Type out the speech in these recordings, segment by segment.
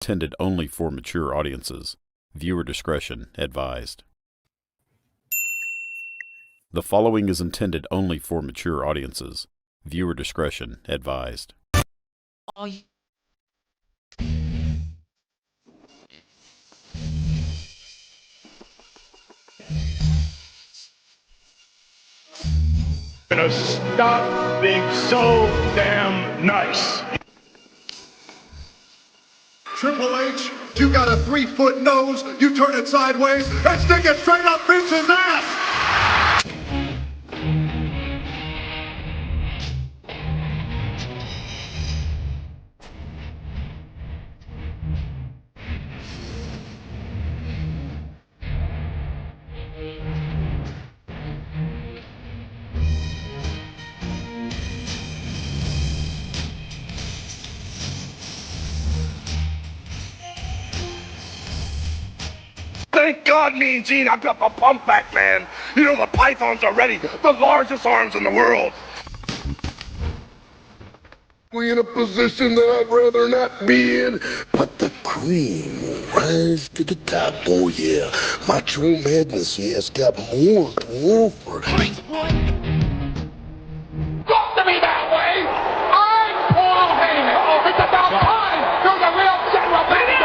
intended only for mature audiences. Viewer discretion advised. The following is intended only for mature audiences. Viewer discretion advised. Gonna stop being so damn nice. Triple H, you got a 3-foot nose, you turn it sideways and stick it straight up Vince's ass! Thank God Mean Gene, I've got the pump back, man. You know the pythons are ready, the largest arms in the world. We in a position that I'd rather not be in, but the cream will rise to the top. Oh yeah, my true madness has got more to offer. Talk to me that way! I'm Paul Heyman. It's about time you're the real general manager.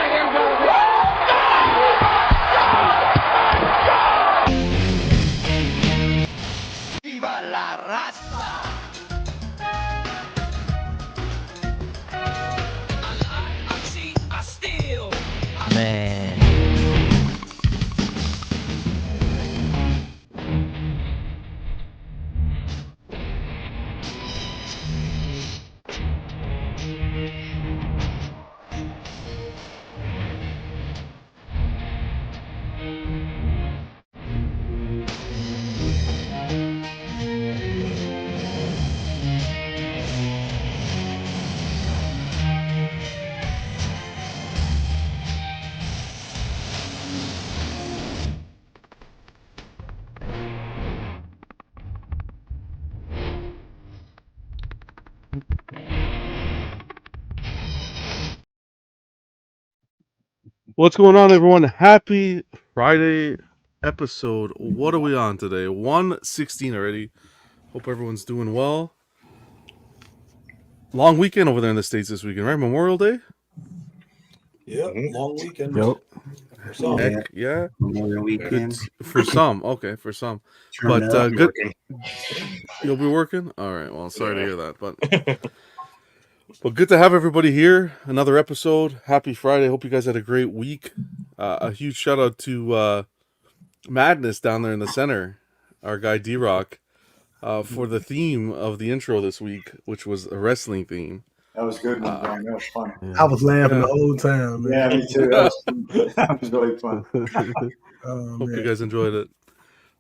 Viva la raza! Man. What's going on, everyone? Happy Friday episode. What are we on today? 116 already. Hope everyone's doing well. Long weekend over there in the States this weekend, right? Memorial Day? Yep, long weekend. Yep. For some. Heck, yeah. Memorial Good. weekend. For some. Okay, for some. Turned But up. good. You'll be working? All right. Well, sorry to hear that. But good to have everybody here. Another episode. Happy Friday. Hope you guys had a great week. A huge shout out to Madness down there in the center, our guy D-Rock, for the theme of the intro this week, which was a wrestling theme. That was good one, Brian. That was fun. I was laughing the whole time, man. Yeah, me too. That was really fun. Hope you guys enjoyed it.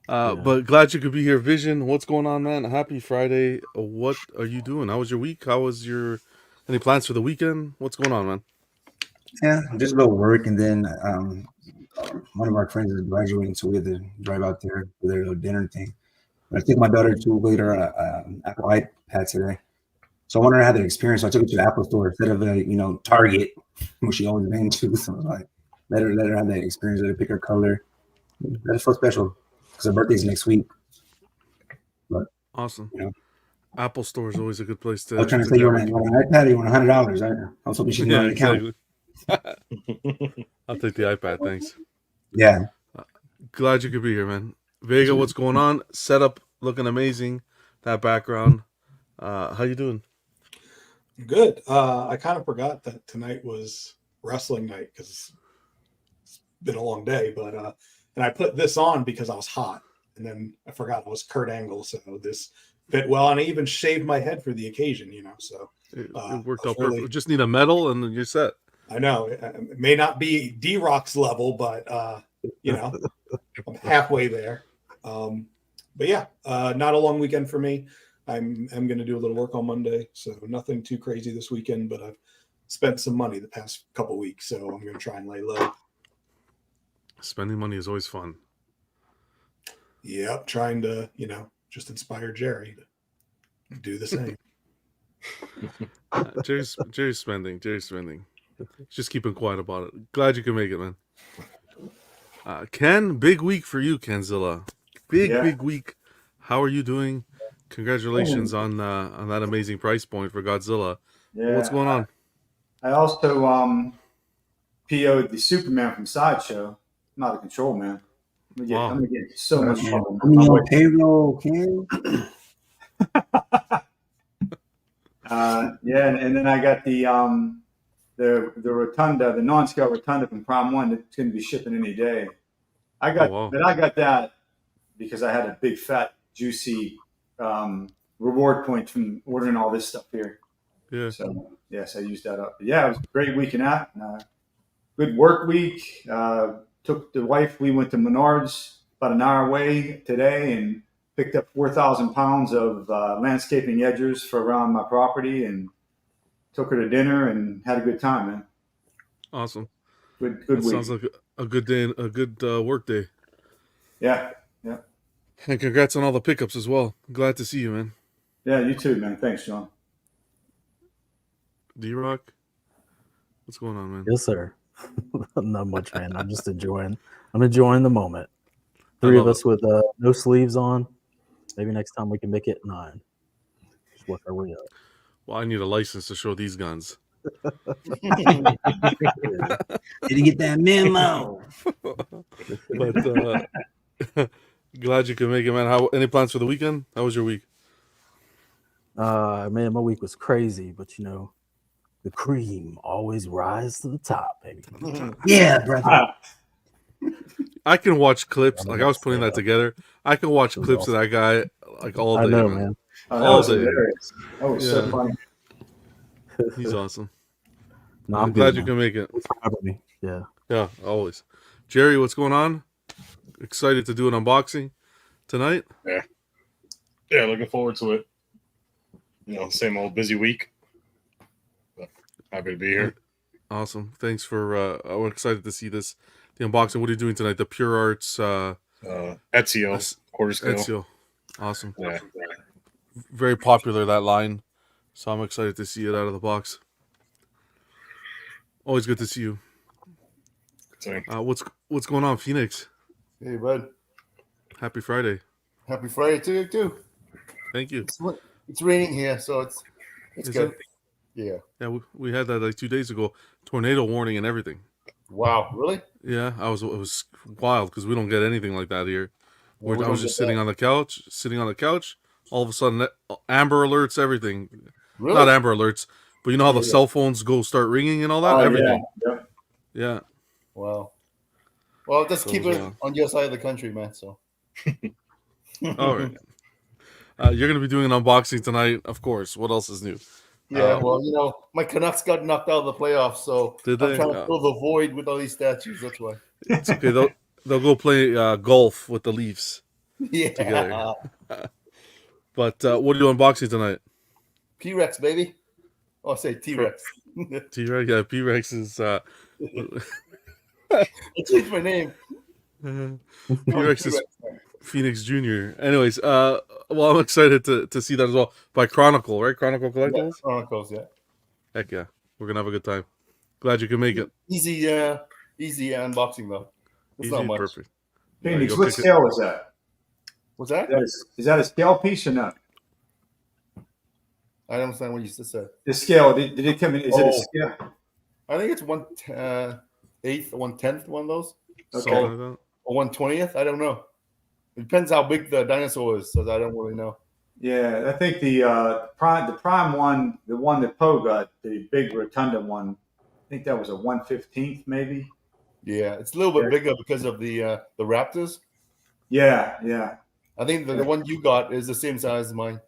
But glad you could be here. Vision, what's going on, man? Happy Friday. What are you doing? How was your week? How was your... Any plans for the weekend? What's going on, man? Yeah, just a little work, and then one of our friends is graduating, so we had to drive out there for their little dinner thing. But I took my daughter to get her Apple iPad today, so I wanted to have that experience. So I took her to the Apple store instead of Target, which she always been to. So I was like, let her have that experience. Let her pick her color. That's so special because her birthday's next week. But Awesome. You know. Apple Store is always a good place to... I was trying to say, you want an iPad or you want $100? I was hoping she didn't exactly. I'll take the iPad, thanks. Yeah. Glad you could be here, man. Vega, what's going on? Setup looking amazing. That background. How you doing? Good. I kind of forgot that tonight was wrestling night because it's been a long day, but and I put this on because I was hot, and then I forgot it was Kurt Angle, so this fit well, and I even shaved my head for the occasion, so it worked out really, perfect. Just need a medal and you're set. I know it may not be D-Rock's level, but I'm halfway there. But yeah, not a long weekend for me. I'm going to do a little work on Monday, so nothing too crazy this weekend, but I've spent some money the past couple weeks, so I'm going to try and lay low. Spending money is always fun. Yep, trying to, just inspire Jerry to do the same. Jerry's spending. Just keeping quiet about it. Glad you can make it, man. Ken, big week for you, Kenzilla. Big week. How are you doing? Congratulations on that amazing price point for Godzilla. Yeah. What's going on? I also PO'd the Superman from Sideshow. I'm out of control, man. I'm gonna get so much trouble. I mean, on payroll, Ken. And then I got the rotunda, the non-scale rotunda from Prime One that's going to be shipping any day. I got that because I had a big fat juicy reward point from ordering all this stuff here. Yeah. So yes, I used that up. But yeah, it was a great week in that. Good work week. Took the wife. We went to Menards about an hour away today and picked up 4,000 pounds of landscaping edgers for around my property and took her to dinner and had a good time, man. Awesome. Good that week. Sounds like a good day, a good work day. Yeah. And congrats on all the pickups as well. Glad to see you, man. Yeah, you too, man. Thanks, John. D-Rock, what's going on, man? Yes, sir. Not much, man. I'm just enjoying. I'm enjoying the moment. Three of us with no sleeves on. Maybe next time we can make it 9. Just work our way up. Well, I need a license to show these guns. Did you get that memo? But glad you could make it, man. Any plans for the weekend? How was your week? Man, my week was crazy, but you know, the cream always rise to the top, baby. Yeah, brother. I can watch clips. Like I was putting that together. I can watch clips of that guy like all day. I know, man. All day. Hilarious. That was so funny. He's awesome. No, I'm glad you can make it. Yeah. Yeah, always. Jerry, what's going on? Excited to do an unboxing tonight? Yeah, looking forward to it. You know, same old busy week. But happy to be here. Awesome. Thanks for I'm excited to see this. The unboxing. What are you doing tonight? The Pure Arts Ezio quarter scale. Ezio. Awesome. Yeah. Very popular, that line. So I'm excited to see it out of the box. Always good to see you. What's going on, Phoenix? Hey, bud. Happy Friday. Happy Friday to you too. Thank you. It's raining here, so it's good. It? Yeah. Yeah, we had that like 2 days ago. Tornado warning and everything. Wow, really? Yeah, it was wild because we don't get anything like that here. Well, I was just sitting on the couch. All of a sudden, Amber Alerts, everything. Really? Not Amber Alerts, but you know how the cell phones start ringing and all that? Everything. Yeah. Wow. Well, just keep it on your side of the country, man. So. All right. You're going to be doing an unboxing tonight, of course. What else is new? Yeah, well, you know, my Canucks got knocked out of the playoffs, so I'm trying to fill the void with all these statues. That's why. It's okay. They'll go play golf with the Leafs. Yeah. Together. But what are you unboxing tonight? P-Rex, baby. Oh, I say T-Rex. T-Rex, yeah. P-Rex is. I changed my name. P-Rex is Phoenix Jr. Anyways, well, I'm excited to see that as well. By Chronicle, right? Chronicle Collectibles? Yeah, Chronicles, yeah. Heck yeah. We're going to have a good time. Glad you can make it. Easy unboxing, though. It's not much. Perfect. Phoenix, what scale is that? What's that? Is that a scale piece or not? I don't understand what you just said. The scale, did it come in? Is it a scale? I think it's 1/8 or 1/10, one of those. Okay. Or 1/20th. I don't know. It depends how big the dinosaur is, so I don't really know. Yeah, I think the prime one, the one that Poe got, the big rotunda one, I think that was a 1/15th maybe. Yeah, it's a little bit bigger because of the Raptors. Yeah. I think the one you got is the same size as mine.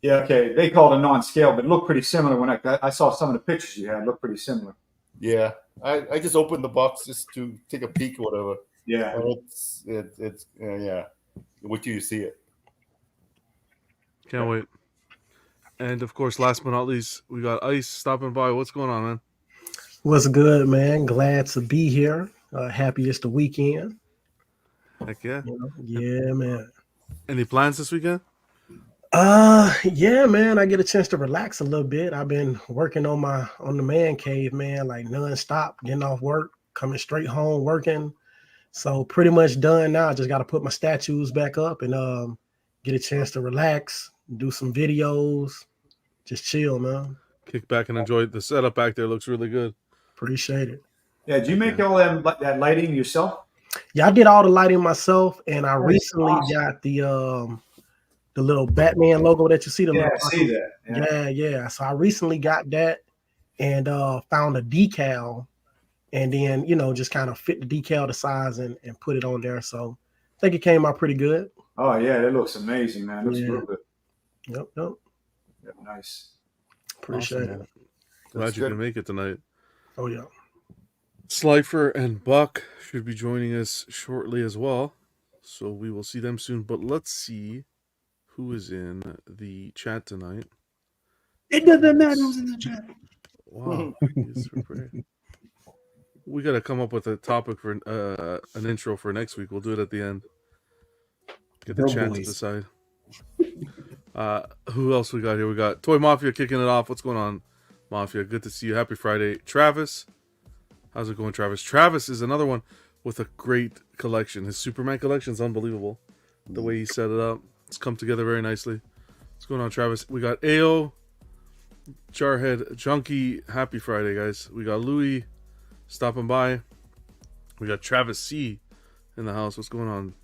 Yeah, okay. They called it non-scale, but it looked pretty similar when I saw some of the pictures you had. It looked pretty similar. Yeah, I just opened the box just to take a peek or whatever. Yeah. It's yeah. Wait till you see it. Can't wait. And of course, last but not least, we got Ice stopping by. What's going on, man? What's good, man? Glad to be here. Happy it's the weekend. Heck yeah. Yeah, man. Any plans this weekend? Yeah, man. I get a chance to relax a little bit. I've been working on the man cave, man, like nonstop, getting off work, coming straight home, working. So pretty much done now. I just got to put my statues back up and get a chance to relax, do some videos, just chill, man. Kick back and enjoy the setup back there. Looks really good. Appreciate it. Yeah, did you make all that lighting yourself? Yeah, I did all the lighting myself, and I That is recently awesome. got the little Batman logo that you see. The Yeah, little I see that. yeah. So I recently got that and found a decal, and then just kind of fit the decal to size and put it on there. So I think it came out pretty good. Oh yeah, that looks amazing, man. Looks Yeah. real good. Yep. Yeah, nice. Appreciate Awesome. it. Glad you can make it tonight. Oh yeah. Slifer and Buck should be joining us shortly as well, so we will see them soon. But let's see who is in the chat tonight. It doesn't matter who's in the chat. Wow, he's prepared. We got to come up with a topic for an intro for next week. We'll do it at the end. Get the chat to decide. Who else we got here? We got Toy Mafia kicking it off. What's going on, Mafia? Good to see you. Happy Friday. Travis. How's it going, Travis? Travis is another one with a great collection. His Superman collection is unbelievable. The way he set it up. It's come together very nicely. What's going on, Travis? We got AO, Jarhead, Junkie. Happy Friday, guys. We got Louis stopping by. We got Travis C in the house. What's going on?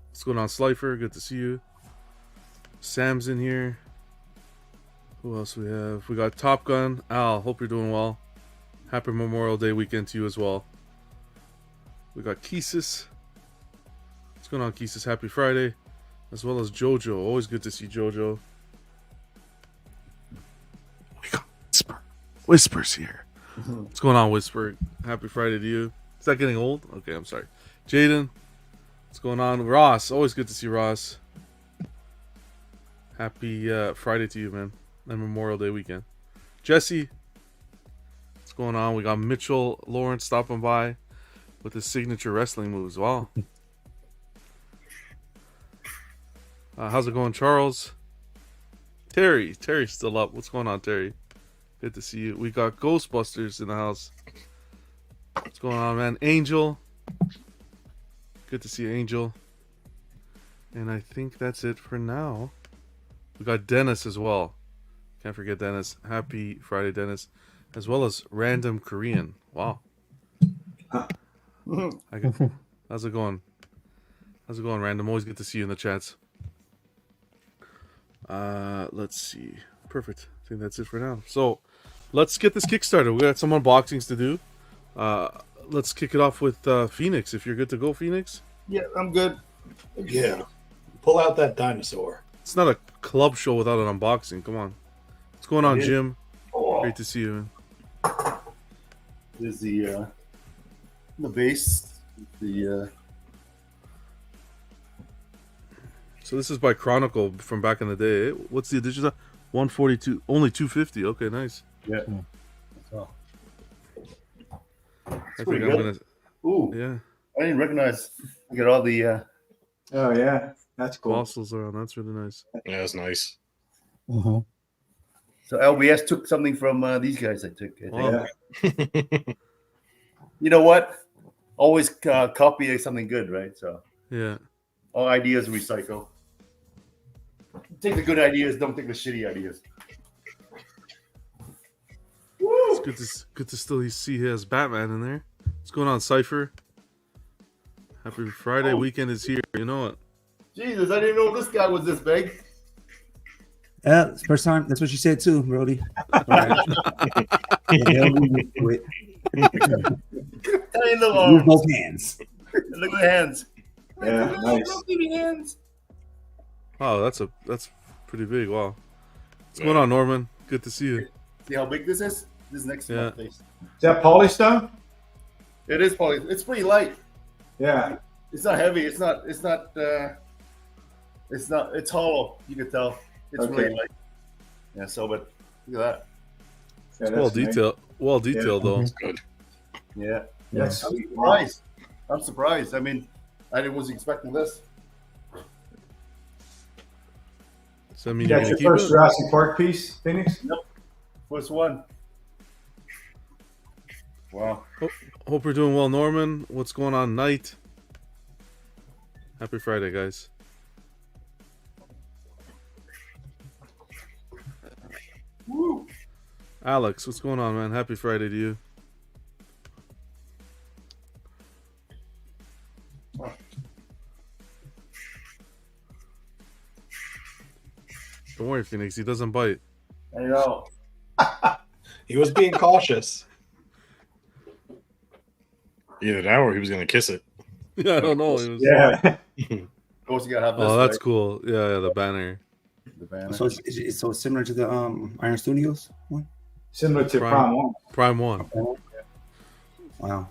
What's going on, Slifer? Good to see you. Sam's in here. Who else we have? We got Top Gun. Al, hope you're doing well. Happy Memorial Day weekend to you as well. We got Keesis. What's going on, Keesis? Happy Friday. As well as Jojo. Always good to see Jojo. We got Whisper. Whisper's here. What's going on, Whisper? Happy Friday to you. Is that getting old? Okay, I'm sorry. Jaden. What's going on? Ross. Always good to see Ross. Happy Friday to you, man. And Memorial Day weekend. Jesse. What's going on? We got Mitchell Lawrence stopping by with his signature wrestling moves. Wow. How's it going, Charles? Terry. Terry's still up. What's going on, Terry? Good to see you. We got Ghostbusters in the house. What's going on, man? Angel. Good to see you, Angel. And I think that's it for now. We got Dennis as well. Can't forget Dennis. Happy Friday, Dennis. As well as Random Korean. Wow. How's it going? How's it going, Random? Always good to see you in the chats. Let's see. Perfect. I think that's it for now. So, let's get this kick started. We got some unboxings to do. Let's kick it off with Phoenix. If you're good to go, Phoenix. Yeah, I'm good. Yeah. Pull out that dinosaur. It's not a club show without an unboxing. Come on. What's going on, Jim? Great to see you, man. There's the base. So this is by Chronicle from back in the day. What's the edition? 142. Only 250. Okay, nice. Yeah. I think pretty I'm good. gonna. Ooh. Yeah. I didn't recognize. You got all the. Oh yeah, that's cool. Fossils around. That's really nice. Yeah, that's nice. So LBS took something from these guys. I think. Wow. You know what? Always copy something good, right? So Yeah. all ideas recycle. Take the good ideas. Don't take the shitty ideas. It's good to still see he has Batman in there. What's going on, Cypher? Happy Friday weekend is here. You know it. Jesus, I didn't know this guy was this big. Yeah, it's first time. That's what you said too, Brody. Use both hands. Look at the hands. Yeah, nice. Hands. Wow, that's pretty big. Wow. What's going on, Norman? Good to see you. See how big this is? This is next to my face. Is that polystone? It is poly. It's pretty light. Yeah. It's not heavy. It's not. It's hollow. You can tell. It's Okay. really light. Yeah. So, but look at that. Yeah, It's well detailed. Well detailed though. That's good. Yeah. Yes. I'm surprised. I mean, I wasn't expecting this. Does that mean you're That's going to your keep first it? Jurassic Park piece, Phoenix? Yep. First one. Wow. Hope you're doing well, Norman. What's going on, Knight? Happy Friday, guys. Woo. Alex, what's going on, man? Happy Friday to you. Don't worry, Phoenix. He doesn't bite. I know. He was being cautious. Either that or he was going to kiss it. Yeah, I don't know. It was... Yeah. Of course, you gotta have this. Oh, that's right? cool. Yeah, the banner. The banner. So it's so similar to the Iron Studios one. Similar to Prime 1. Prime 1. Wow.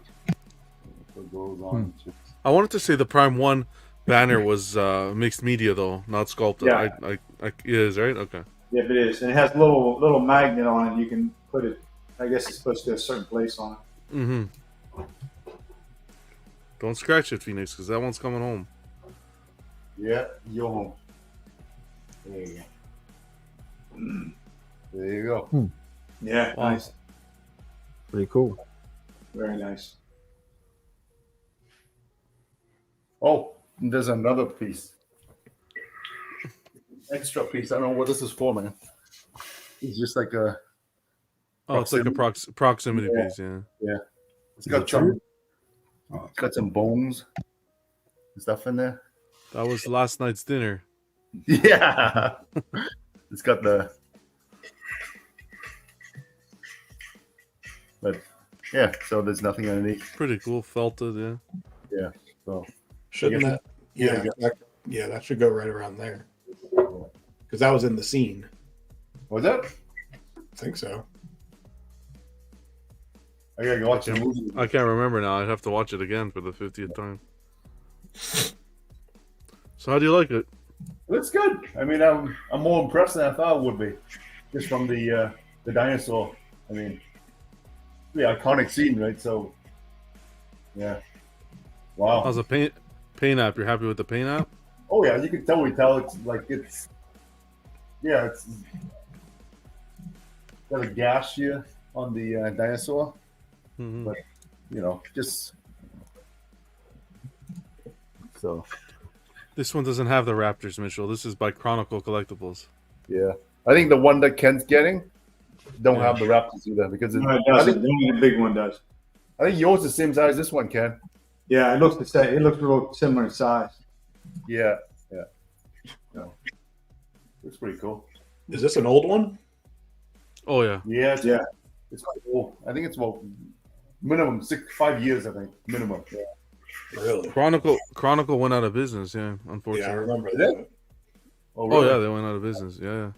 What goes on? I wanted to say the Prime 1 banner was mixed media, though, not sculpted. Yeah. It is, right? Okay. Yep, it is. And it has a little magnet on it. You can put it, I guess it's supposed to be a certain place on it. Mm-hmm. Don't scratch it, Phoenix, because that one's coming home. Yeah, you're home. There you go. There you go. Yeah, Wow. nice. Pretty cool. Very nice. Oh, and there's another piece. Extra piece. I don't know what this is for, man. It's just like a. Oh, it's like a proximity piece, yeah. Yeah. It's got some bones and stuff in there. That was last night's dinner. Yeah. It's got the. But yeah, so there's nothing underneath. Pretty cool, felted, yeah. Yeah. So Shouldn't that? Yeah, Yeah. that should go right around there. Because that was in the scene. Was that? I think so. I gotta go watch the movie. I can't remember now. I'd have to watch it again for the 50th time. So how do you like it? It's good. I mean, I'm more impressed than I thought it would be, just from the dinosaur. I mean, the iconic scene, right? So, yeah. Wow. How's the paint app? You're happy with the paint app? Oh yeah, you can totally tell it's like it's. Yeah, it's got a gash here on the dinosaur, but you know, just so. This one doesn't have the Raptors, Mitchell. This is by Chronicle Collectibles. Yeah, I think the one that Ken's getting don't have the Raptors either because No, it doesn't. Only the big one does. I think yours is the same size as this one, Ken. Yeah, it looks the same. It looks real similar in size. Yeah. No. It's pretty cool. Is this an old one? Oh yeah. Yeah. Yeah. It's quite old. I think it's about minimum 5 years. I think minimum. Yeah. Really? Chronicle went out of business. Yeah, unfortunately. Yeah, I remember Did that. it? Oh, Oh really? yeah, they went out of business. Yeah.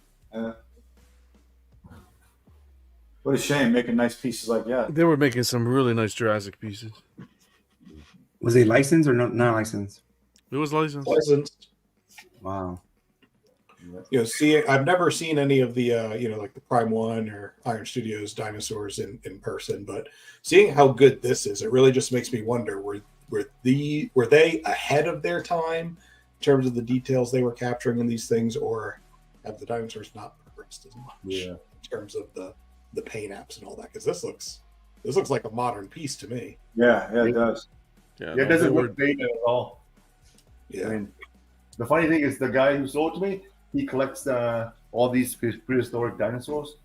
What a shame making nice pieces like that. They were making some really nice Jurassic pieces. Was they licensed or not licensed? It was licensed. Licensed. Wow. I've never seen any of the, like the Prime 1 or Iron Studios dinosaurs in person, but seeing how good this is, it really just makes me wonder, were they ahead of their time in terms of the details they were capturing in these things, or have the dinosaurs not progressed as much in terms of the paint apps and all that? Because this looks like a modern piece to me. Yeah, it does. Yeah, It doesn't look dated at all. Yeah. I mean, the funny thing is the guy who sold it to me, he collects all these prehistoric dinosaurs.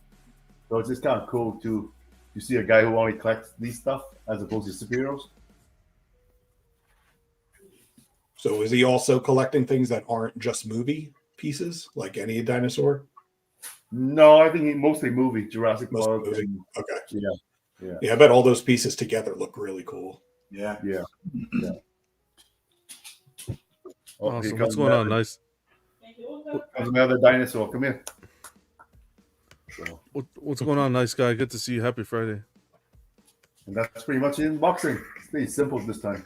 So it's just kind of cool to see a guy who only collects these stuff as opposed to superheroes. So is he also collecting things that aren't just movie pieces, like any dinosaur? No, I think he mostly movie, Jurassic Park. Movie. And, Okay. Yeah. Yeah, I bet all those pieces together look really cool. Yeah. Oh, Awesome. here What's comes going on? another- Nice. comes another dinosaur. Come here. So, What's going on, nice guy? Good to see you. Happy Friday. and that's pretty much it in boxing. It's pretty simple this time.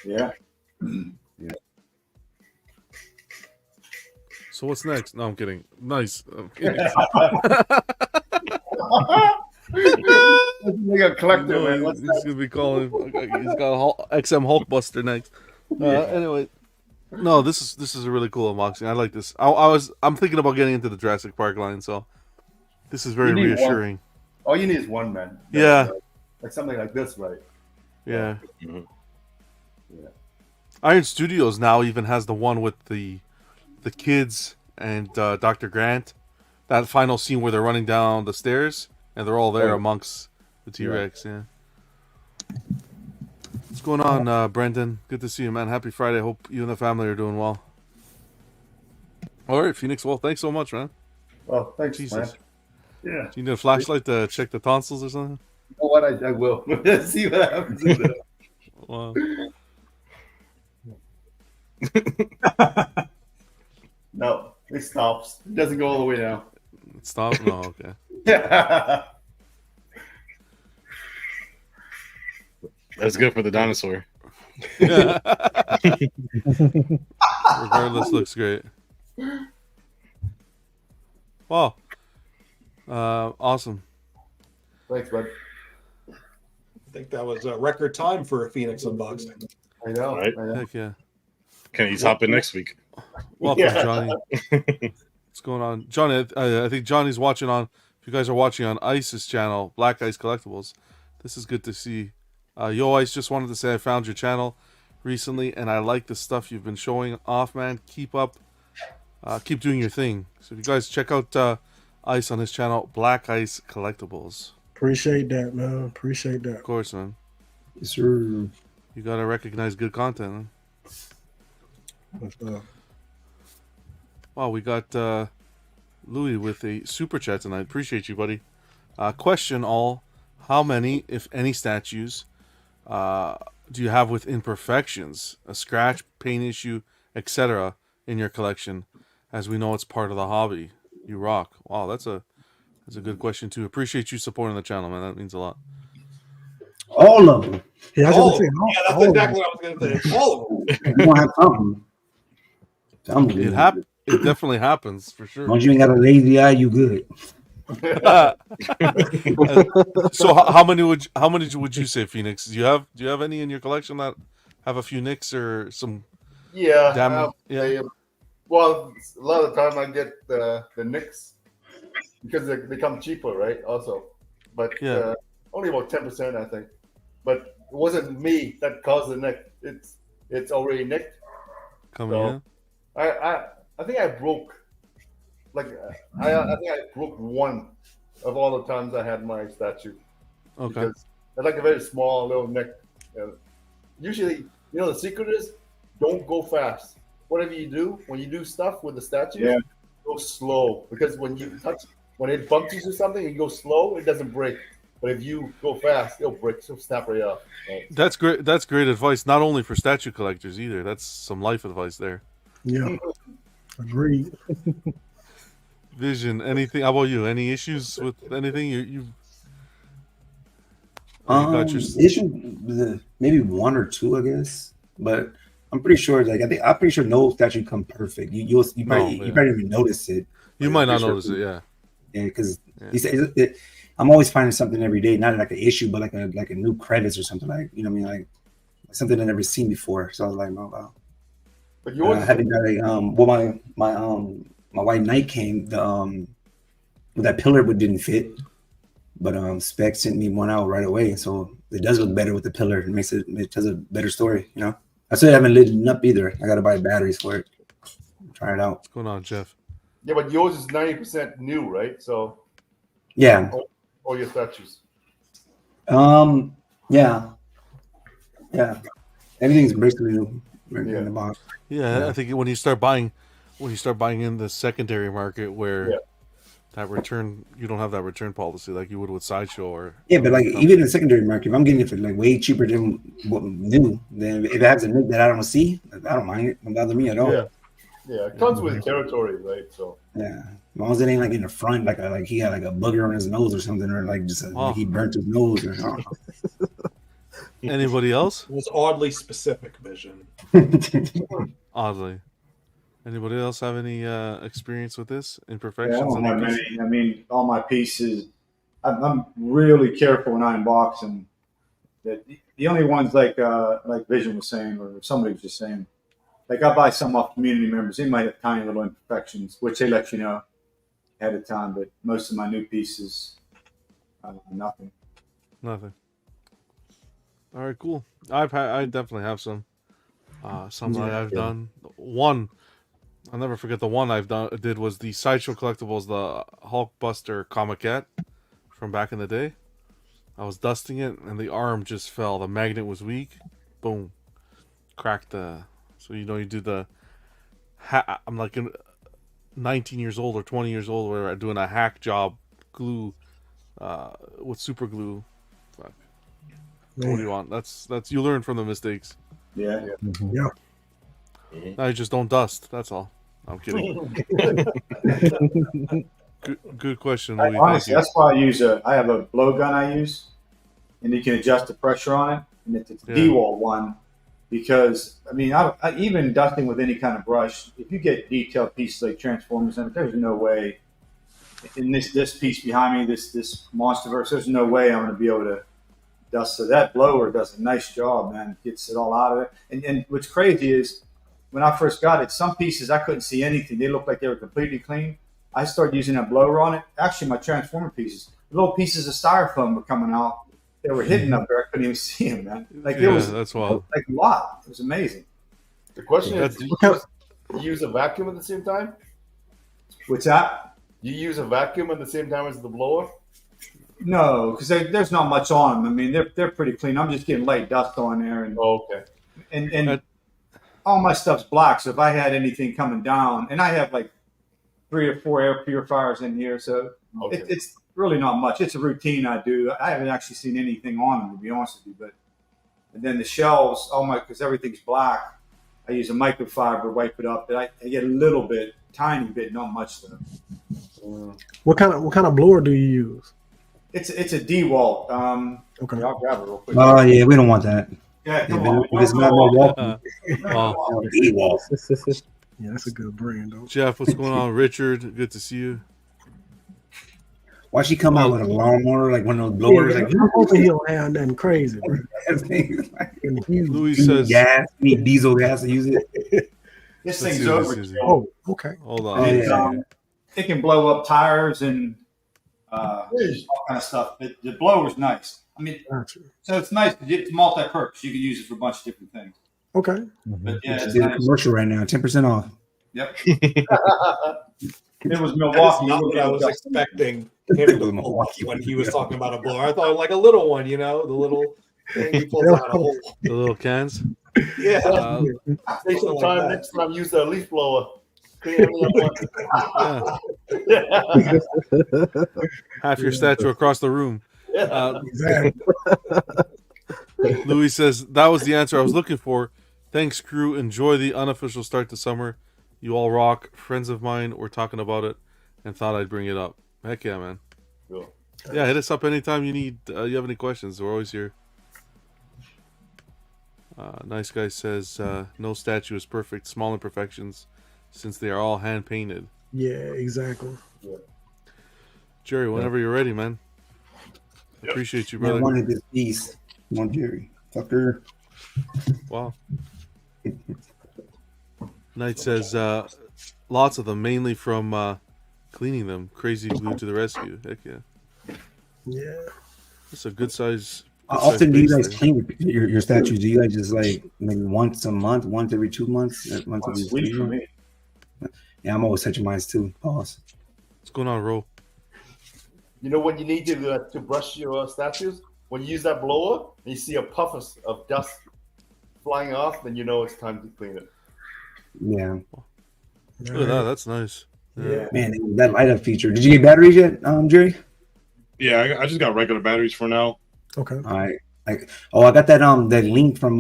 Yeah. So what's next? No, I'm kidding. Nice. I'm kidding. Like a collector, No, man. he's gonna be calling. He's got XM Hulkbuster next. Anyway, No, this is a really cool unboxing. I like this. I'm thinking about getting into the Jurassic Park line, so this is very You need reassuring. All you need is one, man. Yeah. Like something like this, right? Yeah. Yeah. Iron Studios now even has the one with the kids and Dr. Grant. That final scene where they're running down the stairs and they're all there amongst the T-Rex. Yeah. What's going on, Brendan? Good to see you, man. Happy Friday. Hope you and the family are doing well. All right, Phoenix. Well, thanks so much, man. Oh, thanks, Jesus. man. Yeah. Do you need a flashlight to check the tonsils or something? You know what? I will. See what happens. Wow. No, it stops. It doesn't go all the way now. It stops? No, okay. That's good for the dinosaur. Yeah. Regardless, looks great. Wow. Awesome. Thanks, bud. I think that was a record time for a Phoenix unboxing. I know. Right? I know. Heck yeah. Can he hop in next week? Welcome, Johnny. What's going on? Johnny, I think Johnny's watching on, if you guys are watching on Ice's channel, Black Ice Collectibles, this is good to see. Yo, Ice, just wanted to say I found your channel recently, and I like the stuff you've been showing off, man. Keep up. Keep doing your thing. So if you guys check out Ice on his channel, Black Ice Collectibles. Appreciate that, man. Appreciate that. Of course, man. Yes, sir. You gotta recognize good content, man. Wow, we got Louis with a super chat tonight. Appreciate you, buddy. Question all: how many, if any, statues do you have with imperfections, a scratch, paint issue, etc., in your collection? As we know, it's part of the hobby. You rock. Wow, that's a good question too. Appreciate you supporting the channel, man. That means a lot. All of them. Yeah, I was All gonna of say, them. Yeah, that's exactly what I was going to say. All of them. You won't have something. It definitely happens for sure. Once you ain't got a lazy eye, you good. So how many would you say, Phoenix? Do you have any in your collection that have a few nicks or some? Yeah. Damage? Yeah. Well, a lot of the time I get the nicks because they come cheaper, right? Also, but only about 10%, I think. But it wasn't me that caused the nick. It's already nicked. Coming in. I think I broke. I think I broke one of all the times I had my statue. Okay. Because I like a very small little neck. Usually, the secret is don't go fast. Whatever you do, when you do stuff with the statue, go slow. Because when it bumps you or something, you go slow, it doesn't break. But if you go fast, it'll break. It'll snap right off. Right? That's great. That's great advice. Not only for statue collectors either. That's some life advice there. Yeah. Agreed. Vision. Anything? How about you? Any issues with anything? You got your issue, maybe one or two, I guess. But I'm pretty sure. I'm pretty sure no statue come perfect. You probably even notice it. You might not notice it. Yeah. Yeah, because I'm always finding something every day. Not like an issue, but like a new credits or something like something I never seen before. So I was like, oh wow. But yours I haven't got my white knight came that pillar didn't fit, but Spec sent me one out right away, so it does look better with the pillar. It tells a better story, I still haven't lit it up either. I gotta buy batteries for it. Try it out. What's going on, Jeff? Yeah, but yours is 90% new, right? So yeah, all your statues. Yeah, everything's basically new in the box. Yeah, I think when you start buying in the secondary market where that return, you don't have that return policy like you would with Sideshow or but even in the secondary market, if I'm getting it for way cheaper than what new, then if it has a nick that I don't see, I don't mind it. It doesn't bother me at all. Yeah, it comes with territory, right? So as long as it ain't in the front, like he had a booger on his nose or something, or like he burnt his nose or something. Anybody else? It was oddly specific, Vision. Oddly. Anybody else have any experience with this? Imperfections? Yeah, I don't have many. I mean, all my pieces, I'm really careful when I unbox them. The only ones like Vision was saying, or somebody was just saying, like I buy some off community members. They might have tiny little imperfections, which they let you know ahead of time. But most of my new pieces, nothing. Nothing. All right, cool. I definitely have some. Some that I've done. One, I'll never forget the one did was the Sideshow Collectibles, the Hulkbuster Comiquette from back in the day. I was dusting it, and the arm just fell. The magnet was weak. Boom. Cracked the... So, you do the... I'm like 19 years old or 20 years old where I'm doing a hack job glue with super glue. Fuck. What do you want? That's you learn from the mistakes. Yeah. Yeah. No, you just don't dust. That's all. I'm kidding. Good question, Louis. Honestly, that's why I have a blow gun I use, and you can adjust the pressure on it, and it's a D-wall one, because I even dusting with any kind of brush, if you get detailed pieces like Transformers in it, there's no way. In this piece behind me, this Monsterverse, there's no way I'm going to be able to dust. So that blower does a nice job, man. Gets it all out of it. And what's crazy is when I first got it, some pieces I couldn't see anything. They looked like they were completely clean. I started using that blower on it. Actually, my Transformer pieces, little pieces of styrofoam were coming out. They were hidden up there. I couldn't even see them, man. That's wild. Like a lot. It was amazing. The question is, do you use a vacuum at the same time? What's that? You use a vacuum at the same time as the blower? No, because there's not much on them. They're pretty clean. I'm just getting light dust on there. And, okay. And all my stuff's black, so if I had anything coming down, and I have like 3 or 4 air purifiers in here, so it's really not much. It's a routine I do. I haven't actually seen anything on them, to be honest with you. And then the shelves, because everything's black, I use a microfiber, wipe it up. But I get a little bit, tiny bit, not much though. What kind of blower do you use? It's a D-Wall. Okay. I'll grab it real quick. Oh yeah, we don't want that. Yeah, come on. If it's not Milwaukee, D-Wall. Yeah, that's a good brand, though. Jeff, what's going on? Richard, good to see you. Why she come out with a lawnmower, like one of those blowers? Yeah, like, I'm hoping he don't have nothing crazy, bro. Louis says, need diesel gas to use it. This thing's over. Oh, okay. Hold on. It can blow up tires and all kind of stuff. The blower's nice. So it's nice. It's multi-purpose. You can use it for a bunch of different things. Okay. But yeah, Just it's did a nice. commercial right now, 10% off. Yep. It was Milwaukee. Not what I was expecting him to pull when he was talking about a blower. I thought like a little one, the little thing he pulls out a hole. The little cans. Yeah. Take some time next time. Use the leaf blower. Clean everything up. Half your statue across the room. Exactly. Louis says, that was the answer I was looking for. Thanks, crew. Enjoy the unofficial start to summer. You all rock. Friends of mine were talking about it and thought I'd bring it up. Heck yeah, man. Cool. Yeah, hit us up anytime you need. You have any questions? We're always here. Nice guy says, no statue is perfect. Small imperfections, since they are all hand painted. Yeah, exactly. Yeah. Jerry, whenever you're ready, man. Appreciate you, Man, I brother. wanted this piece. Come on, Jerry. Fucker. Wow. Knight says, lots of them, mainly from cleaning them. Crazy glue to the rescue. Heck yeah. Yeah. It's a good size. How often do you guys clean your statues? Do you guys just like maybe once a month, once every 2 months, once every 3 for months? me. Yeah, I'm always touching mine too. Pause. What's going on, Ro? When you need to brush your statues, when you use that blower and you see a puff of dust flying off, then you know it's time to clean it. Yeah. Look at that. That's nice. Yeah. Man, that light up feature. Did you get batteries yet, Jerry? Yeah, I just got regular batteries for now. Okay. All right. I got that link from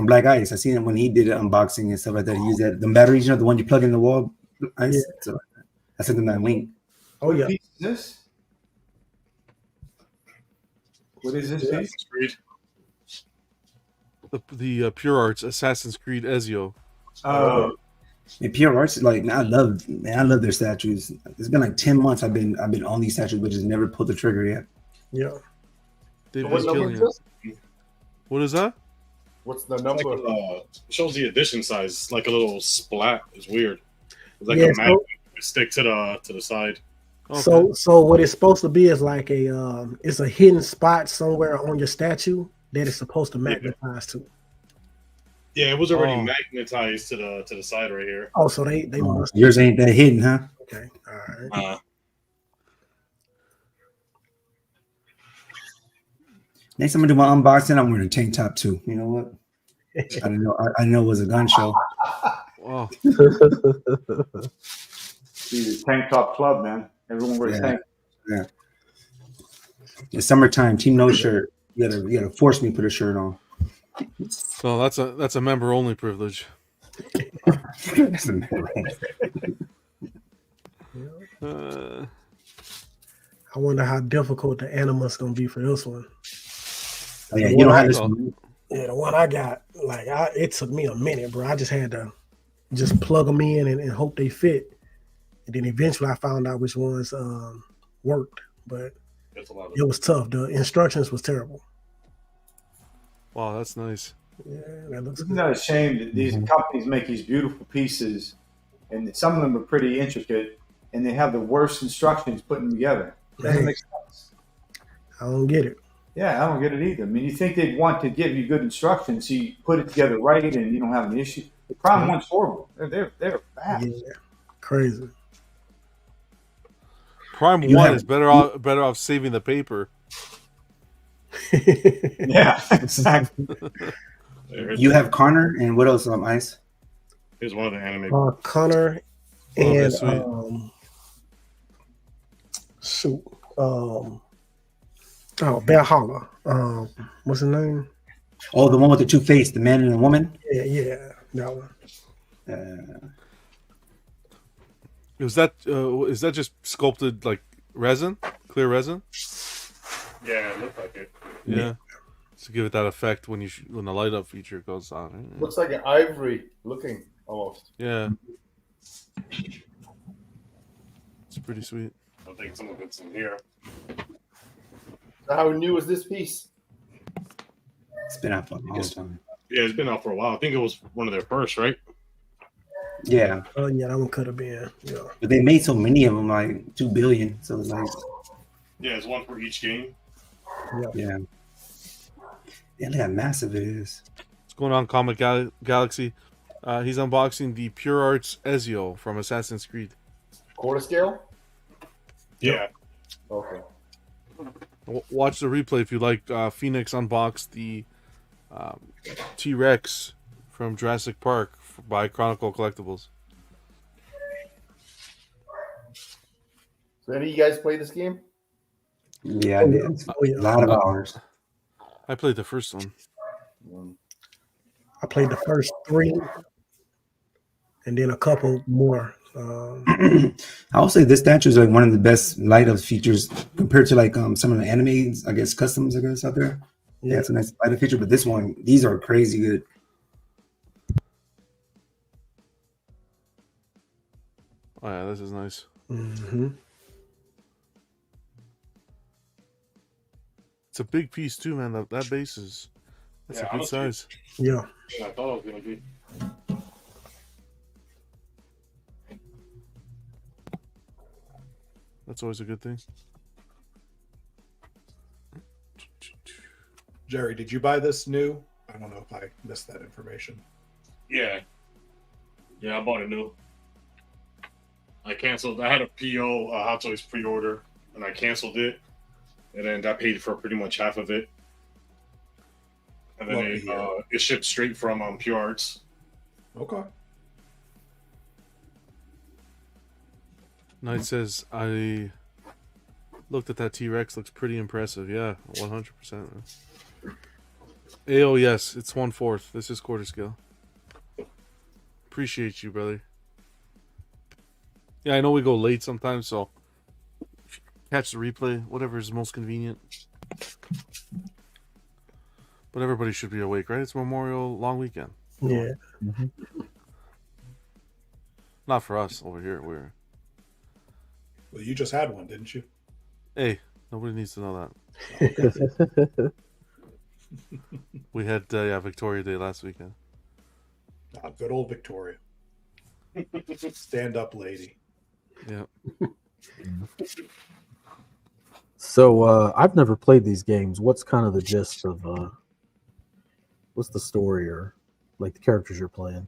Black Ice. I seen it when he did an unboxing and stuff like that. He used that the batteries, the one you plug in the wall. Ice. Yeah. So I sent him that link. Oh yeah. What piece is this? What is this piece? The Pure Arts Assassin's Creed Ezio. Oh. And Pure Arts, like I love their statues. It's been like 10 months I've been on these statues, but just never pulled the trigger yet. Yeah. They've What been number killing is it. this? What is that? What's the It's number? like, shows the edition size. It's like a little splat. It's weird. It's like Yeah, a magnet stick to the side. So what it's supposed to be is like it's a hidden spot somewhere on your statue that it's supposed to magnetize to. Yeah, it was already magnetized to the side right here. Oh, so they must. Yours ain't that hidden, huh? Okay, all right. Next time I do my unboxing, I'm wearing a tank top too. You know what? I didn't know. I know it was a gun show. Wow. See the tank top club, man. Everyone wears tank. Yeah. It's summertime. Team No shirt. You gotta force me to put a shirt on. So that's a member only privilege. That's a member I wonder how difficult the anima's gonna be for this one. Oh, yeah, you don't have this one. Yeah, the one I got, it took me a minute, bro. I just had to just plug them in and hope they fit. And then eventually I found out which ones worked, but it was tough. The instructions was terrible. Wow, that's nice. Yeah, that looks Isn't that a shame that these companies make these beautiful pieces, and some of them are pretty intricate, and they have the worst instructions put them together? It doesn't make sense. I don't get it. Yeah, I don't get it either. I mean, you think they'd want to give you good instructions, so you put it together right, and you don't have an issue. The Prime One's horrible. They're bad. Yeah, crazy. Prime One is better off saving the paper. Yeah, exactly. You have Connor and what else? Ice. Here's one of the anime. Connor and Valhalla. What's his name? Oh, the one with the two faces, the man and the woman. Yeah, that one. Is that just sculpted like resin, clear resin? Yeah, it looked like it. Yeah, to give it that effect when the light up feature goes on. Looks like an ivory looking almost. Yeah, it's pretty sweet. I think some of it's in here. So how new is this piece? It's been out for a long time. Yeah, it's been out for a while. I think it was one of their first, right? Yeah. Oh yeah, that one could have been. Yeah. But they made so many of them, like 2 billion. So it's like. Yeah, it's one for each game. Yeah. Yeah, look how massive it is. What's going on, Comic Galaxy? He's unboxing the Pure Arts Ezio from Assassin's Creed. Quarter scale? Yeah. Okay. Watch the replay if you like. Phoenix unboxed the T-Rex from Jurassic Park by Chronicle Collectibles. So any of you guys play this game? Yeah, I did. A lot of hours. I played the first one. I played the first 3, and then a couple more. I would say this statue is like one of the best light up features compared to like some of the animes, I guess customs out there. Yeah, it's a nice light up feature, but this one, these are crazy good. Oh yeah, this is nice. Mm-hmm. It's a big piece too, man. That base that's a good size. Yeah. I thought it was gonna be. That's always a good thing. Jerry, did you buy this new? I don't know if I missed that information. Yeah. Yeah, I bought it new. I canceled. I had a PO, Hot Toys pre-order, and I canceled it, and then I paid for pretty much half of it. And then it shipped straight from Pure Arts. Okay. Knight says, I looked at that T-Rex. Looks pretty impressive. Yeah, 100%. AO, yes, it's 1/4. This is quarter scale. Appreciate you, brother. Yeah, I know we go late sometimes, so catch the replay, whatever is most convenient. But everybody should be awake, right? It's Memorial long weekend. Yeah. Not for us over here. Well, you just had one, didn't you? Hey, nobody needs to know that. We had Victoria Day last weekend. Good old Victoria. Stand up, lady. Yeah. So I've never played these games. What's kind of the gist of what's the story or like the characters you're playing?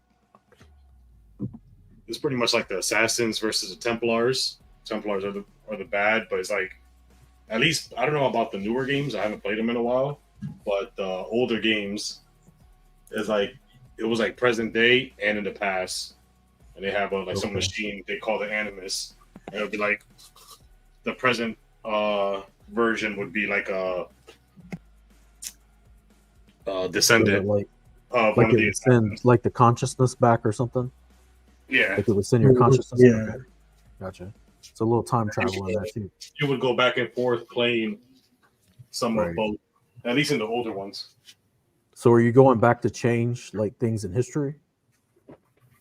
It's pretty much like the Assassins versus the Templars. Templars are the bad, but it's like, at least I don't know about the newer games. I haven't played them in a while, but the older games is like it was like present day and in the past, and they have some machine they call the Animus. And it would be like the present version would be like a descendant of one of the send like the consciousness back or something. Yeah, like it would send your consciousness. Yeah, okay. Gotcha. It's a little time travel in there too. You would go back and forth playing some Right. of both, at least in the older ones. So are you going back to change like things in history?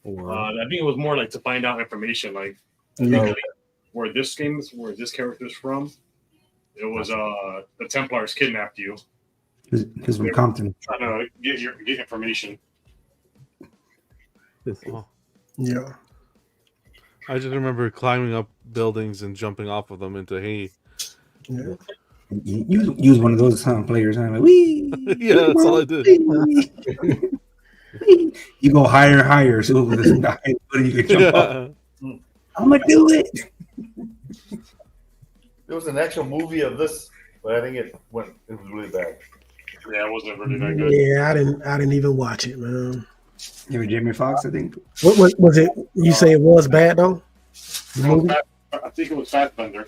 Or I think it was more like to find out information, like I think like, where this character's from. It was the Templars kidnapped you. He's from Compton. Trying to get information. Oh. Yeah. I just remember climbing up buildings and jumping off of them into hay. Yeah. You use one of those players, huh? Like, wee. Yeah, that's all I did. You go higher and higher, so this guy you can jump up. I'm gonna do it. There was an actual movie of this, but I think it was really bad. Yeah, it wasn't really that good. Yeah, I didn't even watch it, man. You were Jamie Foxx, I think. What was it? You say it was bad though? The movie? I think it was Fassbender.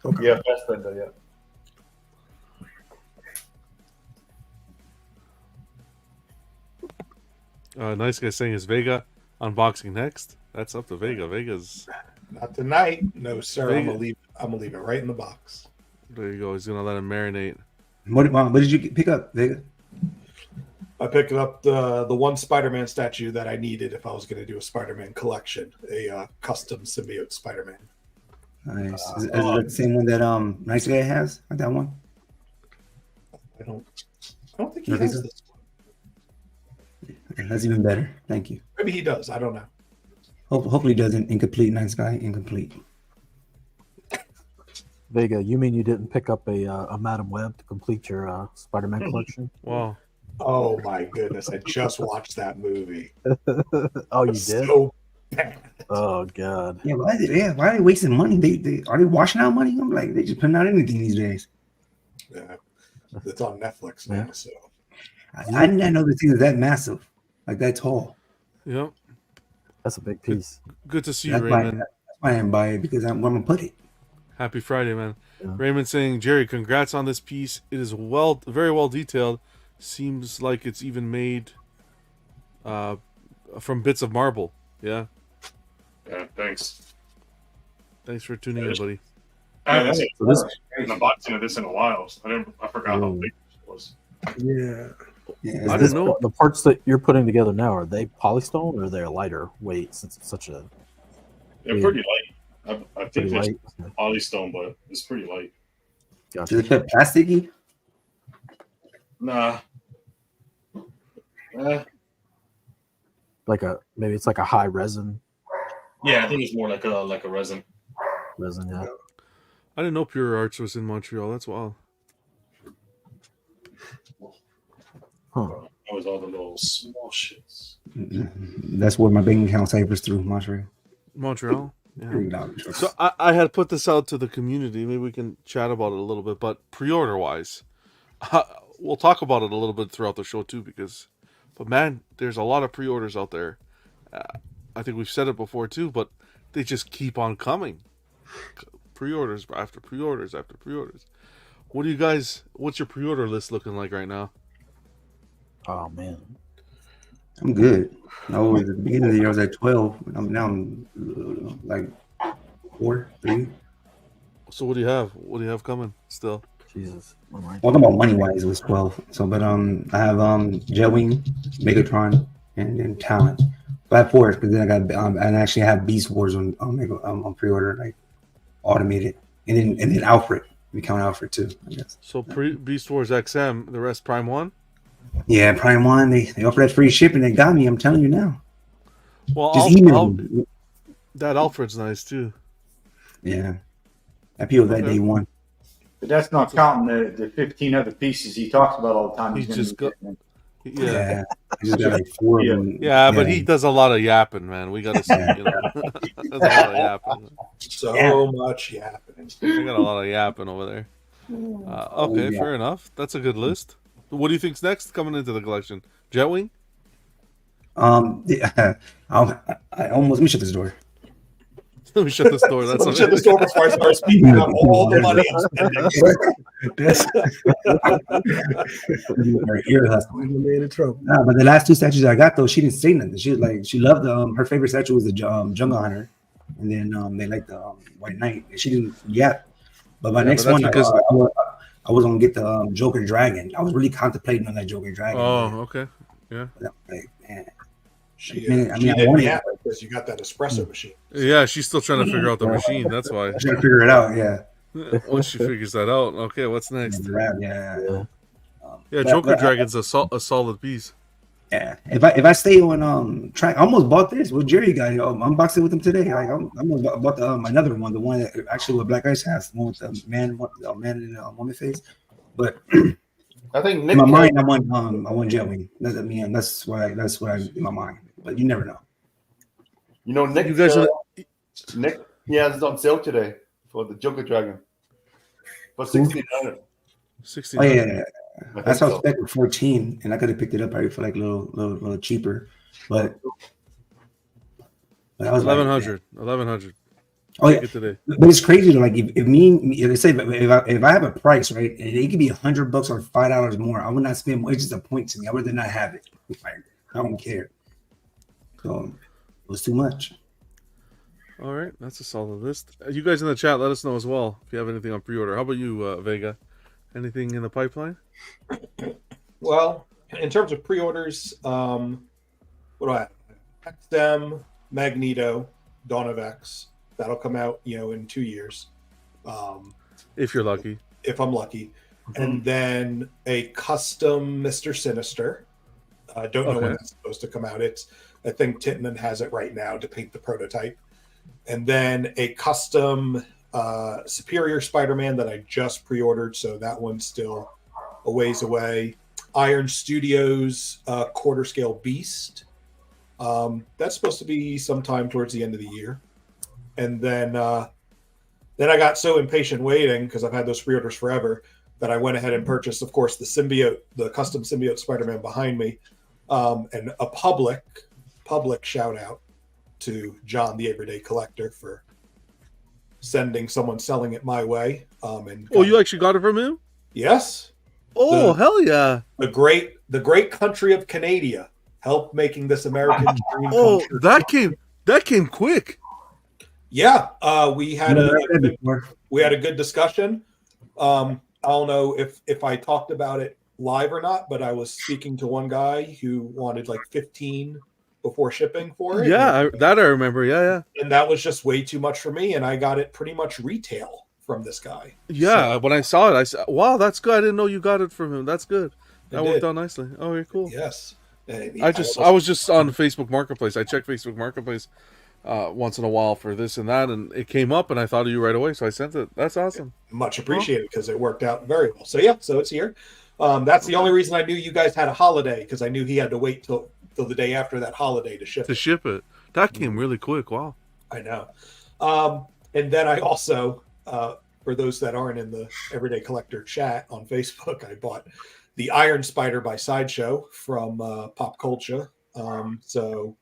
Okay. Yeah, Fassbender, yeah. Nice guy saying is Vega unboxing next. That's up to Vega. Vega's Not tonight, no sir. Vega. I'm gonna leave it right in the box. There you go. He's gonna let him marinate. What did you pick up, Vega? I picked up the one Spider-Man statue that I needed if I was going to do a Spider-Man collection, a custom symbiote Spider-Man. Nice. Is it the same one that Nice Guy has? Like that one? I don't think he You don't think has so? this. Okay, that's even better. Thank you. Maybe he does. I don't know. Hopefully, he doesn't. Incomplete. Nice Guy. Incomplete. Vega, you mean you didn't pick up a Madam Web to complete your Spider-Man collection? Wow. Oh my goodness! I just watched that movie. Oh, you did? So bad. Oh God. Yeah. Why are they wasting money? Are they washing out money? I'm like, they just putting out anything these days. Yeah, it's on Netflix now. So I did not know the thing is that massive, like that tall. Yep. That's a big piece. Good to see you, That's why Raymond. I didn't buy it because I'm gonna put it. Happy Friday, man. Yeah. Raymond saying, Jerry, congrats on this piece. It is very well detailed. Seems like it's even made from bits of marble. Yeah. Yeah, thanks. Thanks for tuning in, buddy. I haven't seen So this- an unboxing of this in a while. So I forgot how big it was. Yeah. Yeah, I didn't know. The parts that you're putting together now, are they polystone or are they lighter weight since it's such a They're pretty light. I think pretty they're light? polystone, but it's pretty light. Gotcha. Does it fit plasticky? Nah. Maybe it's like a high resin Yeah, I think it's more like a resin. yeah. I didn't know Pure Arts was in Montreal. That's wild. Huh. That was all the little small shits. That's where my bank account ciphers through Montreal. Montreal? Yeah. $3. So I had put this out to the community. Maybe we can chat about it a little bit. But pre-order wise, we'll talk about it a little bit throughout the show too. But man, there's a lot of pre-orders out there. I think we've said it before too, but they just keep on coming. Pre-orders after pre-orders after pre-orders. What's your pre-order list looking like right now? Oh man. I'm good. At the beginning of the year I was at 12. I'm like 3. So what do you have? What do you have coming still? Jesus. All right. Well, about money wise, it was 12. So, but I have Jetwing, Megatron, and then Talent. So I have 4 because then I got and actually have Beast Wars on pre-order, like automated, and then Alfred. be coming out for 2, I guess. So Beast Wars XM, the rest Prime 1? Yeah, Prime 1, they offer that free shipping. They got me, I'm telling you now. Well, Just email me. That Alfred's nice too. Yeah. I peeled that day 1. But that's not counting the 15 other pieces he talks about all the time. He just got. Yeah. I just got like 4 of them. Yeah, but he does a lot of yapping, man. We got to see, you know. There's a lot of yapping. So much yapping. I got a lot of yapping over there. Okay, fair enough. That's a good list. What do you think's next coming into the collection? Jetwing? Yeah, I almost, let me shut this door. Let me shut this door. That's shut this door before I start speaking out all the money I'm spending. Her ear hustle. In trouble. Nah, but the last 2 statues I got though, she didn't say nothing. She was like, she loved her favorite statue was the Jungle Hunter, and then they liked the White Knight. And she didn't yap. But my next one, I was gonna get the Joker Dragon. I was really contemplating on that Joker Dragon. Oh, okay, yeah. Like, man. She I didn't wanted yap because you got that espresso machine. Yeah, she's still trying to figure out the machine. That's why. I'm trying to figure it out. Yeah. Once she figures that out, okay, what's next? Yeah. Joker Dragon's a solid piece. Yeah. If I stay on track, I almost bought this with Jerry guy. Unboxed it with him today. Like, I almost bought another one, the one that actually what Black Ice has, the one with the man and woman face. But I think Nick in my mind, I want Jetwing. That's what I in my mind. But you never know. You know, Nick. You guys Nick, yeah, it's on sale today for the Joker Dragon for $1,600. Oh yeah. That's how I was expecting 14, and I could have picked it up probably for like a little cheaper, but I was 1100. 1100. Oh yeah, today. But it's crazy though. Like if they say if I have a price right, and it could be $100 or $5 more, I would not spend more. It's just a point to me. I would rather not have it. Like, I don't care. So it was too much. All right, that's a solid list. You guys in the chat, let us know as well if you have anything on pre-order. How about you, Vega? Anything in the pipeline? Well, in terms of pre-orders, what do I have? XM, Magneto, Dawn of X. That'll come out, in 2 years. If you're lucky. If I'm lucky. And then a custom Mr. Sinister. I don't know when that's supposed to come out. I think Titman has it right now to paint the prototype. And then a custom Superior Spider-Man that I just pre-ordered, so that one's still a ways away. Iron Studios quarter scale Beast. That's supposed to be sometime towards the end of the year. And then I got so impatient waiting because I've had those pre-orders forever that I went ahead and purchased, of course, the custom symbiote Spider-Man behind me, and a public shout out to John, the Everyday Collector, for sending someone selling it my way. You actually got it from him? Yes. Oh, hell yeah! The great country of Canada helped making this American dream come true. That came quick. Yeah, we had a good discussion. I don't know if I talked about it live or not, but I was speaking to one guy who wanted like 15 before shipping for it. Yeah, I remember. Yeah. And that was just way too much for me, and I got it pretty much retail from this guy. Yeah, when I saw it, I said, "Wow, that's good. I didn't know you got it from him. That's good. That worked out nicely. Oh, very cool." Yes. I was just on Facebook Marketplace. I check Facebook Marketplace once in a while for this and that, and it came up, and I thought of you right away, so I sent it. That's awesome. Much appreciated because it worked out very well. So it's here. That's the only reason I knew you guys had a holiday, because I knew he had to wait till the day after that holiday to ship it. That came really quick. Wow. I know. And then I also, for those that aren't in the Everyday Collector chat on Facebook, I bought the Iron Spider by Sideshow from Pop Culture. So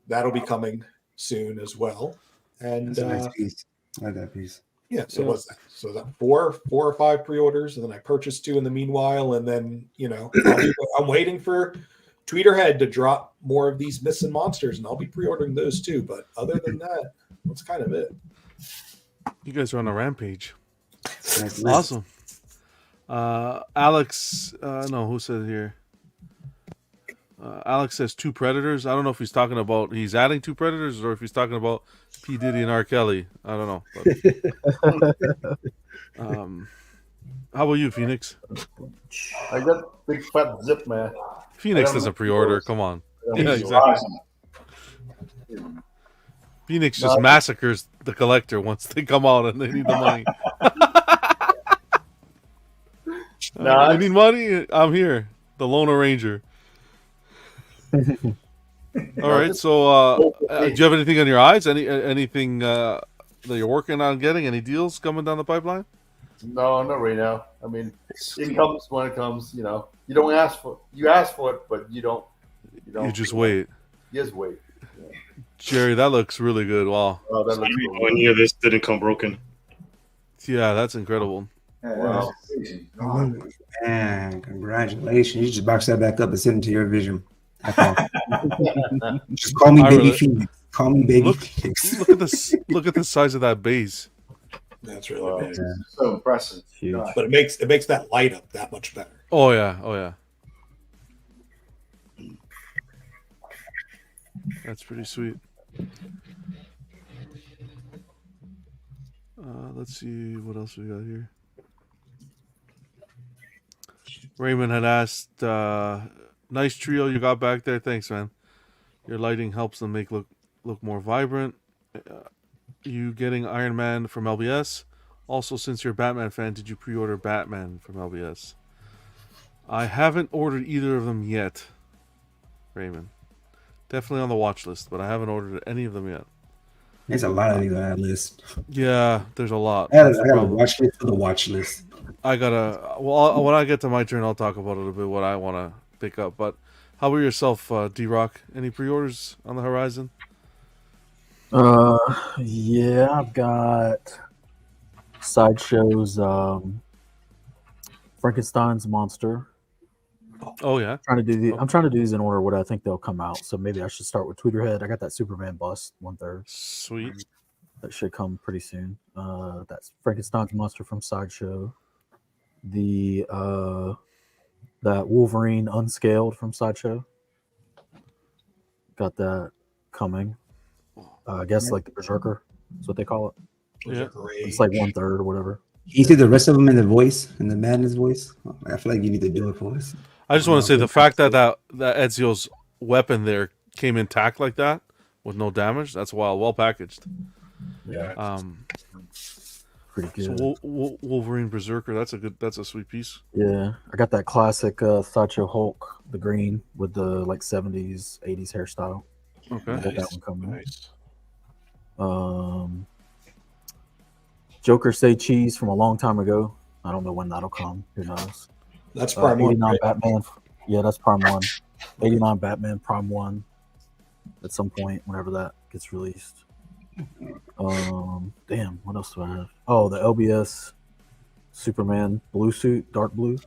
that'll be coming soon as well. And that's a nice piece. I like that piece. Yeah. So what's that? So that four or five pre-orders, and then I purchased 2 in the meanwhile, and then I'm waiting for Tweeterhead to drop more of these Missing Monsters, and I'll be pre-ordering those too. But other than that, that's kind of it. You guys are on a rampage. Awesome. Alex, who said it here? Alex says 2 Predators. I don't know if he's talking about he's adding 2 Predators or if he's talking about P. Diddy and R. Kelly. I don't know. How about you, Phoenix? I got big fat zip, man. Phoenix I got does a no pre-order. POs. Come on. I got Yeah, no exactly. POs. Phoenix No, just massacres the collector once they come out and they need the money. Nah, You need money? I'm here. The Lone Ranger. All right. So, do you have anything on your eyes? Anything that you're working on getting? Any deals coming down the pipeline? No, not right now. I mean, it comes when it comes. You know, you don't ask for. You ask for it, but you don't. You just wait. You just wait. Yeah. Jerry, that looks really good. Wow. Oh, that looks One cool. year this didn't come broken. Yeah, that's incredible. Wow. Oh, man, congratulations. You just box that back up and send it to your vision. Just call me Baby Phoenix. Call me Baby Phoenix. Look at this. Look at the size of that base. That's really big. So impressive. But it makes that light up that much better. Oh yeah. Oh yeah. That's pretty sweet. Let's see what else we got here. Raymond had asked, "Nice trio you got back there. Thanks, man. Your lighting helps them look more vibrant. You getting Iron Man from LBS? Also, since you're a Batman fan, did you pre-order Batman from LBS? I haven't ordered either of them yet, Raymond. Definitely on the watch list, but I haven't ordered any of them yet. There's a lot of these on that list. Yeah, there's a lot. I got a watch list for the watch list. When I get to my turn, I'll talk about it a bit, what I want to pick up. But how about yourself, D-Rock? Any pre-orders on the horizon? Yeah, I've got Sideshow's Frankenstein's Monster. Oh yeah. I'm trying to do these in order what I think they'll come out. So maybe I should start with Tweeterhead. I got that Superman bust 1/3. Sweet. That should come pretty soon. That's Frankenstein's Monster from Sideshow. The that Wolverine Unscaled from Sideshow. Got that coming. I guess like the Berserker is what they call it. Yeah. It's like 1/3 or whatever. You see the rest of them in the voice, in the madness voice. I feel like you need to do it for us. I just want to say the fact that Ezio's weapon there came intact like that with no damage. That's wild. Well packaged. Yeah. Pretty good. So Wolverine Berserker. That's a sweet piece. Yeah, I got that classic Sideshow Hulk, the green with the like 70s, 80s hairstyle. Okay. I got that one coming. Nice. Joker Say Cheese from a long time ago. I don't know when that'll come. Who knows? That's Prime 1. 89 Right? Batman. Yeah, that's Prime 1. 89 Batman Prime 1 at some point whenever that gets released. Damn, what else do I have? Oh, the LBS Superman blue suit, dark blue.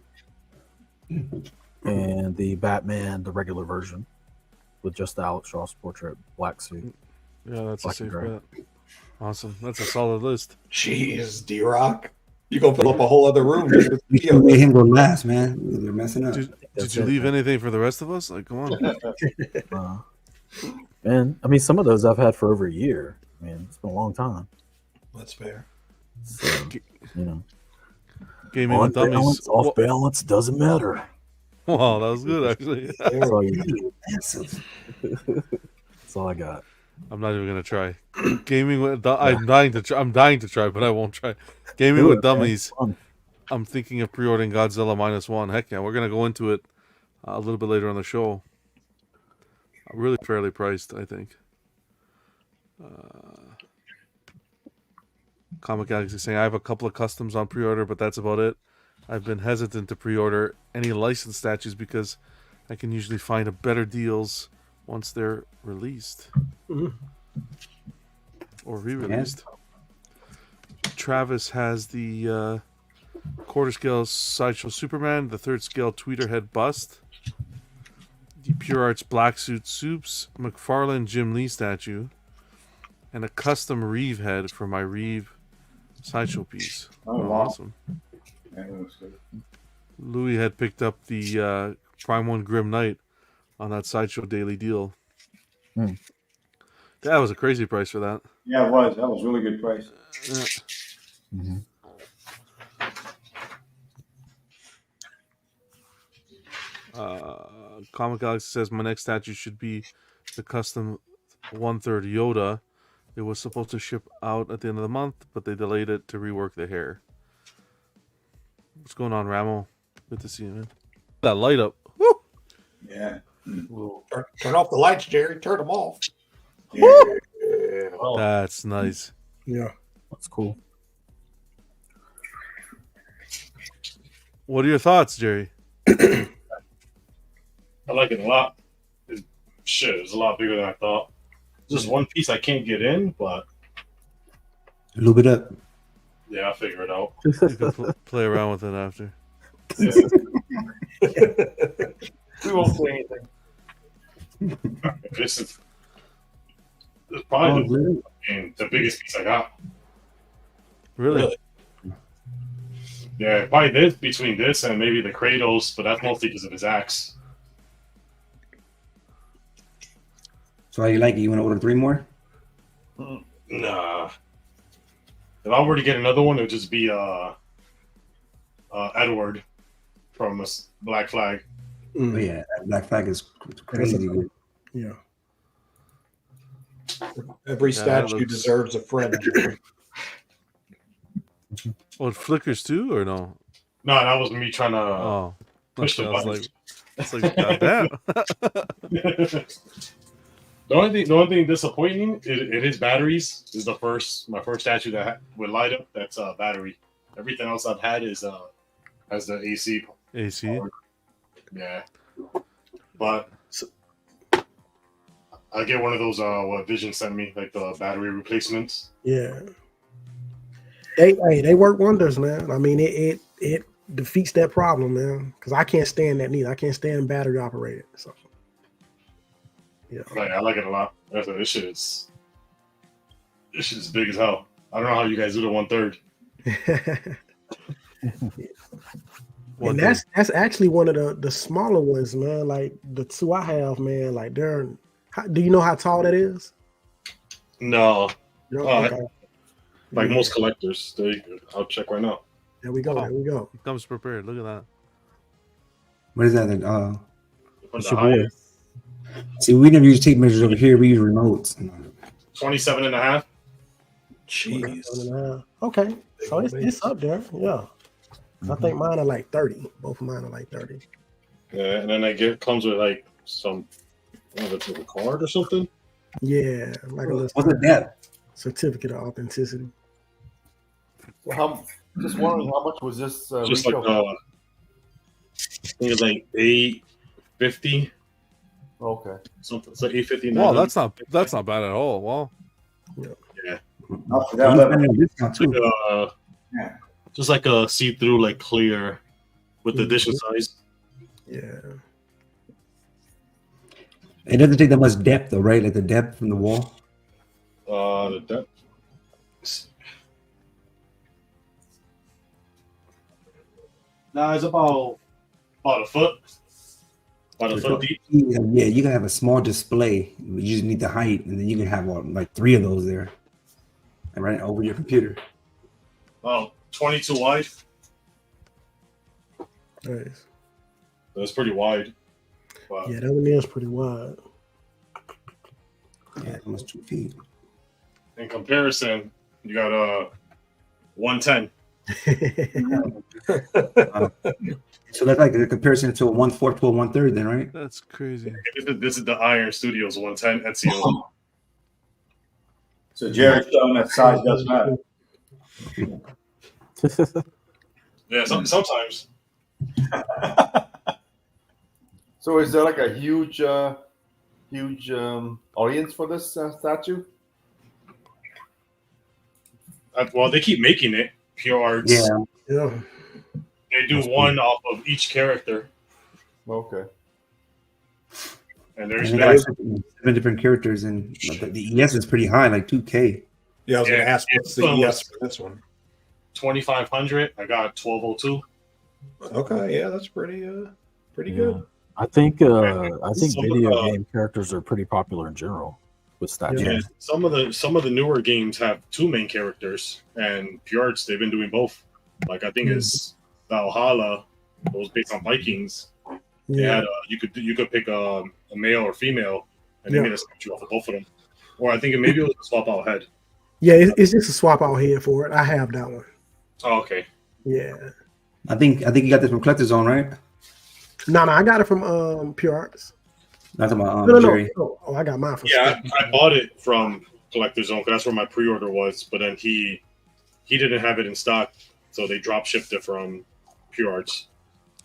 And the Batman, the regular version with just the Alex Ross portrait black suit. Yeah, that's Black a safe and gray. bet. Awesome. That's a solid list. Jeez, D-Rock. You gonna fill up a whole other room just with You video. should make him go last, man. You're messing up. Did you leave anything for the rest of us? Like, come on. And I mean, some of those I've had for over a year. I mean, it's been a long time. That's fair. So, you know, Gaming with dummies. balance, off balance doesn't matter. Wow, that was good actually. That's all you need. That's all I got. I'm not even gonna try. Gaming with I'm dying to try, but I won't try. Gaming with dummies. I'm thinking of pre-ordering Godzilla -1. Heck yeah, we're gonna go into it a little bit later on the show. Really fairly priced, I think. Comic Galaxy saying I have a couple of customs on pre-order, but that's about it. I've been hesitant to pre-order any licensed statues because I can usually find better deals once they're released or re-released. Yeah. Travis has the quarter scale Sideshow Superman, the 3rd scale Tweeterhead bust, the Pure Arts Black Suit Soups, McFarlane Jim Lee statue, and a custom Reeve head for my Reeve Sideshow piece. Oh, wow. Awesome. Yeah, that looks good. Louis had picked up the Prime 1 Grim Knight on that Sideshow daily deal. That was a crazy price for that. Yeah, it was. That was a really good price. Yeah. Comic Galaxy says my next statue should be the custom 1/3 Yoda. It was supposed to ship out at the end of the month, but they delayed it to rework the hair. What's going on, Ramo? Good to see you, man. That light up. Woo! Yeah. Turn off the lights, Jerry. Turn them off. Yeah. Oh. That's nice. Yeah, that's cool. What are your thoughts, Jerry? I like it a lot. It's a lot bigger than I thought. Just one piece I can't get in, but Lube it up. yeah, I'll figure it out. You can play around with it after. We won't say anything. This is probably the biggest piece I got. Really? Yeah, probably this between this and maybe the Kratos, but that's mostly because of his axe. So how you like it? You want to order 3 more? Nah. If I were to get another one, it would just be Edward from Black Flag. Oh, yeah, Black Flag is crazy good. Yeah. Every statue deserves a friend. Oh, it flickers too, or no? No, that was me trying to push the button. It's like goddamn. The only thing disappointing it is batteries. This is my first statue that would light up. That's battery. Everything else I've had is has the AC. AC. Power. Yeah, but I get one of those what Vision sent me, like the battery replacements. Yeah. They work wonders, man. I mean, it defeats that problem, man. Because I can't stand that neither. I can't stand battery operated. So yeah, I like it a lot. This shit is big as hell. I don't know how you guys do the 1/3. And that's actually one of the smaller ones, man. Like the 2 I have, man. Like do you know how tall that is? No. Okay. Like most collectors. I'll check right now. There we go. There we go. He comes prepared. Look at that. What is that? It's your boy. See, we never use tape measures over here. We use remotes. 27.5. Jeez. Okay. So it's up there. Yeah. I think mine are like 30. Both of mine are like 30. Yeah, and then comes with like some a card or something. Yeah, like a little certificate of authenticity. So just wondering how much was this? Just like I think it's like $850. Okay. Something. It's like $850. Wow, that's not bad at all. Wow. Yeah. Just like a see-through, like clear, with the edition size. Yeah. It doesn't take that much depth, though, right? Like the depth from the wall. The depth. Nah, it's about a foot. About a foot deep. Yeah, you can have a small display. You just need the height, and then you can have like 3 of those there, and right over your computer. Oh, 22 wide. Nice. That's pretty wide. Wow. Yeah, that one is pretty wide. Yeah, almost 2 feet. In comparison, you got 110. So that's like a comparison to a 1/4 to a 1/3, then, right? That's crazy. This is the Iron Studios 110 Ezio. So Jerry's showing that size doesn't matter. Yeah, sometimes. So is there like a huge audience for this statue? Well, they keep making it. Pure Arts. Yeah. They do one off of each character. Okay. And there's 7 different characters, and the ES is pretty high, like 2K. Yeah, I was going to ask what's the ES for this one. 2,500. I got 1,202. Okay, yeah, that's pretty good. I think video game characters are pretty popular in general with statues. Yeah, some of the newer games have 2 main characters, and Pure Arts, they've been doing both. Like I think it's Valhalla, those based on Vikings. They had you could pick a male or female, and they made a statue off of both of them. Or I think maybe it was a swap out head. Yeah, it's just a swap out head for it. I have that one. Oh, okay. Yeah. I think you got this from Collector's Zone, right? No, I got it from Pure Arts. That's about No. Oh, I got mine from. Yeah, I bought it from Collector's Zone because that's where my pre-order was. But then he didn't have it in stock, so they drop shipped it from Pure Arts.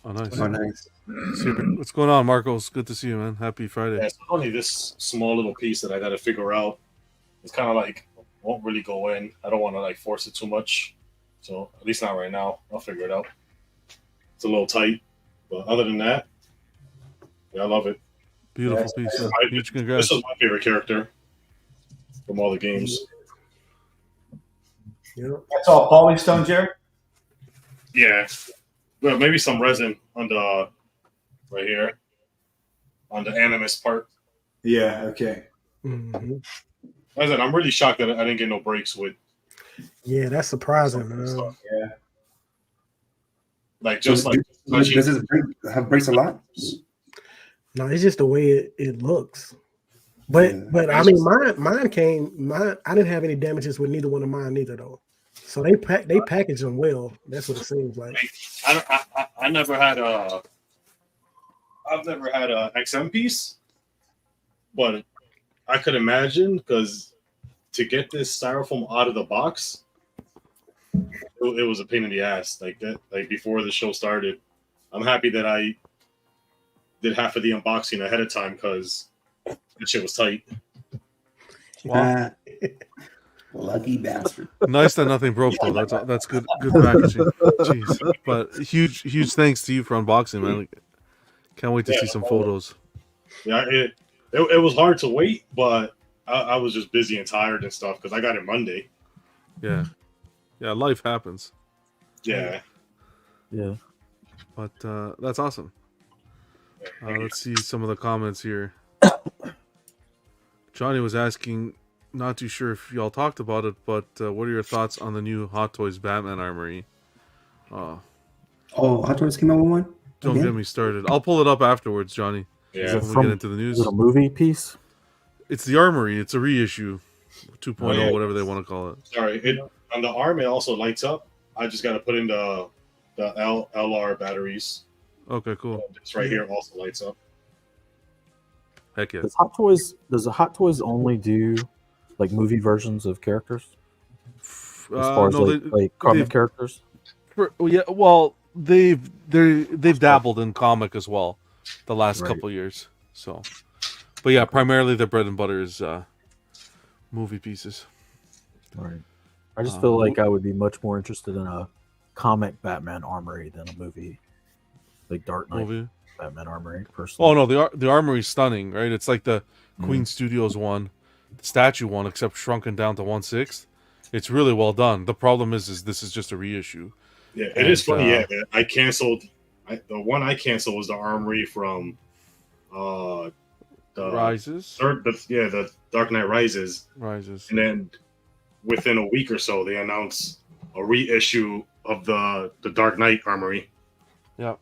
Oh, nice. Oh, nice. Super. What's going on, Marcos? Good to see you, man. Happy Friday. Yeah, it's only this small little piece that I got to figure out. It's kind of like won't really go in. I don't want to like force it too much, so at least not right now. I'll figure it out. It's a little tight, but other than that, yeah, I love it. Beautiful piece. Huge congrats. This is my favorite character from all the games. That's all polystone, Jerry? Yeah. Well, maybe some resin on the right here on the animus part. Yeah. Okay. Mm-hmm. Like I said, I'm really shocked that I didn't get no breaks with. Yeah, that's surprising, man. Yeah. Like just like does this have breaks a lot? No, it's just the way it looks. But I mean, mine came. I didn't have any damages with neither one of mine either, though. So they package them well. That's what it seems like. I never had a. I've never had a XM piece, but I could imagine because to get this styrofoam out of the box, it was a pain in the ass. Like that, like before the show started. I'm happy that I did half of the unboxing ahead of time because that shit was tight. Wow. Lucky bastard. Nice that nothing broke though. That's good packaging. Jeez. But huge thanks to you for unboxing, man. Like, can't wait to see some photos. Yeah, it was hard to wait, but I was just busy and tired and stuff because I got it Monday. Yeah, life happens. Yeah. But that's awesome. Let's see some of the comments here. Johnny was asking, not too sure if y'all talked about it, but what are your thoughts on the new Hot Toys Batman Armory? Hot Toys came out with one? Don't get me started. I'll pull it up afterwards, Johnny. Yeah. When we get into the news. Is it a movie piece? It's the Armory. It's a reissue. 2.0, Oh, yeah. whatever they want to call it. Sorry, on the arm it also lights up. I just got to put in the LR batteries. Okay, cool. This right here also lights up. Heck yeah. Does the Hot Toys only do like movie versions of characters? As far as like comic characters? They've dabbled in comic as well the last couple years. So, but yeah, primarily their bread and butter is movie pieces. Right. I just feel like I would be much more interested in a comic Batman Armory than a movie, like Dark Knight movie Batman Armory. Personally. Oh no, the Armory's stunning, right? It's like the Queen Studios one, the statue one, except shrunken down to 1/6. It's really well done. The problem is this is just a reissue. Yeah, it is funny. I canceled. The one I canceled was the Armory from the Rises. The Dark Knight Rises. And then within a week or so, they announced a reissue of the Dark Knight Armory. Yeah,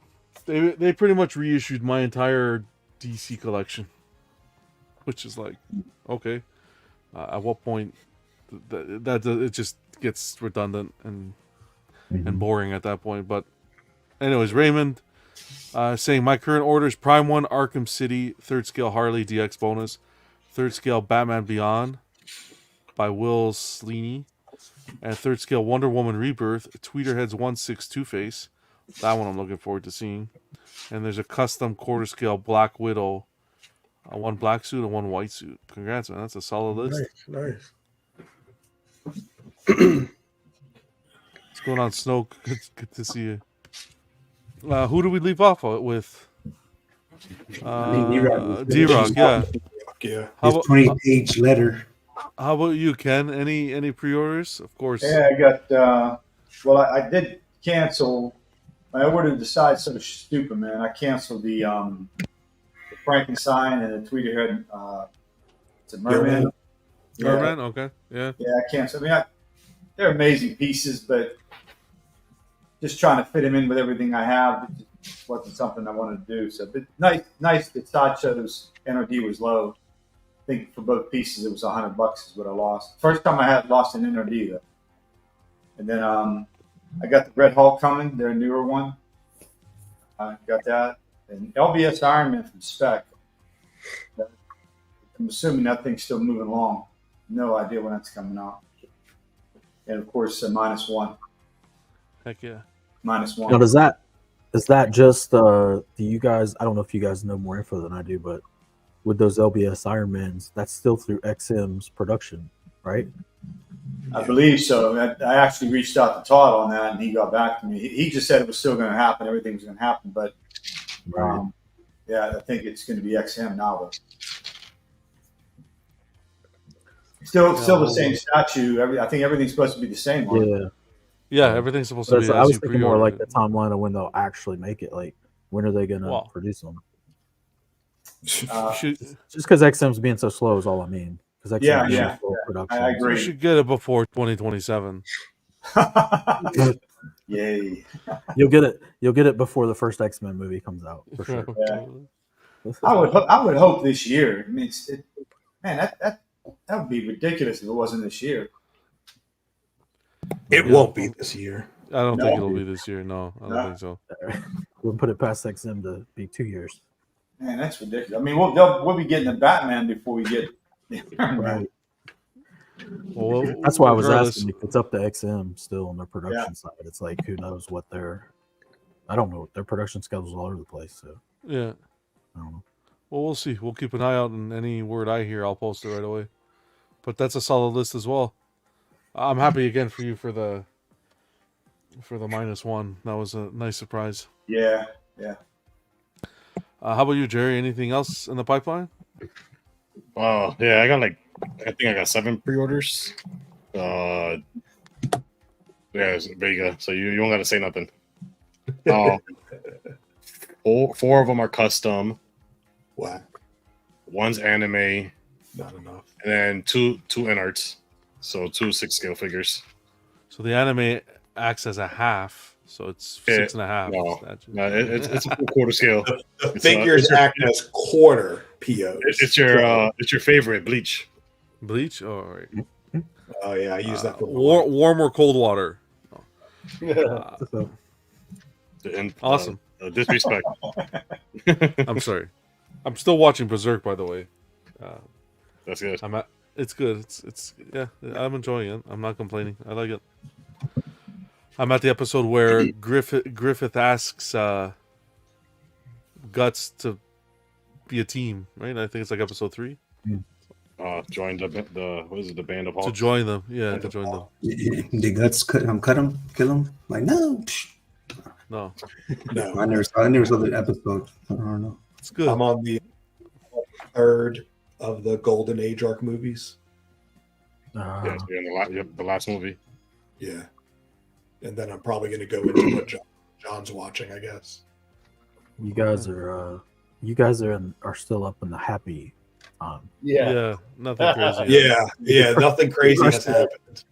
they pretty much reissued my entire DC collection, which is like, okay, at what point that it just gets redundant and boring at that point. But anyways, Raymond saying my current order is Prime 1 Arkham City 3rd scale Harley DX bonus, 3rd scale Batman Beyond by Will Sleaney, and 3rd scale Wonder Woman Rebirth Tweeterhead's 1/6 Two-Face. That one I'm looking forward to seeing. And there's a custom quarter scale Black Widow, one black suit and one white suit. Congrats, man! That's a solid list. Nice. What's going on, Snoke? Good to see you. Who do we leave off with? D-Rock, yeah. His 20-page letter. How about you, Ken? Any pre-orders? Of course. Yeah, I got. I did cancel. My order decided so stupid, man. I canceled the Frankenstein and the Tweeterhead. It's a Merman. Merman, okay, yeah. Yeah, I canceled. I mean, they're amazing pieces, but just trying to fit them in with everything I have, wasn't something I wanted to do. So, but nice that Sideshow's NRD was low. I think for both pieces it was $100 is what I lost. First time I had lost an NRD though. And then I got the Red Hulk coming, their newer one. I got that. And LBS Iron Man from Spec. I'm assuming that thing's still moving along. No idea when that's coming out. And of course, -1. Heck yeah. -1. Now, is that just do you guys? I don't know if you guys know more info than I do, but with those LBS Ironmans, that's still through XM's production, right? I believe so. I actually reached out to Todd on that, and he got back to me. He just said it was still going to happen. Everything was going to happen, but yeah, I think it's going to be XM now. Though. Still the same statue. I think everything's supposed to be the same. Yeah, everything's supposed to be. I was thinking more like the timeline of when they'll actually make it. Like, when are they going to produce them? Just because XM's being so slow is all I mean. Yeah. Production. I agree. You should get it before 2027. Yay! You'll get it before the first X-Men movie comes out for sure. Yeah. I would hope this year. I mean, that would be ridiculous if it wasn't this year. It won't be this year. I don't think it'll be this year. No, I don't think so. We'll put it past XM to be 2 years. Man, that's ridiculous. I mean, we'll be getting the Batman before we get the Iron Man. Well, that's why I was asking if it's up to XM still on their production side. It's like, who knows what I don't know. Their production schedule's all over the place. So yeah, I don't know. Well, we'll see. We'll keep an eye out, and any word I hear, I'll post it right away. But that's a solid list as well. I'm happy again for you for the -1. That was a nice surprise. Yeah. How about you, Jerry? Anything else in the pipeline? Oh, yeah, I think I got 7 pre-orders. Yeah, there you go. So you don't got to say nothing. 4 of them are custom. What? One's anime. Not enough. And then two inarts. So 2 6-scale figures. So the anime acts as a half. So it's 6.5. No, it's a full quarter scale. The figures act as quarter POs. It's your favorite Bleach. Bleach? Oh, all right. Oh yeah, I use that for warm or cold water. Awesome. Disrespect. I'm sorry. I'm still watching Berserk, by the way. That's good. It's good. It's I'm enjoying it. I'm not complaining. I like it. I'm at the episode where Griffith asks Guts to be a team, right? I think it's like episode 3. Join the what is it? The band of Hawks. To join them, yeah, to join them. The Guts cut him, kill him. Like no. I never saw the episode. I don't know. It's good. I'm on the 3rd of the Golden Age arc movies. Yeah, the last movie. Yeah. And then I'm probably going to go into what John's watching, I guess. You guys are still up in the happy. Yeah, nothing crazy. Yeah, nothing crazy has happened.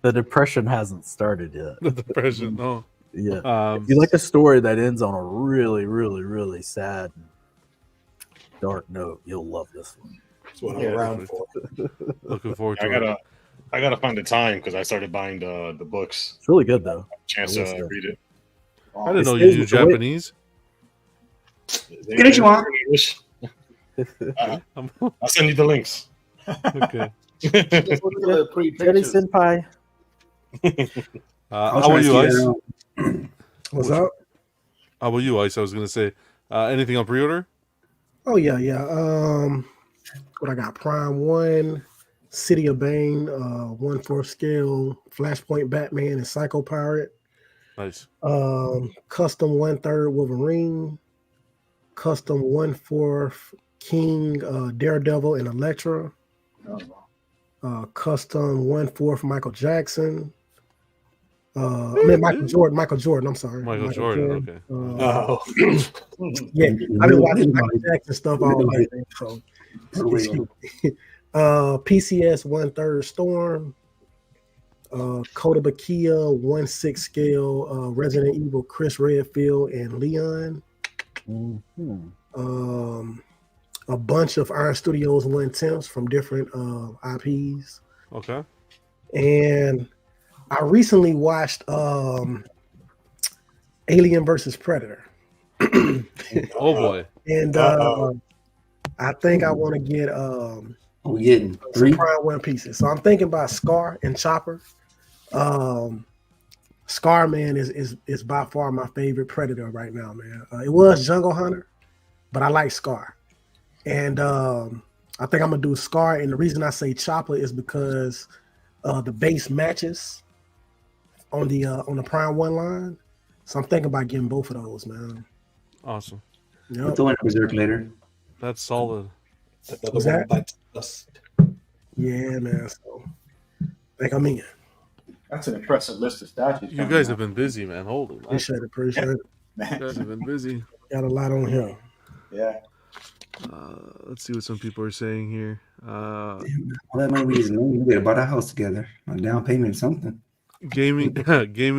The depression hasn't started yet. The depression, no. Yeah. If you like a story that ends on a really, really, really sad, dark note, you'll love this one. That's what I'm around for. Looking forward to it. I gotta find the time because I started buying the books. It's really good though. Chance to read it. I didn't know you knew Japanese. English. I'll send you the links. Okay. Jerry Senpai. How about you, Ice? What's up? How about you, Ice? I was gonna say, anything on pre-order? Oh yeah. What I got? Prime 1, City of Bane, 1/4 scale, Flashpoint Batman, and Psycho Pirate. Nice. Custom 1/3 Wolverine, custom 1/4 King, Daredevil, and Elektra. Custom 1/4 Michael Jackson. Michael Jordan. I'm sorry. Michael Jordan. Okay. Yeah, I've been watching Michael Jackson stuff all night. So, PCS 1/3 Storm. Kotobukiya 1/6 scale Resident Evil Chris Redfield and Leon. A bunch of Iron Studios 1/10s from different IPs. Okay. And I recently watched Alien versus Predator. Oh boy. And I think I want to get we getting some Prime 1 pieces. So I'm thinking about Scar and Chopper. Scar, man, is by far my favorite Predator right now, man. It was Jungle Hunter, but I like Scar. And I think I'm gonna do Scar. And the reason I say Chopper is because the base matches on the Prime 1 line. So I'm thinking about getting both of those, man. Awesome. Yep. We'll throw in Berserk later. That's solid. What's that? Yeah, man. So I think I'm in. That's an impressive list of statues. You guys have been busy, man. Holy. Appreciate it. You guys have been busy. Got a lot on here. Yeah. Let's see what some people are saying here. All that money we just made, we bought a house together. A down payment, something. Gaming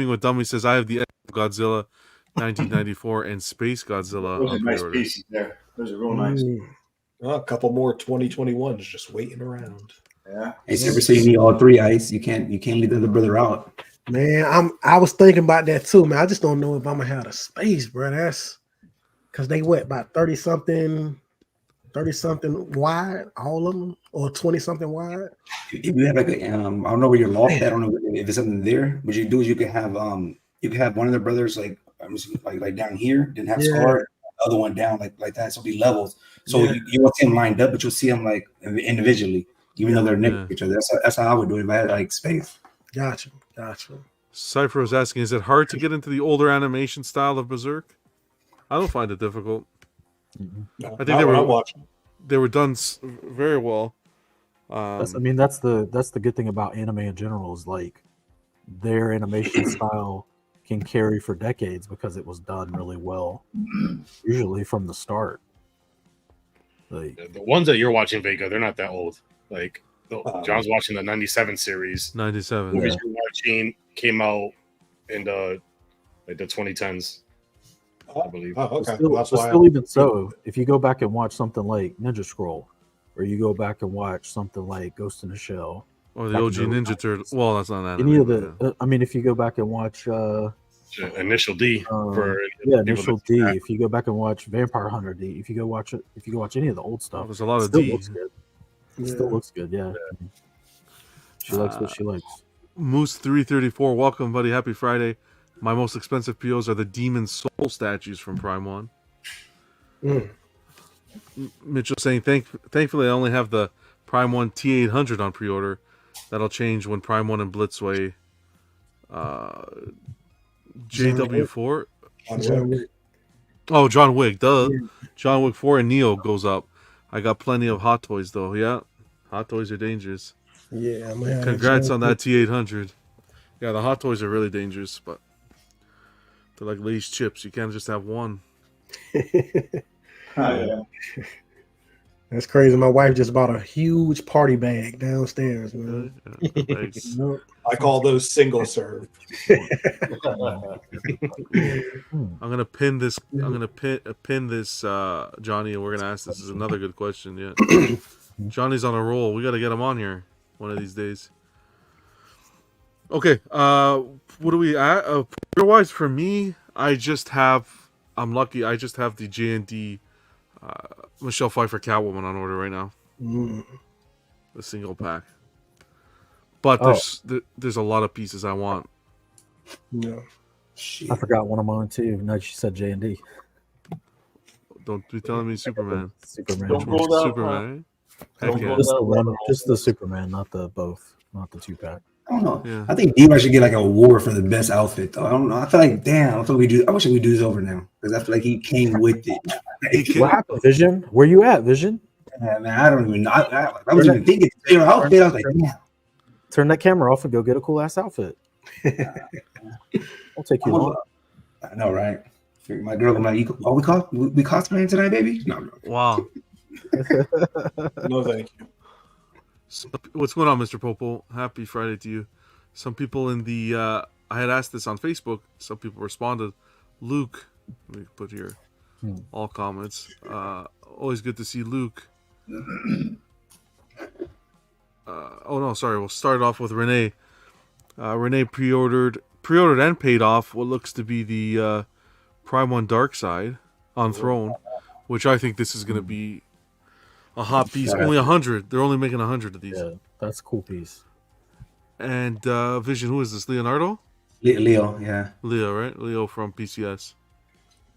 with Dummy says I have the Godzilla 1994 and Space Godzilla. Those are on nice pre-order. pieces there. Those are real nice. Well, a couple more 2021s just waiting around. Yeah. Hey, so you need all three, Ice. You can't leave the other brother out. Man, I was thinking about that too, man. I just don't know if I'm gonna have the space, bro. That's because they about 30 something wide, all of them, or 20 something wide. If you have like a, I don't know where your loft at. I don't know if there's something there. What you do is you could have one of the brothers like down here, then have Scar, the other one down like that. So it'll be levels. So you won't see them lined up, but you'll see them like individually, even though they're next to each other. That's how I would do it if I had like space. Gotcha. Cypher was asking, is it hard to get into the older animation style of Berserk? I don't find it difficult. No, I think they were done very well. That's the good thing about anime in general is like their animation style can carry for decades because it was done really well, usually from the start. Like The ones that you're watching, Vega, they're not that old. Like John's watching the 97 series. 97. Movies you're watching came out in the 2010s. I believe. Oh, okay. Still, even so, if you go back and watch something like Ninja Scroll, or you go back and watch something like Ghost in the Shell, or the OG Ninja Turtle. Well, that's not any of the. I mean, if you go back and watch Initial D for Initial D. If you go back and watch Vampire Hunter D, if you go watch any of the old stuff, there's a lot of still D. Looks good. It still looks good. Yeah. She likes what she likes. Moose 334, welcome, buddy. Happy Friday. My most expensive POs are the Demon Soul statues from Prime 1. Mitchell saying, thankfully, I only have the Prime 1 T800 on pre-order. That'll change when Prime 1 and Blitzway JW4. John Wick. Duh. Yeah. John Wick 4 and Neo goes up. I got plenty of Hot Toys, though. Yeah. Hot Toys are dangerous. Yeah, man. Congrats on that T800. Yeah, the Hot Toys are really dangerous, but they're like Lay's chips. You can't just have one. Yeah. That's crazy. My wife just bought a huge party bag downstairs, man. Nice. I call those single serve. I'm gonna pin this. Pin this, Johnny, and we're gonna ask. This is another good question. Yeah, Johnny's on a roll. We got to get him on here one of these days. Okay. What do we at? Otherwise, for me, I'm lucky. I just have the J&D Michelle Pfeiffer Catwoman on order right now. The single pack. But there's a lot of pieces I want. Yeah. I forgot one of mine too. No, she said J&D. Don't be telling me Superman. Superman. Don't go down, Superman. Just the Superman, not the 2-pack. I don't know. Yeah. I think D-Rock should get like an award for the best outfit, though. I don't know. I feel like, I wish we do this over now because I feel like he came with it. What happened, Vision? Where you at, Vision? Yeah, man, I don't even know. I was even thinking the outfit. I was like, damn. Turn that camera off and go get a cool ass outfit. I'll take you long. I know, right? My girl, I'm like, we cosplaying tonight, baby? No. Wow. No, thank you. What's going on, Mr. Popo? Happy Friday to you. Some people in the I had asked this on Facebook. Some people responded. Luke, let me put here all comments. Always good to see Luke. Oh no, sorry. We'll start off with Renee. Renee pre-ordered and paid off what looks to be the Prime 1 Dark Side on Throne, which I think this is going to be a hot piece. Only 100. They're only making 100 of these. Yeah, that's a cool piece. And Vision, who is this? Leonardo? Leo, yeah. Leo, right? Leo from PCS.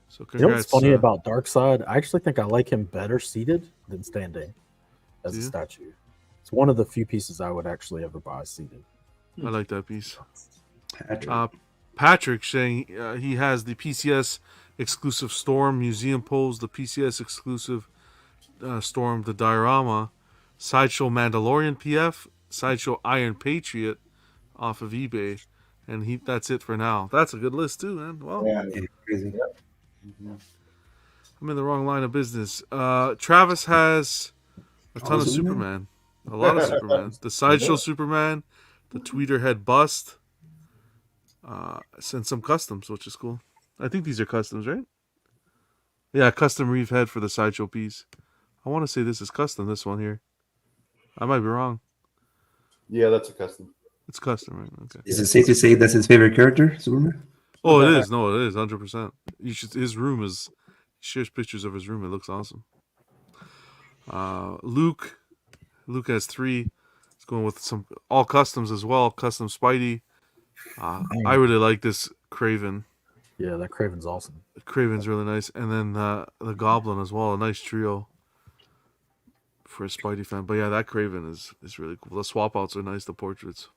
So congrats. You know what's funny about Darkseid? I actually think I like him better seated than standing as a statue. It's one of the few pieces I would actually ever buy seated. I like that piece. Patrick saying he has the PCS exclusive Storm Museum Pose, the PCS exclusive Storm, the diorama, Sideshow Mandalorian PF, Sideshow Iron Patriot off of eBay, and that's it for now. That's a good list too, man. Well, crazy. I'm in the wrong line of business. Travis has a ton of Superman. A lot of Superman. The Sideshow Superman, the Tweeter Head Bust, and some customs, which is cool. I think these are customs, right? Yeah, custom Reeve Head for the Sideshow piece. I want to say this is custom, this one here. I might be wrong. Yeah, that's a custom. It's custom, right? Okay. Is it safe to say that's his favorite character, Superman? Oh, it is. No, it is 100%. You should. His room is. He shares pictures of his room. It looks awesome. Luke has 3. He's going with some all customs as well. Custom Spidey. I really like this Kraven. Yeah, that Kraven's awesome. Kraven's really nice, and then the Goblin as well. A nice trio for a Spidey fan. But yeah, that Kraven is really cool. The swap outs are nice. The portraits.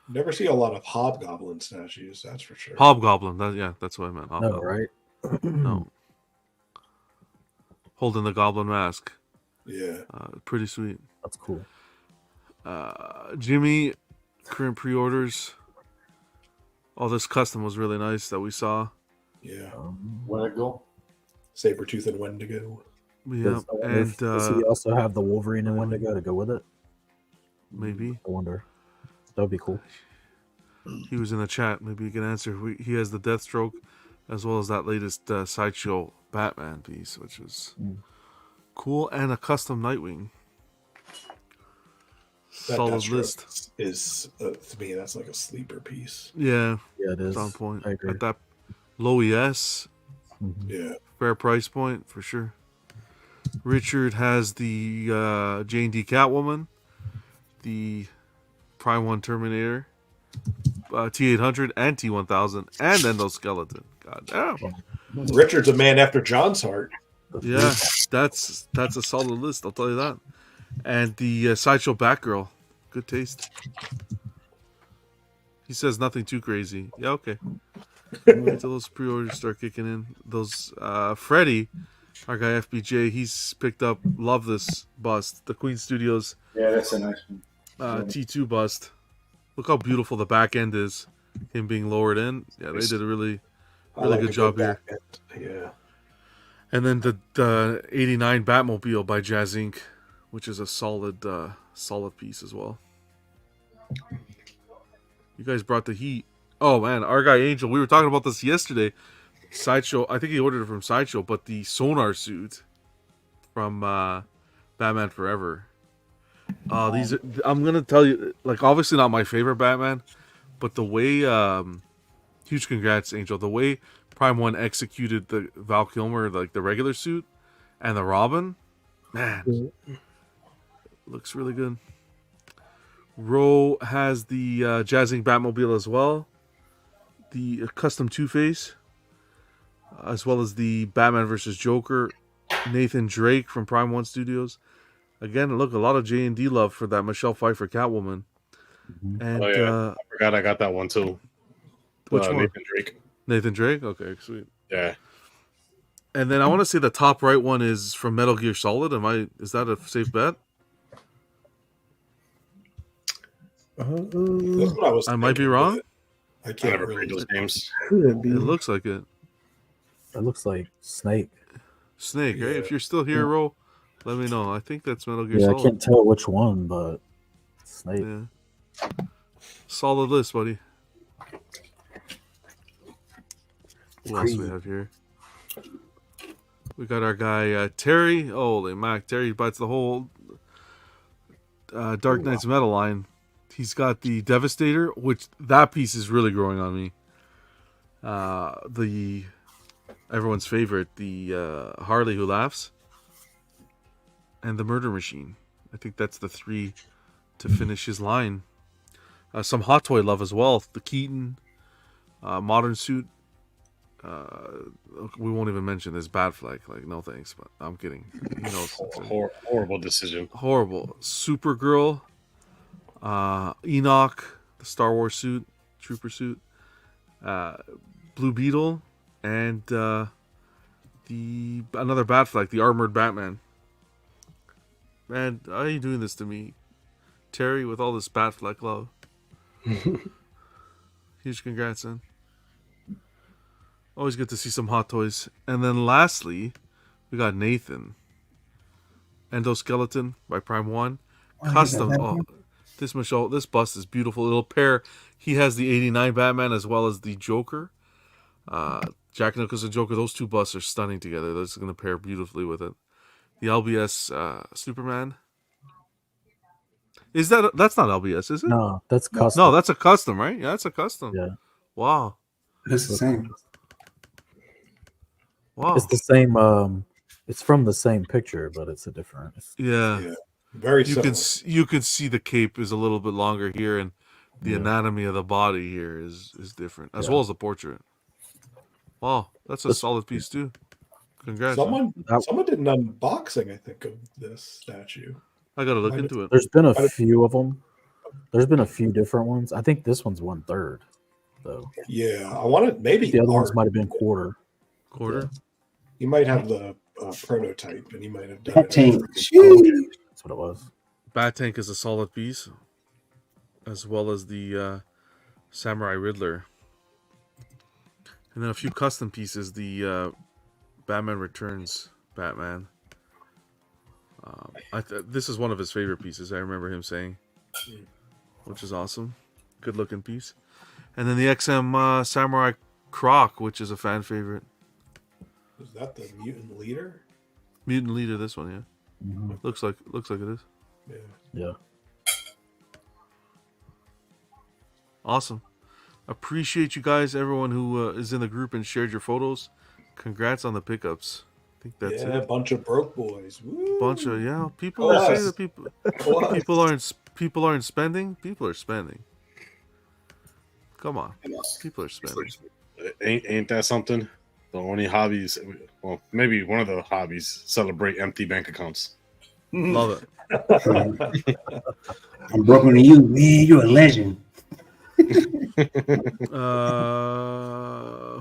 Never see a lot of Hobgoblin statues, that's for sure. Hobgoblin, that's what I meant. No, right? No. Holding the goblin mask. Yeah. Pretty sweet. That's cool. Jimmy, current pre-orders. Oh, this custom was really nice that we saw. Yeah. Wendigo. Sabretooth and Wendigo. Yeah. And does he also have the Wolverine and Wendigo to go with it? Maybe. I wonder. That would be cool. He was in the chat. Maybe you can answer. He has the Deathstroke as well as that latest Sideshow Batman piece, which is cool, and a custom Nightwing. Solid list. Is to me, that's like a sleeper piece. Yeah. Yeah, it is. It's on point. I agree. At that low ES. Yeah. Fair price point for sure. Richard has the J&D Catwoman, the Prime 1 Terminator, T800 and T1000, and Endoskeleton. God damn. Richard's a man after John's heart. Yeah, that's a solid list, I'll tell you that. And the Sideshow Batgirl. Good taste. He says nothing too crazy. Yeah, okay. Wait till those pre-orders start kicking in. Those Freddy, our guy FBJ, he's picked up. Love this bust. The Queen Studios. Yeah, that's a nice one. T2 bust. Look how beautiful the back end is. Him being lowered in. Yeah, they did a really good job here. Yeah. And then the 89 Batmobile by Jazz Inc., which is a solid piece as well. You guys brought the heat. Oh man, our guy Angel, we were talking about this yesterday. Sideshow, I think he ordered it from Sideshow, but the sonar suit from Batman Forever. These are, I'm gonna tell you, like, obviously not my favorite Batman, but the way huge congrats, Angel. The way Prime 1 executed the Val Kilmer, like the regular suit, and the Robin, man, looks really good. Ro has the Jazzing Batmobile as well, the custom Two-Face, as well as the Batman vs. Joker, Nathan Drake from Prime 1 Studios. Again, look, a lot of J&D love for that Michelle Pfeiffer Catwoman. And I forgot I got that one too. Which one? Nathan Drake. Nathan Drake? Okay, sweet. Yeah. And then I want to say the top right one is from Metal Gear Solid. Is that a safe bet? That's what I was. I might be wrong. I can't never really played those games. Could be. It looks like it. It looks like Snake. Snake, right? Yeah. If you're still here, Ro, let me know. I think that's Metal Gear Yeah, Solid. I can't tell which one, but Snake. Yeah. Solid list, buddy. Who else do we have here? We got our guy Terry. Holy Mac, Terry bites the whole Dark Knight's metal line. He's got the Devastator, which that piece is really growing on me. The everyone's favorite, the Harley Who Laughs, and the Murder Machine. I think that's the three to finish his line. Some Hot Toy love as well. The Keaton modern suit. We won't even mention this Batfleck. Like, no thanks, but I'm kidding. You know, Horrible decision. Horrible. Supergirl, Enoch, the Star Wars suit, trooper suit, Blue Beetle, and another Batfleck, the armored Batman. Man, how are you doing this to me, Terry? With all this Batfleck love. Huge congrats, man. Always good to see some Hot Toys. And then lastly, we got Nathan. Endoskeleton by Prime One. Custom. Oh, this bust is beautiful. It'll pair. He has the 89 Batman as well as the Joker. Jack Nicholson Joker. Those two busts are stunning together. That's going to pair beautifully with it. The LBS Superman. That's not LBS, is it? No, that's custom. No, that's a custom, right? Yeah, that's a custom. Yeah. Wow. It's the same. Wow. It's the same. It's from the same picture, but it's a different. Yeah. Very similar. You can see the cape is a little bit longer here, and the anatomy of the body here is different, as well as the portrait. Wow, that's a solid piece too. Congrats. Someone did an unboxing, I think, of this statue. I gotta look into it. There's been a few of them. There's been a few different ones. I think this one's 1/3, though. Yeah, I wanted maybe the other ones might have been quarter. Quarter. He might have the prototype, and he might have done Bat it. Tank. That's what it was. Bat Tank is a solid piece, as well as the Samurai Riddler, and then a few custom pieces. The Batman Returns Batman. This is one of his favorite pieces. I remember him saying, which is awesome. Good looking piece. And then the XM Samurai Croc, which is a fan favorite. Is that the mutant leader? Mutant leader, this one, yeah. Mm-hmm. Looks like it is. Yeah. Awesome. Appreciate you guys, everyone who is in the group and shared your photos. Congrats on the pickups. I think that's it. A bunch of broke boys. Woo. People are saying that people aren't spending. People are spending. Come on, people are spending. Ain't that something? The only hobbies, well, maybe one of the hobbies, celebrate empty bank accounts. Love it. I'm broken to you, man. You're a legend.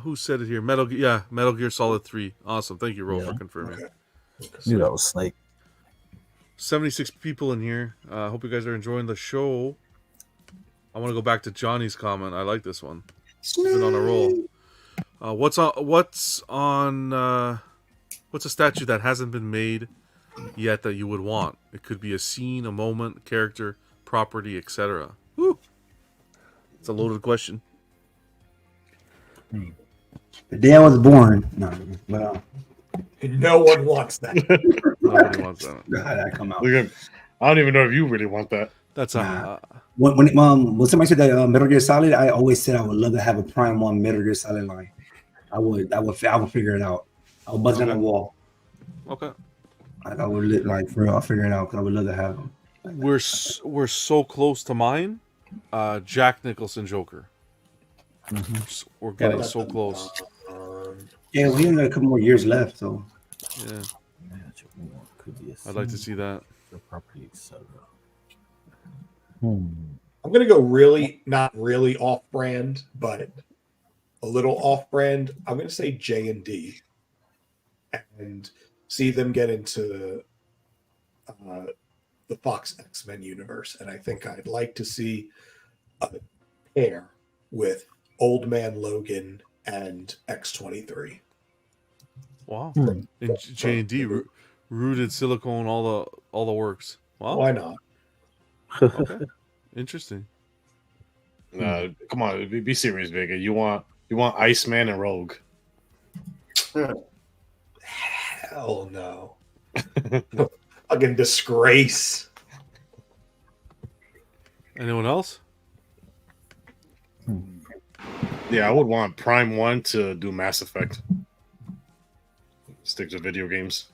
Who said it here? Metal Gear Solid 3. Awesome. Thank you, Ro, for confirming. Okay. Knew that was Snake. 76 people in here. Hope you guys are enjoying the show. I want to go back to Johnny's comment. I like this one. He's been on a roll. What's a statue that hasn't been made yet that you would want? It could be a scene, a moment, character, property, etc. Woo! It's a loaded question. The day I was born. No, but no one wants that. Nobody wants that. God, come out. I don't even know if you really want that. That's when somebody said that Metal Gear Solid, I always said I would love to have a Prime One Metal Gear Solid line. I would figure it out. I would buzz it on the wall. Okay. I would for real. I'll figure it out because I would love to have them. We're so close to mine. Jack Nicholson Joker. Mm-hmm. We're getting so close. Yeah, we only got a couple more years left, so. Yeah. I'd like to see that. Property, etc. I'm gonna go not really off-brand, but a little off-brand. I'm gonna say J&D, and see them get into the Fox X-Men universe. And I think I'd like to see a pair with Old Man Logan and X-23. Wow. And J&D rooted silicone, all the works. Wow. Why not? Okay. Interesting. Come on, be serious, Vega. You want Iceman and Rogue? Hell no. Fucking disgrace. Anyone else? Yeah, I would want Prime 1 to do Mass Effect. Stick to video games.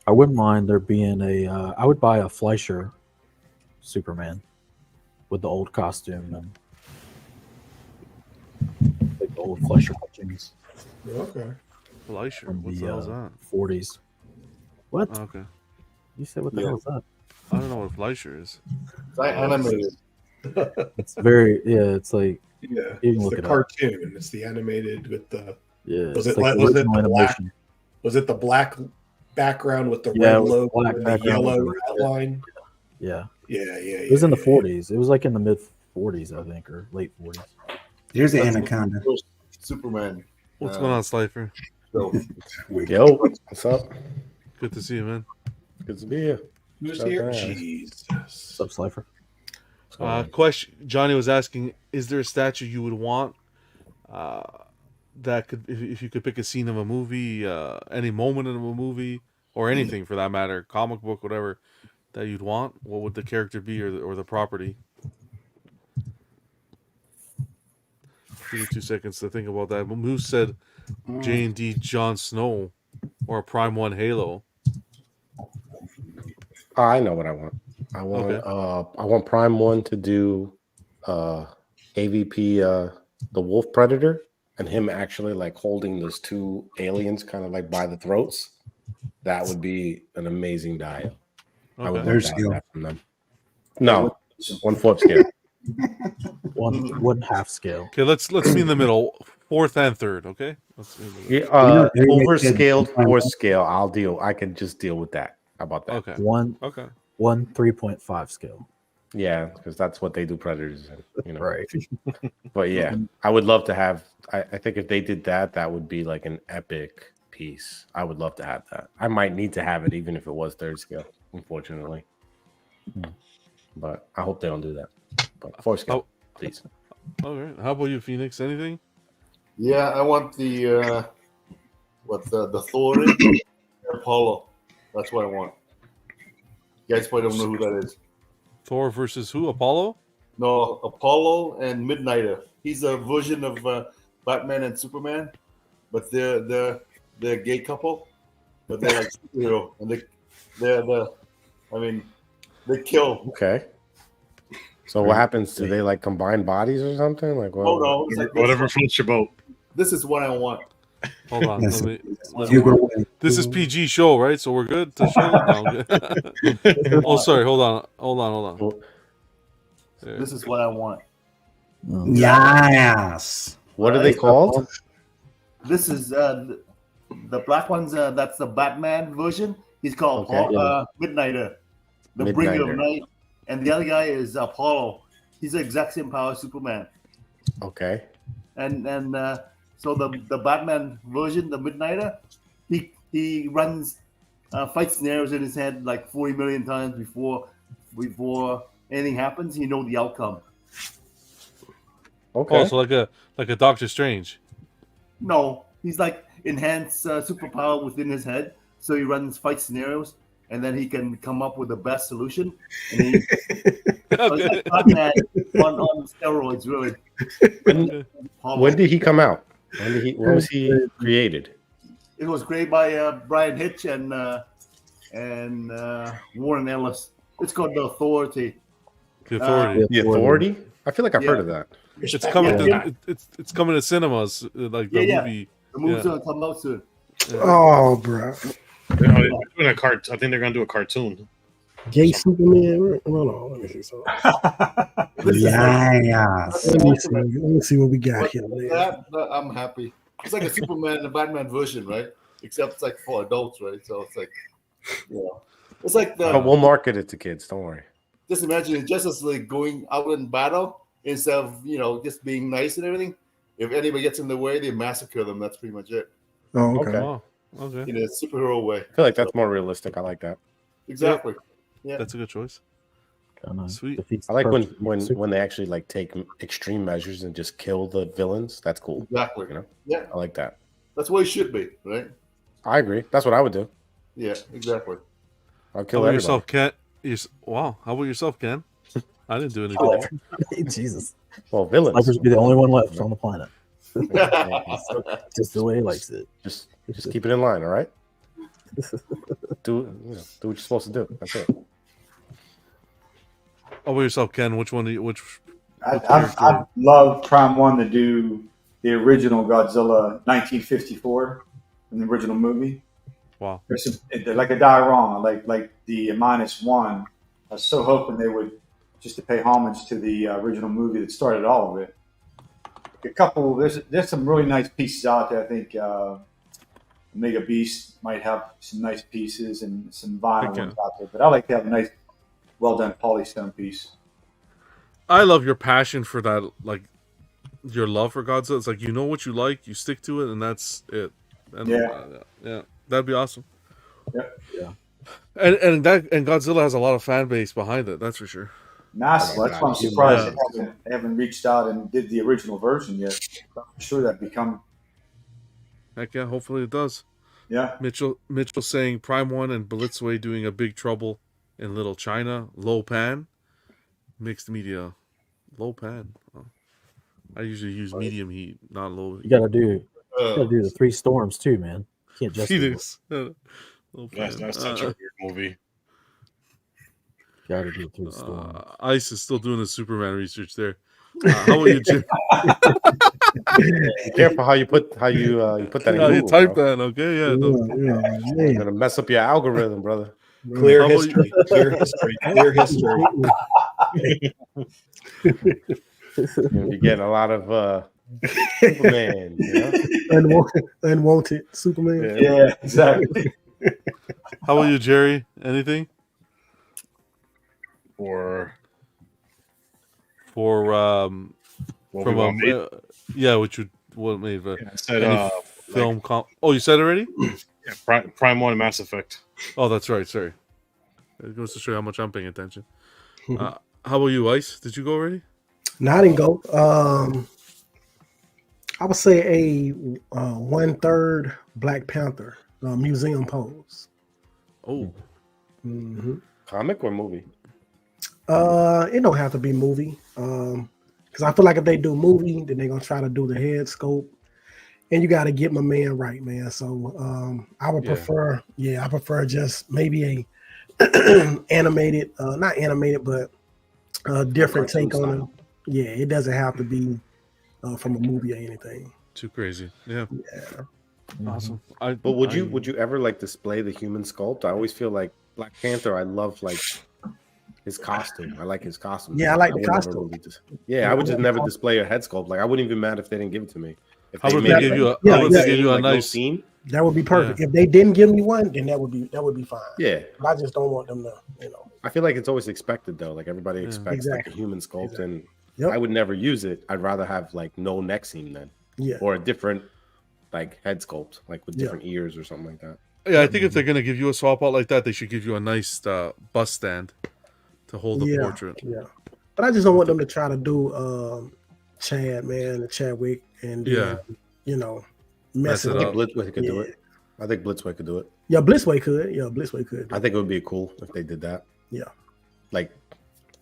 I wouldn't mind there being I would buy a Fleischer Superman with the old costume and like the old Fleischer cartoons. Okay. Fleischer. From What the hell's that? 40s. What? Oh, okay. You said what the hell is that? I don't know what Fleischer is. It's like animated. It's very it's like Yeah, you can it's look the it up. cartoon. It's the animated with the. Yeah, Was it's it like was it original the black? animation. Was it the black background with the Yeah, red it was logo black and the background with yellow the red- outline? Yeah. Yeah. It was in the 40s. It was like in the mid 40s, I think, or late 40s. Here's the That's anaconda. Superman. What's going on, Slifer? So, Yo, what's up? Good to see you, man. Good to be here. Who's Shout here? out. Jesus. What's up, Slifer? Question. Johnny was asking: is there a statue you would want that could, if you could pick a scene of a movie, any moment of a movie, or anything for that matter, comic book, whatever, that you'd want? What would the character be, or the property? Give me 2 seconds to think about that. Moose said J&D Jon Snow or a Prime 1 Halo. I know what I want. I want Prime 1 to do AVP the Wolf Predator and him actually like holding those two aliens kind of like by the throats. That would be an amazing dial. I would love to have that from them. No, 1/4 scale. One half scale. Okay, let's be in the middle, 4th and 3rd. Okay. Yeah, overscaled 4th scale. I'll deal. I can just deal with that. How about that? Okay. One 3.5 scale. Yeah, because that's what they do predators in, you know. Right. But yeah, I would love to have. I think if they did that, that would be like an epic piece. I would love to have that. I might need to have it even if it was 3rd scale, unfortunately. But I hope they don't do that. But 4th scale, please. All right. How about you, Phoenix? Anything? yeah, I want the the Thor Apollo. That's what I want. You guys probably don't know who that is. Thor versus who? Apollo? No, Apollo and Midnighter. He's a version of Batman and Superman, but they're a gay couple, but they're like superhero, and they kill. Okay. So what happens? Do they like combine bodies or something? Like what? Oh no, it's like Whatever floats your boat. This is what I want. Hold on. Yes. This is PG show, right? So we're good to show? No, I'm good. Oh, sorry. Hold on. This is what I want. Yes. What are they called? This is the black one's. That's the Batman version. He's called Midnighter, the Bringer of Night, and the other guy is Apollo. He's the exact same power as Superman. Okay. And so the Batman version, the Midnighter, he runs fight scenarios in his head like 40 million times before anything happens. You know the outcome. Okay. Oh, so like a Doctor Strange. No, he's like enhanced superpower within his head. So he runs fight scenarios, and then he can come up with the best solution. And he, so he's like Batman on steroids, really. When did he come out? When was he created? It was created by Brian Hitch and Warren Ellis. It's called The Authority. The Authority. The Authority? I feel like I've heard of that. It's coming. It's coming to cinemas. Like the movie. The movie's gonna come out soon. Oh, bro. They're doing I think they're gonna do a cartoon. Gay Superman. Hold on, let me see something. Yes. Let me see what we got here. Man. That, I'm happy. It's like a Superman and Batman version, right? Except it's like for adults, right? So it's like, it's like But we'll market it to kids. Don't worry. Just imagine Justice League going out in battle instead of just being nice and everything. If anybody gets in the way, they massacre them. That's pretty much it. Oh, okay. Okay. In a superhero way. I feel like that's more realistic. I like that. Exactly. Yeah. That's a good choice. Sweet. I like when they actually like take extreme measures and just kill the villains. That's cool. Exactly. You know? Yeah. I like that. That's what it should be, right? I agree. That's what I would do. Yeah, exactly. I'll kill How about everybody. yourself, Ken? Wow. How about yourself, Ken? I didn't do anything. Jesus. Well, villains. Sniper's be the only one left on the planet. Just the way he likes it. Just keep it in line, all right? Do what you're supposed to do. That's it. How about yourself, Ken? Which one? I'd love Prime One to do the original Godzilla 1954 in the original movie. Wow. Like a die wrong, like the -1. I was so hoping they would just to pay homage to the original movie that started all of it. A couple, there's some really nice pieces out there. I think Mega Beast might have some nice pieces and some vinyl ones out there. But I like to have a nice, well done polystone piece. I love your passion for that, like your love for Godzilla. It's like you know what you like, you stick to it, and that's it. And, yeah, that'd be awesome. Yeah. And Godzilla has a lot of fan base behind it. That's for sure. Massive. That's why I'm surprised they haven't reached out and did the original version yet. I'm sure that become. Heck yeah, hopefully it does. Yeah. Mitchell saying Prime One and Blitzway doing a Big Trouble in Little China. Low pan. Mixed media. Low pan. Oh. I usually use medium heat, not low. You gotta do the 3 storms too, man. You can't just Phoenix. That's such a weird movie. Gotta do 3 storms. Ice is still doing the Superman research there. How about you, Jim? Be careful how you put that in Google, you type that, okay? Yeah. You're gonna mess up your algorithm, brother. Clear history. Clear history. Clear history. You're getting a lot of Superman, you know? Unwanted Superman. Yeah, exactly. How about you, Jerry? Anything? For what made I said film oh, you said already? Yeah, Prime One, Mass Effect. Oh, that's right. Sorry, it goes to show you how much I'm paying attention. How about you, Ice? Did you go already? No, I didn't go. I would say a 1/3 Black Panther museum pose. Oh, comic or movie? It don't have to be movie. Because I feel like if they do movie, then they're gonna try to do the head sculpt, and you got to get my man right, man. So I would prefer, I prefer just maybe a animated, not animated, but a different take on it. Yeah, it doesn't have to be from a movie or anything. Too crazy. Yeah. Awesome. But would you ever like display the human sculpt? I always feel like Black Panther. I love like his costume. I like his costume. Yeah, I like the costume. I would just never display a head sculpt. Like I wouldn't even be mad if they didn't give it to me. If they give you a nice scene, that would be perfect. If they didn't give me one, then that would be fine. Yeah, but I just don't want them to, I feel like it's always expected though. Like everybody expects like a human sculpt, and I would never use it. I'd rather have like no neck seam then, or a different like head sculpt, like with different ears or something like that. Yeah, I think if they're gonna give you a swap out like that, they should give you a nice bust stand to hold the portrait. Yeah, but I just don't want them to try to do Chadwick, and mess it up. Blitzway could do it. I think Blitzway could do it. Yeah, Blitzway could. Yeah, Blitzway could. I think it would be cool if they did that. Yeah, like,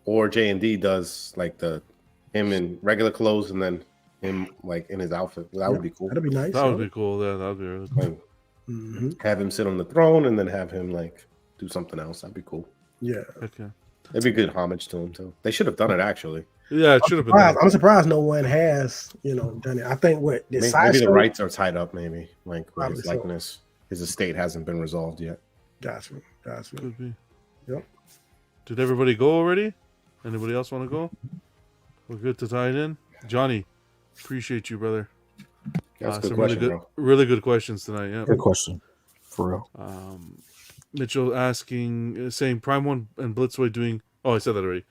or J&D does like him in regular clothes and then him like in his outfit. That would be cool. That'd be nice. That would be cool. Yeah, that'd be really cool. Like, have him sit on the throne and then have him like do something else. That'd be cool. Yeah. Okay. It'd be good homage to him too. They should have done it actually. Yeah, it should have been. I'm surprised no one has, done it. I think maybe the rights are tied up. Maybe like his likeness, his estate hasn't been resolved yet. Gotcha. Could be. Yep. Did everybody go already? Anybody else want to go? We're good to tie it in. Johnny, appreciate you, brother. That's a good some question, really good questions tonight. Yeah. Good question, for real. Mitchell saying Prime One and Blitzway doing. Oh, I said that already.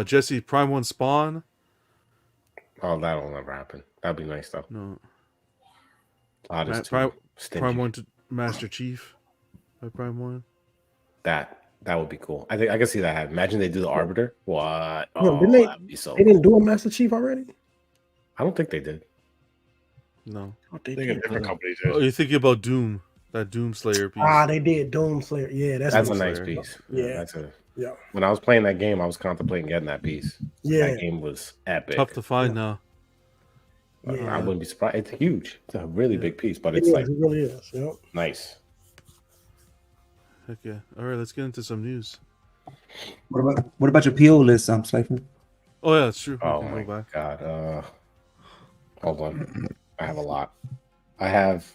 Jesse, Prime One Spawn. Oh, that'll never happen. That'd be nice though. No. Prime One to Master Chief by Prime One. That That would be cool. I think I can see that happen. Imagine they do the Arbiter. What? No, Oh, that'd be so they cool. didn't do a Master Chief already? I don't think they did. No. Oh, they I think a did. different company Oh, did. you're thinking about Doom, that Doom Slayer piece. They did Doom Slayer. Yeah, that's That's a what- nice piece. Yeah. That's a. Yeah. When I was playing that game, I was contemplating getting that piece. Yeah. That game was epic. Tough to find now. I wouldn't be surprised. It's huge. It's a really big piece, but It it's is, like it really is. Yep. nice. Heck yeah. All right, let's get into some news. What about your PO list, Cypher? Oh yeah, that's true. Oh We can my go back. god. Hold on. I have a lot. I have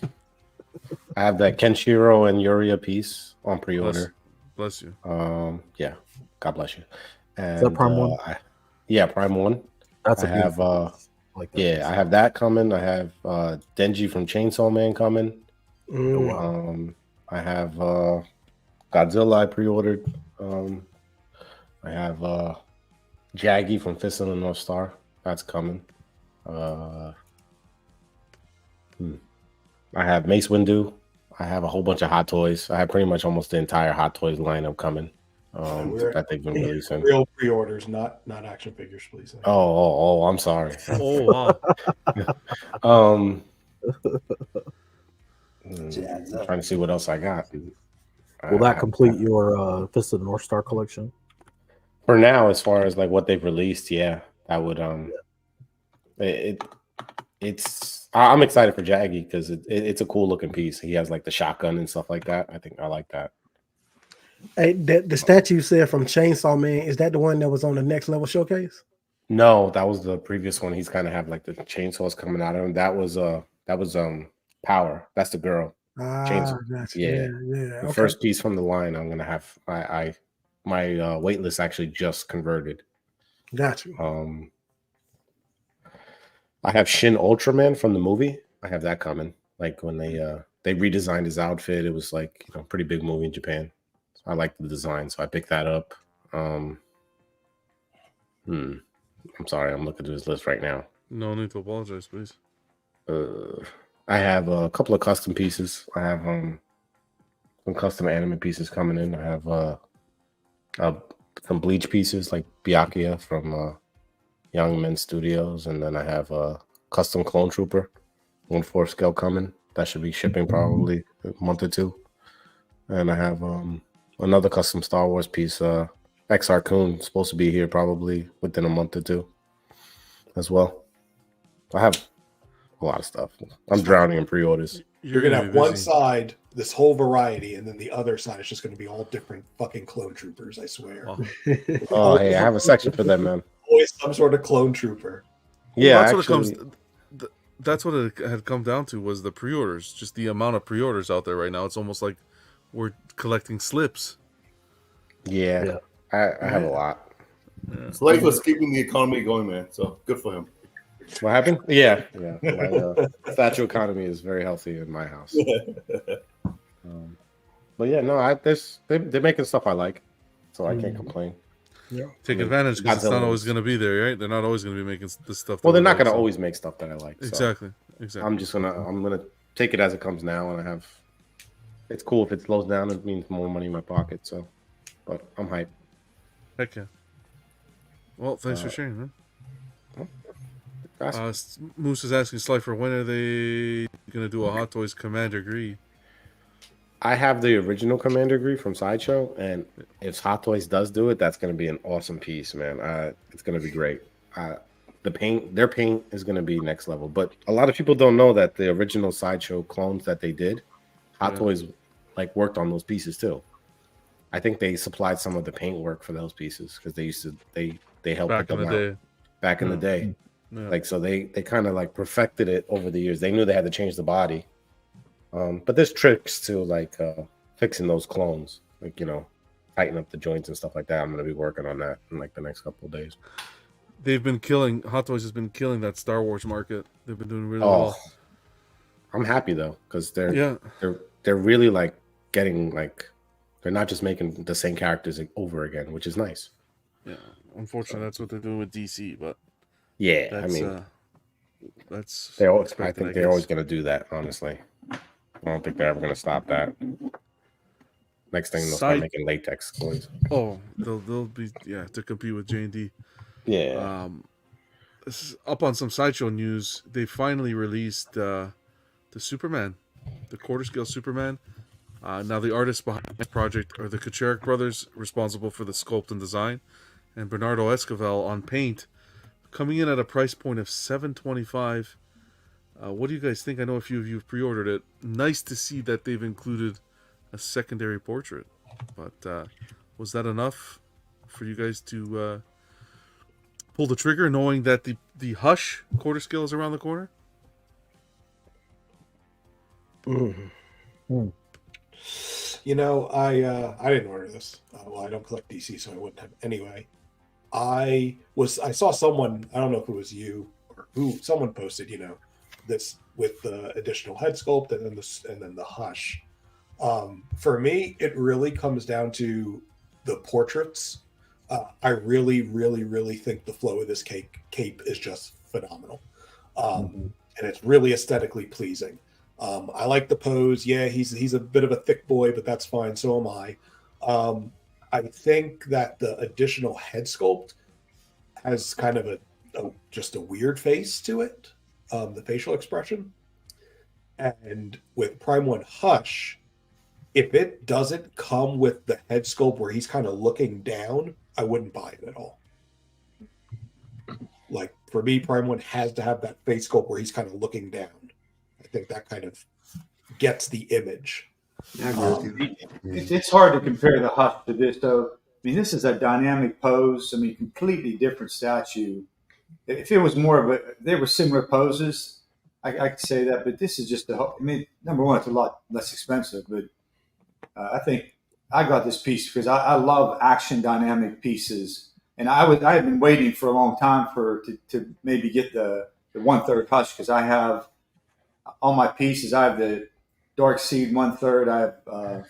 that Kenshiro and Yuria piece on pre-order. Bless you. Yeah. God bless you. And, Is that Prime 1? Yeah, Prime 1. That's I have like that. yeah, I have that coming. I have Denji from Chainsaw Man coming. I have Godzilla I pre-ordered. I have Jaggy from Fist of the North Star. That's coming. I have Mace Windu. I have a whole bunch of Hot Toys. I have pretty much almost the entire Hot Toys lineup coming. That they've been releasing. Real pre-orders, not action figures, please. Oh, I'm sorry. Oh wow. I'm trying to see what else I got. Will that complete your Fist of the North Star collection? For now, as far as like what they've released, yeah, that would it's I'm excited for Jaggy because it's a cool looking piece. He has like the shotgun and stuff like that. I think I like that. Hey, the statue you said from Chainsaw Man, is that the one that was on the Next Level showcase? No, that was the previous one. He's kind of have like the chainsaws coming out of him. That was Power. That's the girl. Chainsaw. Gotcha. Yeah. The The first piece from the line I'm gonna have. My wait list actually just converted. Gotcha. I have Shin Ultraman from the movie. I have that coming. Like when they redesigned his outfit, it was like pretty big movie in Japan. So I like the design, so I picked that up. I'm sorry, I'm looking at his list right now. No need to apologize, please. I have a couple of custom pieces. I have some custom anime pieces coming in. I have some Bleach pieces like Byakuya from Young Men Studios, and then I have a custom Clone Trooper 1/4 scale coming. That should be shipping probably a month or two. And I have another custom Star Wars piece, XR Kun, supposed to be here probably within a month or two as well. I have a lot of stuff. I'm drowning in pre-orders. You're gonna have one side, this whole variety, and then the other side is just gonna be all different fucking clone troopers, I swear. Oh, hey, I have a section for them, man. Always some sort of clone trooper. Yeah, that's what it had come down to, was the pre-orders. Just the amount of pre-orders out there right now. It's almost like we're collecting slips. Yeah. I have a lot. It's like was keeping the economy going, man. So good for him. What happened? Yeah. My statue economy is very healthy in my house. But yeah, no, they're making stuff I like, so I can't complain. Yeah, take advantage because it's not always going to be there, right? They're not always going to be making the stuff. Well, they're not going to always make stuff that I like. So Exactly. I'm gonna take it as it comes now, and I have. It's cool if it slows down. It means more money in my pocket. So, but I'm hyped. Heck yeah. Well, thanks for sharing, man. Moose is asking Slifer, when are they going to do a Hot Toys Commander Greed? I have the original Commander Greed from Sideshow, and if Hot Toys does do it, that's going to be an awesome piece, man. It's going to be great. Their paint is going to be next level. But a lot of people don't know that the original Sideshow clones that they did, Hot Toys like worked on those pieces too. I think they supplied some of the paint work for those pieces because they helped back put them in the out day. back in the day. Yeah. Like so they kind of like perfected it over the years. They knew they had to change the body. But there's tricks to like fixing those clones, like tighten up the joints and stuff like that. I'm gonna be working on that in like the next couple of days. Hot Toys has been killing that Star Wars market. They've been doing really well. I'm happy though, because they're really like getting like they're not just making the same characters over again, which is nice. Yeah, unfortunately, that's what they're doing with DC, but yeah, I mean, I think they're always going to do that. Honestly, I don't think they're ever going to stop that. Next thing they'll start making latex toys. Oh, they'll be to compete with J&D. Yeah. This is up on some Sideshow news. They finally released the Superman, the quarter scale Superman. Now the artists behind the project are the Kucharik brothers, responsible for the sculpt and design, and Bernardo Esquivel on paint, coming in at a price point of $725. What do you guys think? I know a few of you have pre-ordered it. Nice to see that they've included a secondary portrait, but was that enough for you guys to pull the trigger, knowing that the Hush quarter scale is around the corner? You know, I didn't order this. Well, I don't collect DC, so I wouldn't have anyway. I saw someone, I don't know if it was you or who, someone posted, this with the additional head sculpt and then the Hush. For me, it really comes down to the portraits. I really, really, really think the flow of this cape is just phenomenal, and it's really aesthetically pleasing. I like the pose. Yeah, he's a bit of a thick boy, but that's fine. So am I. I think that the additional head sculpt has kind of just a weird face to it, the facial expression. And with Prime 1 Hush, if it doesn't come with the head sculpt where he's kind of looking down, I wouldn't buy it at all. Like, for me, Prime 1 has to have that face sculpt where he's kind of looking down. I think that kind of gets the image. It's hard to compare the Hush to this, though. I mean, this is a dynamic pose. I mean, completely different statue. If it was more of they were similar poses, I could say that. But this is just number one, it's a lot less expensive. But I think I got this piece because I love action dynamic pieces, and I had been waiting for a long time to maybe get the 1/3 Hush, because I have all my pieces. I have the Dark Seed 1/3. I have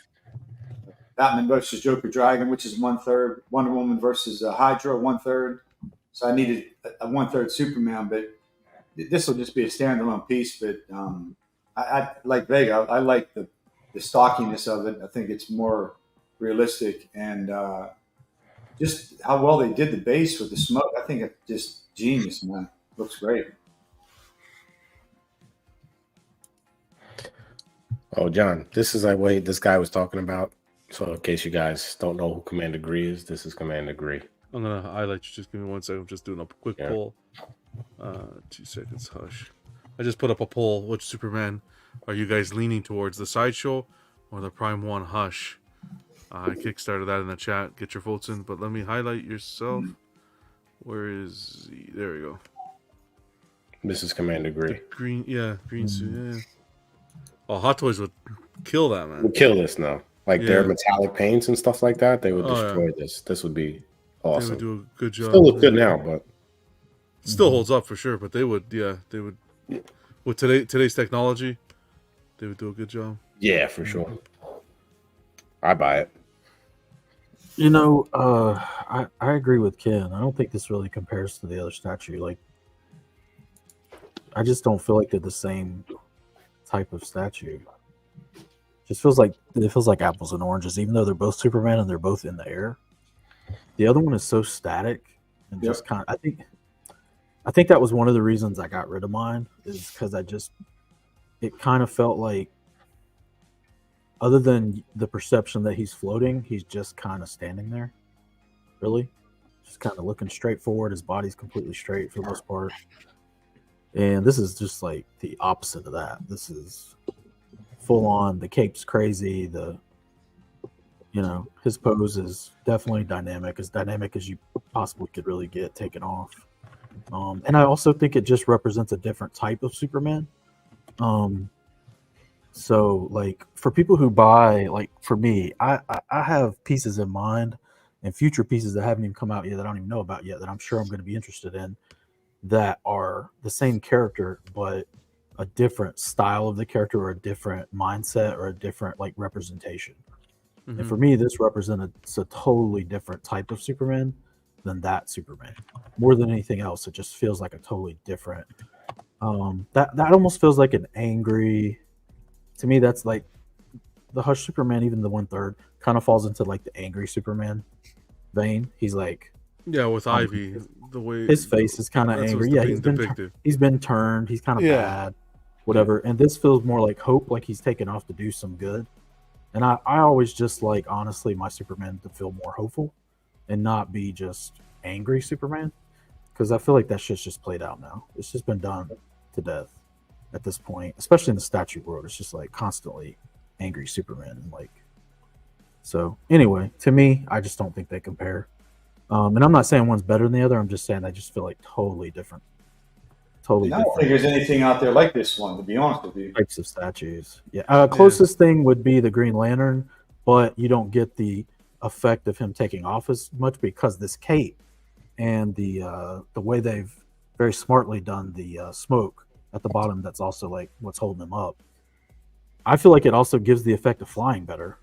Batman versus Joker Dragon, which is 1/3. Wonder Woman versus Hydra 1/3. So I needed a 1/3 Superman, but this will just be a standalone piece. But I like Vega. I like the stockiness of it. I think it's more realistic, and just how well they did the base with the smoke. I think it's just genius, man. Looks great. Oh, John, this is what this guy was talking about. So in case you guys don't know who Commander Gree is, this is Commander Gree. I'm going to highlight you. Just give me 1 second. I'm just doing a quick poll. 2 seconds, Hush. I just put up a poll. Which Superman are you guys leaning towards, the Sideshow or the Prime 1 Hush? I kickstarted that in the chat. Get your votes in. But let me highlight yourself. Where is he? There we go. This is Commander Gree. Green suit, yeah. Oh, Hot Toys would kill that, man. Would kill this now. Like their metallic paints and stuff like that, they would destroy this. This would be awesome. They would do a good job. Still look good now, but it still holds up for sure. But they would, with today's technology, they would do a good job. Yeah, for sure. I buy it. I agree with Ken. I don't think this really compares to the other statue. Like, I just don't feel like they're the same type of statue. It feels like apples and oranges, even though they're both Superman and they're both in the air. The other one is so static and just kind of. I think that was one of the reasons I got rid of mine, is because it kind of felt like, other than the perception that he's floating, he's just kind of standing there. Really, just kind of looking straight forward. His body's completely straight for the most part. And this is just like the opposite of that. This is full on. The cape's crazy. His pose is definitely dynamic, as dynamic as you possibly could really get taken off. And I also think it just represents a different type of Superman. So like for people who buy, like for me, I have pieces in mind and future pieces that haven't even come out yet, that I don't even know about yet, that I'm sure I'm going to be interested in, that are the same character, but a different style of the character, or a different mindset, or a different like representation. Mm-hmm. And for me, this represents a totally different type of Superman than that Superman. More than anything else, it just feels like a totally different. That almost feels like an angry. To me, that's like the Hush Superman, even the 1/3, kind of falls into like the angry Superman vein. He's like, Yeah, with Ivy, the way his face is kind of that's angry. what's Yeah, being depicted. he's been turned. He's kind of Yeah. bad, whatever. And this feels more like hope, like he's taken off to do some good. And I always just like, honestly, my Superman to feel more hopeful and not be just angry Superman, because I feel like that shit's just played out now. It's just been done to death at this point, especially in the statue world. It's just like constantly angry Superman, and like, so anyway, to me, I just don't think they compare. And I'm not saying one's better than the other. I'm just saying I just feel like totally different. Totally I don't think different there's anything out there like this one, to be honest with you. types of statues. Yeah, closest thing would be the Green Lantern, but you don't get the effect of him taking off as much because this cape and the way they've very smartly done the smoke at the bottom. That's also like what's holding him up. I feel like it also gives the effect of flying better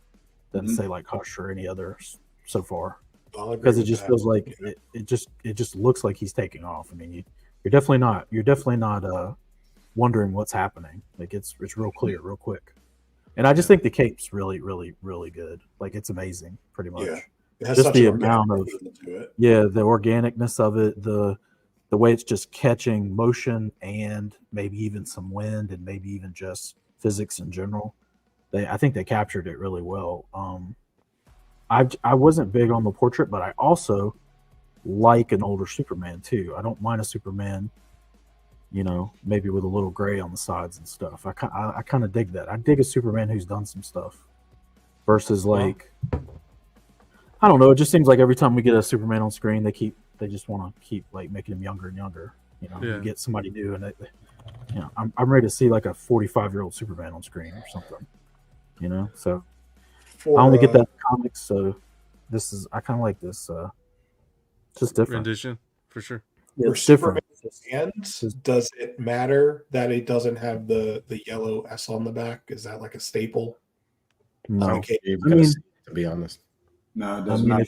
than say like Hush or any others so far, because it just feels like it just looks like he's taking off. I mean, you're definitely not wondering what's happening. Like it's real clear, real quick. And I just think the cape's really, really, really good. Like it's amazing, pretty much. Yeah. It has Just such the an organic amount of feel to it. the organicness of it, the way it's just catching motion and maybe even some wind and maybe even just physics in general. I think they captured it really well. I wasn't big on the portrait, but I also like an older Superman too. I don't mind a Superman, maybe with a little gray on the sides and stuff. I kind of dig that. I dig a Superman who's done some stuff versus like, I don't know. It just seems like every time we get a Superman on screen, they just want to keep like making him younger and younger. You get somebody new, and I'm ready to see like a 45-year-old Superman on screen or something. So I only get that in comics. So I kind of like this. Just different rendition for sure. Yeah, For it's different. Superman's hands, does it matter that it doesn't have the yellow S on the back? Is that like a staple? No, Okay. I mean, to be honest, No, it I does mean, not.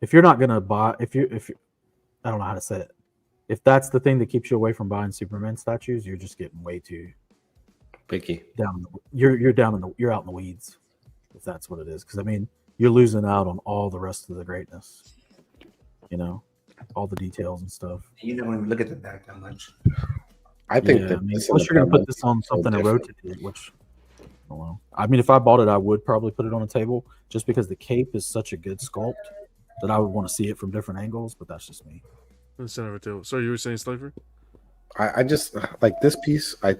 if you're not gonna buy, if you I don't know how to say it. If that's the thing that keeps you away from buying Superman statues, you're just getting way too picky. You're out in the weeds, if that's what it is. Because I mean, you're losing out on all the rest of the greatness. All the details and stuff. You don't even look at the back that much. I think Yeah, that I mean, this unless you're gonna put this on so something and different. rotate it, which I don't know. I mean, if I bought it, I would probably put it on a table just because the cape is such a good sculpt that I would want to see it from different angles. But that's just me. Center of a table. Sorry, you were saying Slaver? I just like this piece. I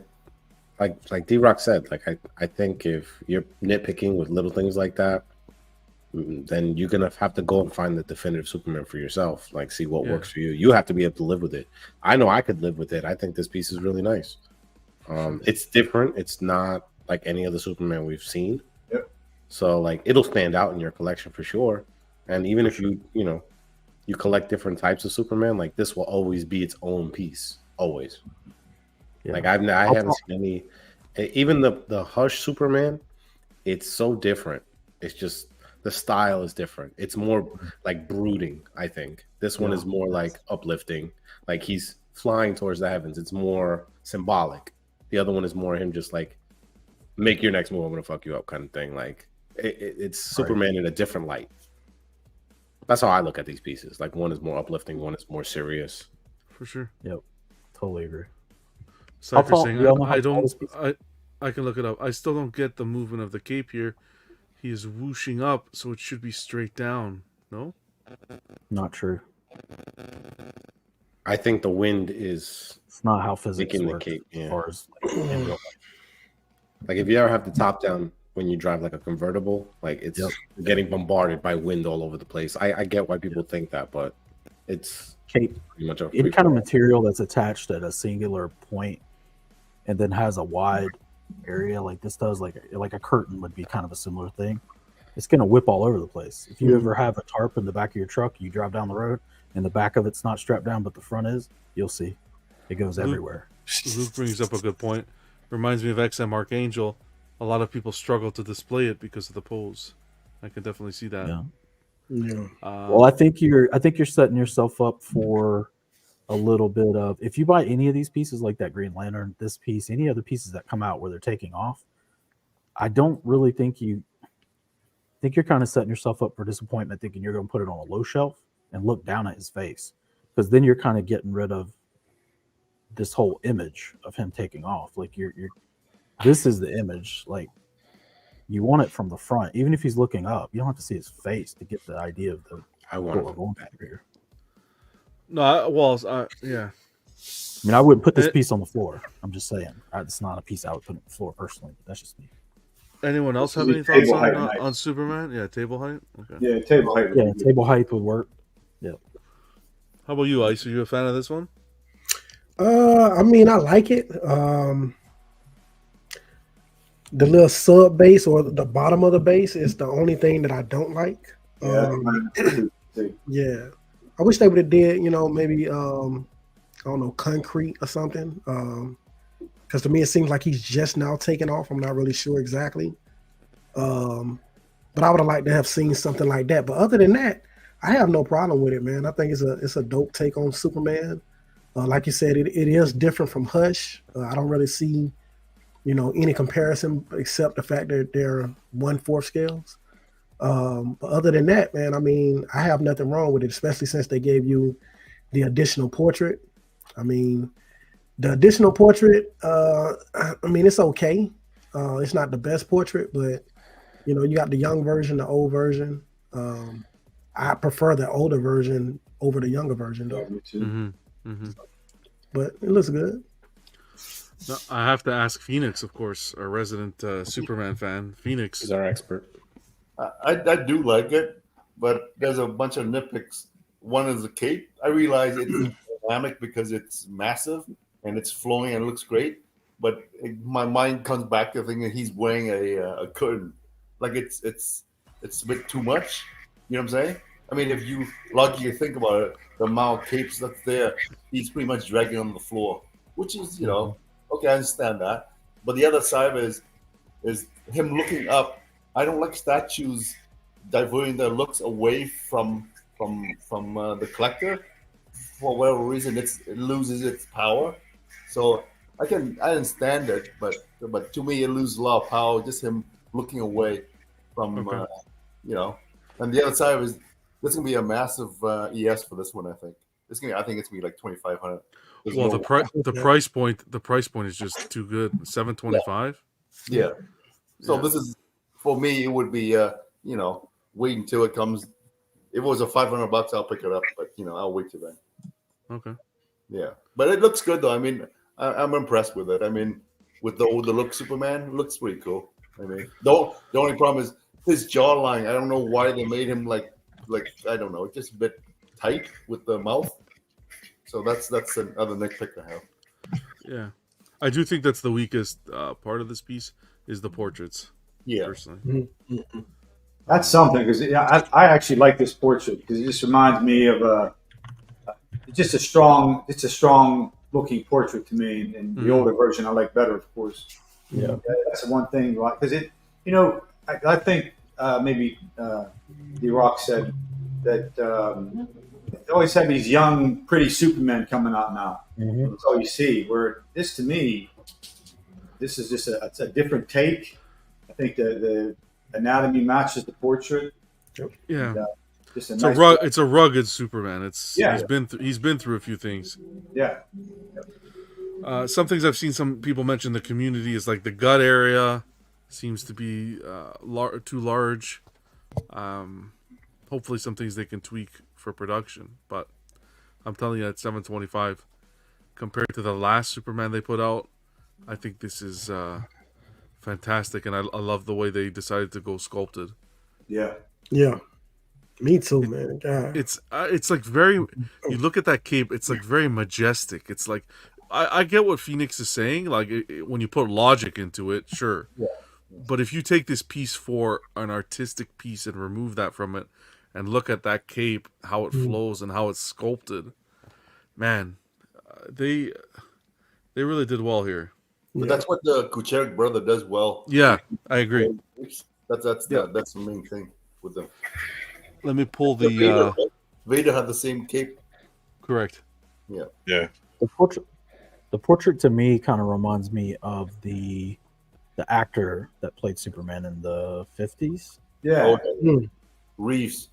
like D-Rock said. Like I think if you're nitpicking with little things like that, then you're gonna have to go and find the definitive Superman for yourself. Like see what works for you. You have to be able to live with it. I know I could live with it. I think this piece is really nice. It's different. It's not like any other Superman we've seen. Yep. So like it'll stand out in your collection for sure. And even if you collect different types of Superman, like this will always be its own piece. Always. Yeah. Like I haven't seen any. Even the Hush Superman, it's so different. It's just the style is different. It's more like brooding. I think this one is more like uplifting. Like he's flying towards the heavens. It's more symbolic. The other one is more him just like make your next move. I'm gonna fuck you up kind of thing. Like it's Superman in a different light. That's how I look at these pieces. Like one is more uplifting, one is more serious. For sure. Yep. Totally agree. Cypher saying, I can look it up. I still don't get the movement of the cape here. He is whooshing up, so it should be straight down. No? Not true. I think the wind is. It's not how physics making works the cape. Yeah. as far as in real life. Like if you ever have the top down when you drive like a convertible, like it's getting bombarded by wind all over the place. I get why people think that, but it's cape. Pretty much Any kind of material that's attached at a singular point and then has a wide area like this does, like a curtain would be kind of a similar thing. It's going to whip all over the place. If you ever have a tarp in the back of your truck, you drive down the road and the back of it's not strapped down, but the front is, you'll see it goes everywhere. Luke brings up a good point. Reminds me of XM Archangel. A lot of people struggle to display it because of the pose. I can definitely see that. Yeah. Well, I think you're setting yourself up for a little bit of, if you buy any of these pieces like that Green Lantern, this piece, any other pieces that come out where they're taking off, I don't really think you're kind of setting yourself up for disappointment thinking you're going to put it on a low shelf and look down at his face, because then you're kind of getting rid of this whole image of him taking off. Like you're this is the image. Like you want it from the front, even if he's looking up. You don't have to see his face to get the idea of the what we're going through here. No, yeah. I mean, I wouldn't put this piece on the floor. I'm just saying, it's not a piece I would put on the floor personally. But that's just me. Anyone else have any thoughts on Superman? Yeah, table height. Okay. Yeah, table height. Yeah, table height would work. Yeah. How about you, Ice? Are you a fan of this one? I mean, I like it. The little sub base or the bottom of the base is the only thing that I don't like. Yeah. I wish they would have did, maybe I don't know, concrete or something. Because to me it seems like he's just now taking off. I'm not really sure exactly. But I would have liked to have seen something like that. But other than that, I have no problem with it, man. I think it's a dope take on Superman. Like you said, it is different from Hush. I don't really see, any comparison except the fact that they're 1/4 scales. But other than that, man, I mean, I have nothing wrong with it, especially since they gave you the additional portrait. I mean, the additional portrait, I mean, it's okay. It's not the best portrait, but, you got the young version, the old version. I prefer the older version over the younger version, though. Me too. But it looks good. No, I have to ask Phoenix, of course, our resident Superman fan. Phoenix is our expert. I do like it, but there's a bunch of nitpicks. One is the cape. I realize it's dynamic because it's massive and it's flowing and it looks great. But my mind comes back to thinking he's wearing a curtain, like it's a bit too much. You know what I'm saying? I mean, if you think about it, the amount of capes that's there, he's pretty much dragging on the floor, which is okay, I understand that. But the other side is him looking up. I don't like statues diverting their looks away from the collector. For whatever reason, it loses its power. So I understand it, but to me, it loses a lot of power. Just him looking away from And the other side is this is gonna be a massive ES for this one. I think it's gonna be like 2,500. Well, the price point is just too good. $725. Yeah. So this is, for me, it would be wait until it comes. If it was a $500, I'll pick it up, but I'll wait till then. Okay. Yeah, but it looks good though. I mean, I'm impressed with it. I mean, with the look Superman, it looks pretty cool. I mean, the only problem is his jawline. I don't know why they made him like I don't know, just a bit tight with the mouth. So that's another nitpick I have. Yeah, I do think that's the weakest part of this piece is the portraits. Yeah, personally. That's something, because I actually like this portrait because it just reminds me of just a strong looking portrait to me, and the older version I like better, of course. Yeah, that's the one thing, because it, I think maybe D-Rock said that they always have these young, pretty Supermen coming out now. That's all you see. Where this, to me, this is just a different take. I think the anatomy matches the portrait. Yeah, and, just it's a rugged Superman. He's been through a few things. Yeah. Some things I've seen some people mention the community is like the gut area seems to be too large. Hopefully some things they can tweak for production, but I'm telling you, at $725 compared to the last Superman they put out, I think this is fantastic, and I love the way they decided to go sculpted. Yeah. Me too, man. God. It's like very. You look at that cape, it's like very majestic. It's like I get what Phoenix is saying. Like when you put logic into it, sure. Yeah. But if you take this piece for an artistic piece and remove that from it, and look at that cape, how it flows and how it's sculpted, man, they really did well here. But that's what the Kucherik brother does well. Yeah, I agree. That's the main thing with them. Let me pull the Vader had the same cape. Correct. Yeah. Yeah. The portrait to me kind of reminds me of the actor that played Superman in the 50s. Yeah. Reeves.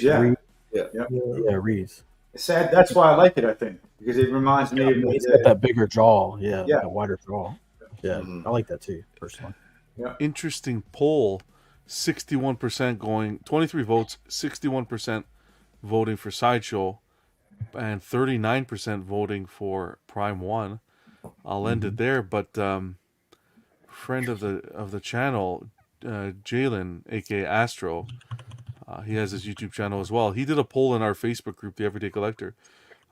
Yeah. Reeves. Yeah. Yeah, Reeves. It's sad. That's why I like it, I think, because it reminds me of He's got that bigger jaw. Yeah, Yeah. that wider jaw. Yeah, I like that too, personally. Yeah. Interesting poll. 61% going, 23 votes, 61% voting for Sideshow, and 39% voting for Prime 1. I'll end it there, but friend of the channel, Jalen, aka Astro, he has his YouTube channel as well. He did a poll in our Facebook group, The Everyday Collector.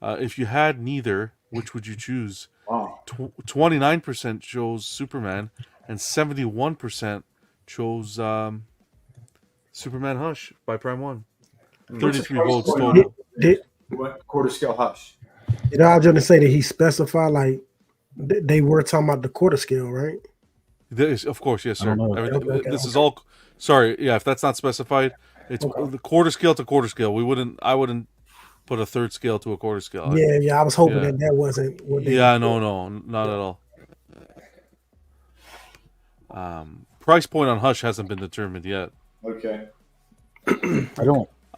If you had neither, which would you choose? Wow. 29% chose Superman, and 71% chose Superman Hush by Prime 1. 33 votes total. What quarter scale Hush? You know, I was going to say that he specified like they were talking about the quarter scale, right? Of course, yes, sir. Okay. This is all. Sorry, yeah. If that's not specified, it's the quarter scale to quarter scale. I wouldn't put a third scale to a quarter scale. Yeah. I was hoping that wasn't what they. Yeah, no, not at all. Price point on Hush hasn't been determined yet. Okay.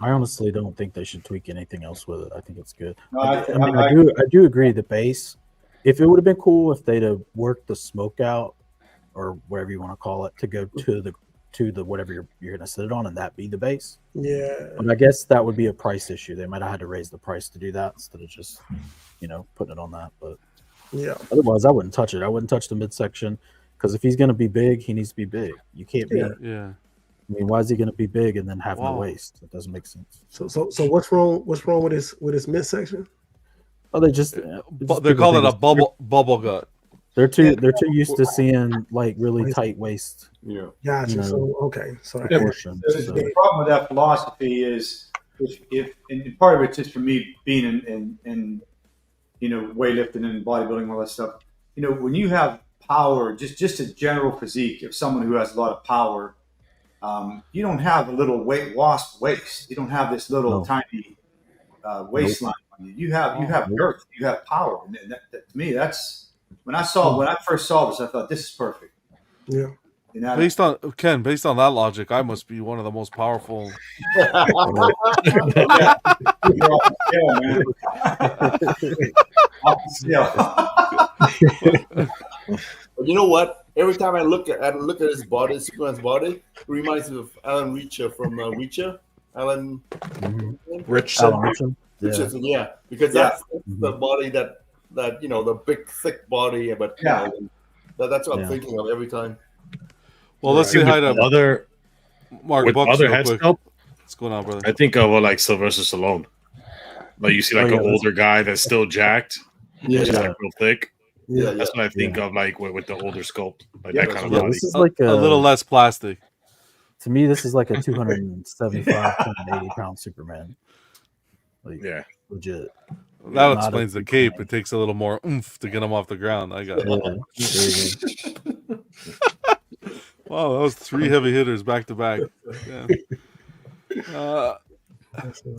I honestly don't think they should tweak anything else with it. I think it's good. No, I do agree. The base. If it would have been cool if they'd have worked the smoke out, or whatever you want to call it, to go to the whatever you're going to sit it on, and that be the base. Yeah. But I guess that would be a price issue. They might have had to raise the price to do that instead of just, putting it on that. But yeah, otherwise, I wouldn't touch it. I wouldn't touch the midsection, because if he's going to be big, he needs to be big. You can't be. Yeah. I mean, why is he going to be big and then have no waist? It doesn't make sense. So what's wrong? What's wrong with his midsection? Oh, they just they call it a bubble gut. They're too used to seeing like really tight waist. Yeah. Gotcha. So okay. So the problem with that philosophy is if and part of it's just for me being in weightlifting and bodybuilding and all that stuff. When you have power, just a general physique of someone who has a lot of power, you don't have a little wasp waist. You don't have this little tiny waistline on you. You have girth. You have power. And that, to me, that's when I first saw this, I thought this is perfect. Yeah. Based on that logic, I must be one of the most powerful. But you know what? Every time I look at his body, Superman's body, it reminds me of Alan Reacher from Reacher. Alan Richardson. Yeah, because that's the body that the big thick body, but that's what I'm thinking of every time. Well, let's say hi to other Mark with Bucks other real head quick. sculpt. What's going on, brother? I think of like Sylvester Stallone. Like you see like an older guy that's still jacked, just like real thick. Yeah, that's what I think of like with the older sculpt, like that kind of Yeah, body. this is like a little less plastic. To me, this is like a 275, 280 pound Superman. Like, legit. That explains the cape. It takes a little more oomph to get him off the ground. I got it. Wow, that was 3 heavy hitters back to back. Yeah.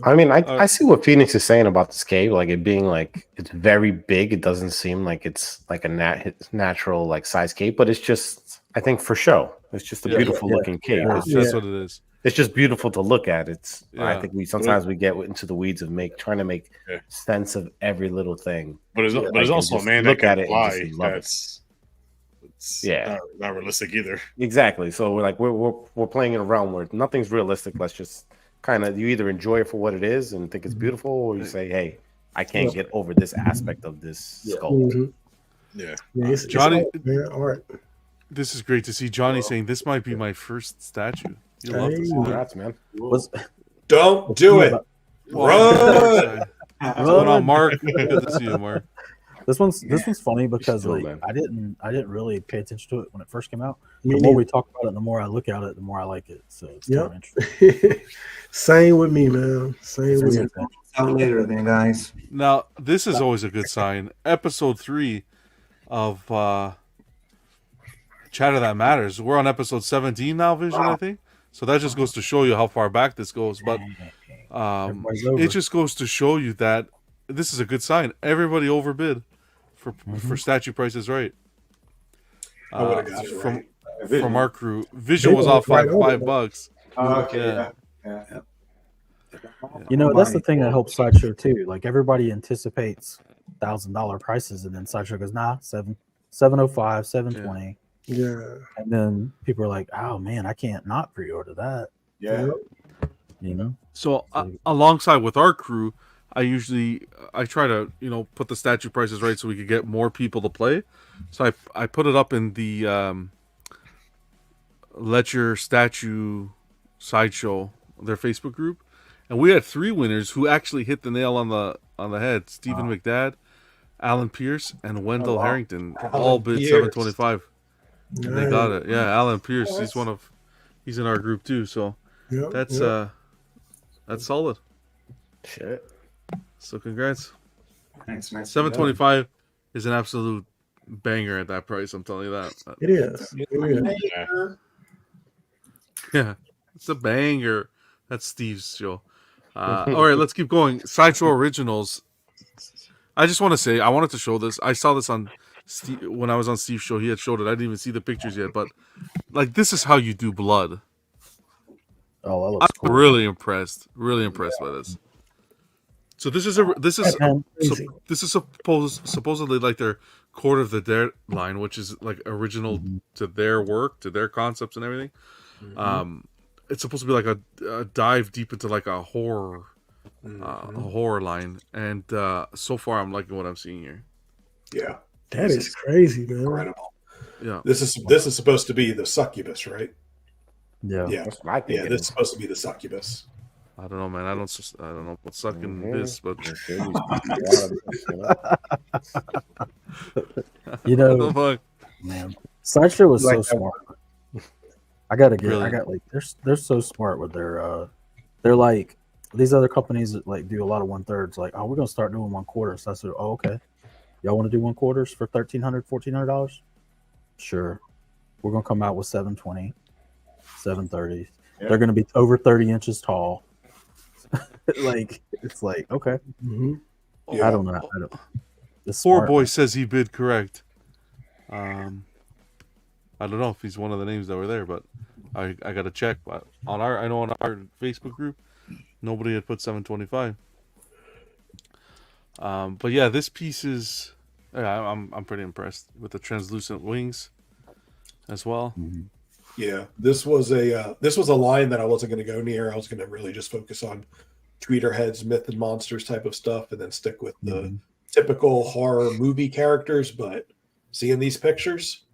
I mean, I see what Phoenix is saying about this cave, like it being like it's very big. It doesn't seem like it's like a natural like size cave, but it's just, I think, for show. It's just a beautiful looking cave. That's what it is. It's just beautiful to look at. I think we sometimes we get into the weeds of trying to make sense of every little thing. But it's also a man that look can at it fly. and just love it. Not realistic either. Exactly. So we're playing in a realm where nothing's realistic. Let's just kind of, you either enjoy it for what it is and think it's beautiful, or you say, hey, I can't get over this aspect of this sculpt. Johnny, all right. This is great to see. Johnny saying this might be my first statue. You love this. Congrats, man. Don't do it. Run. What's going on, Mark? Good to see you, Mark. This one's funny because I didn't really pay attention to it when it first came out. The more we talk about it, the more I look at it, the more I like it. So it's kind of interesting. Same with me, man. Same with me. Out later, then, guys. Now, this is always a good sign. Episode 3 of Chatter That Matters. We're on episode 17 now, Vision, I think. So that just goes to show you how far back this goes. But it just goes to show you that this is a good sign. Everybody overbid for statue prices, right? I would have got it from right. from our crew. Vision was off like $5. Okay, yeah. You know, that's the thing that helps Sideshow too. Like everybody anticipates $1,000 prices, and then Sideshow goes, nah, 705, 720. Yeah. And then people are like, oh man, I can't not pre-order that. Yeah. You know? So alongside with our crew, I try to, put the statue prices right so we could get more people to play. So I put it up in the Let Your Statue Sideshow, their Facebook group. And we had 3 winners who actually hit the nail on the head. Stephen McDad, Alan Pierce, and Wendell Harrington all bid $725. And they got it. Yeah, Alan Pierce, he's in our group too. So that's solid. Shit. So congrats. Thanks, man. $725 is an absolute banger at that price. I'm telling you that. It is. Yeah, it's a banger. That's Steve's show. All right, let's keep going. Sideshow Originals. I just want to say, I wanted to show this. I saw this on when I was on Steve's show. He had showed it. I didn't even see the pictures yet, but like this is how you do blood. Oh, that looks I'm cool. really impressed. Really impressed by this. So this is supposedly like their Court of the Dead line, which is like original to their work, to their concepts and everything. It's supposed to be like a dive deep into like a horror line, and so far I'm liking what I'm seeing here. Yeah, that is crazy, man. Incredible. Yeah, this is supposed to be the succubus, right? Yeah, yeah. This is supposed to be the succubus. I don't know, man. I don't know what's sucking this, but you know, man, Sideshow is so smart. I got like they're so smart with their they're like these other companies that like do a lot of 1/3s. Like, oh, we're gonna start doing 1/4. So I said, oh, okay, y'all want to do 1/4s for $1,300, $1,400? Sure, we're gonna come out with 720, 730s. Yeah. They're gonna be over 30 inches tall. Like it's like okay. I don't know. Poor boy says he bid correct. I don't know if he's one of the names that were there, but I got to check. But on our Facebook group, nobody had put 725. But yeah, this piece is. I'm pretty impressed with the translucent wings, as well. Yeah, this was a line that I wasn't going to go near. I was going to really just focus on tweeter heads, myth and monsters type of stuff, and then stick with the typical horror movie characters. But seeing these pictures,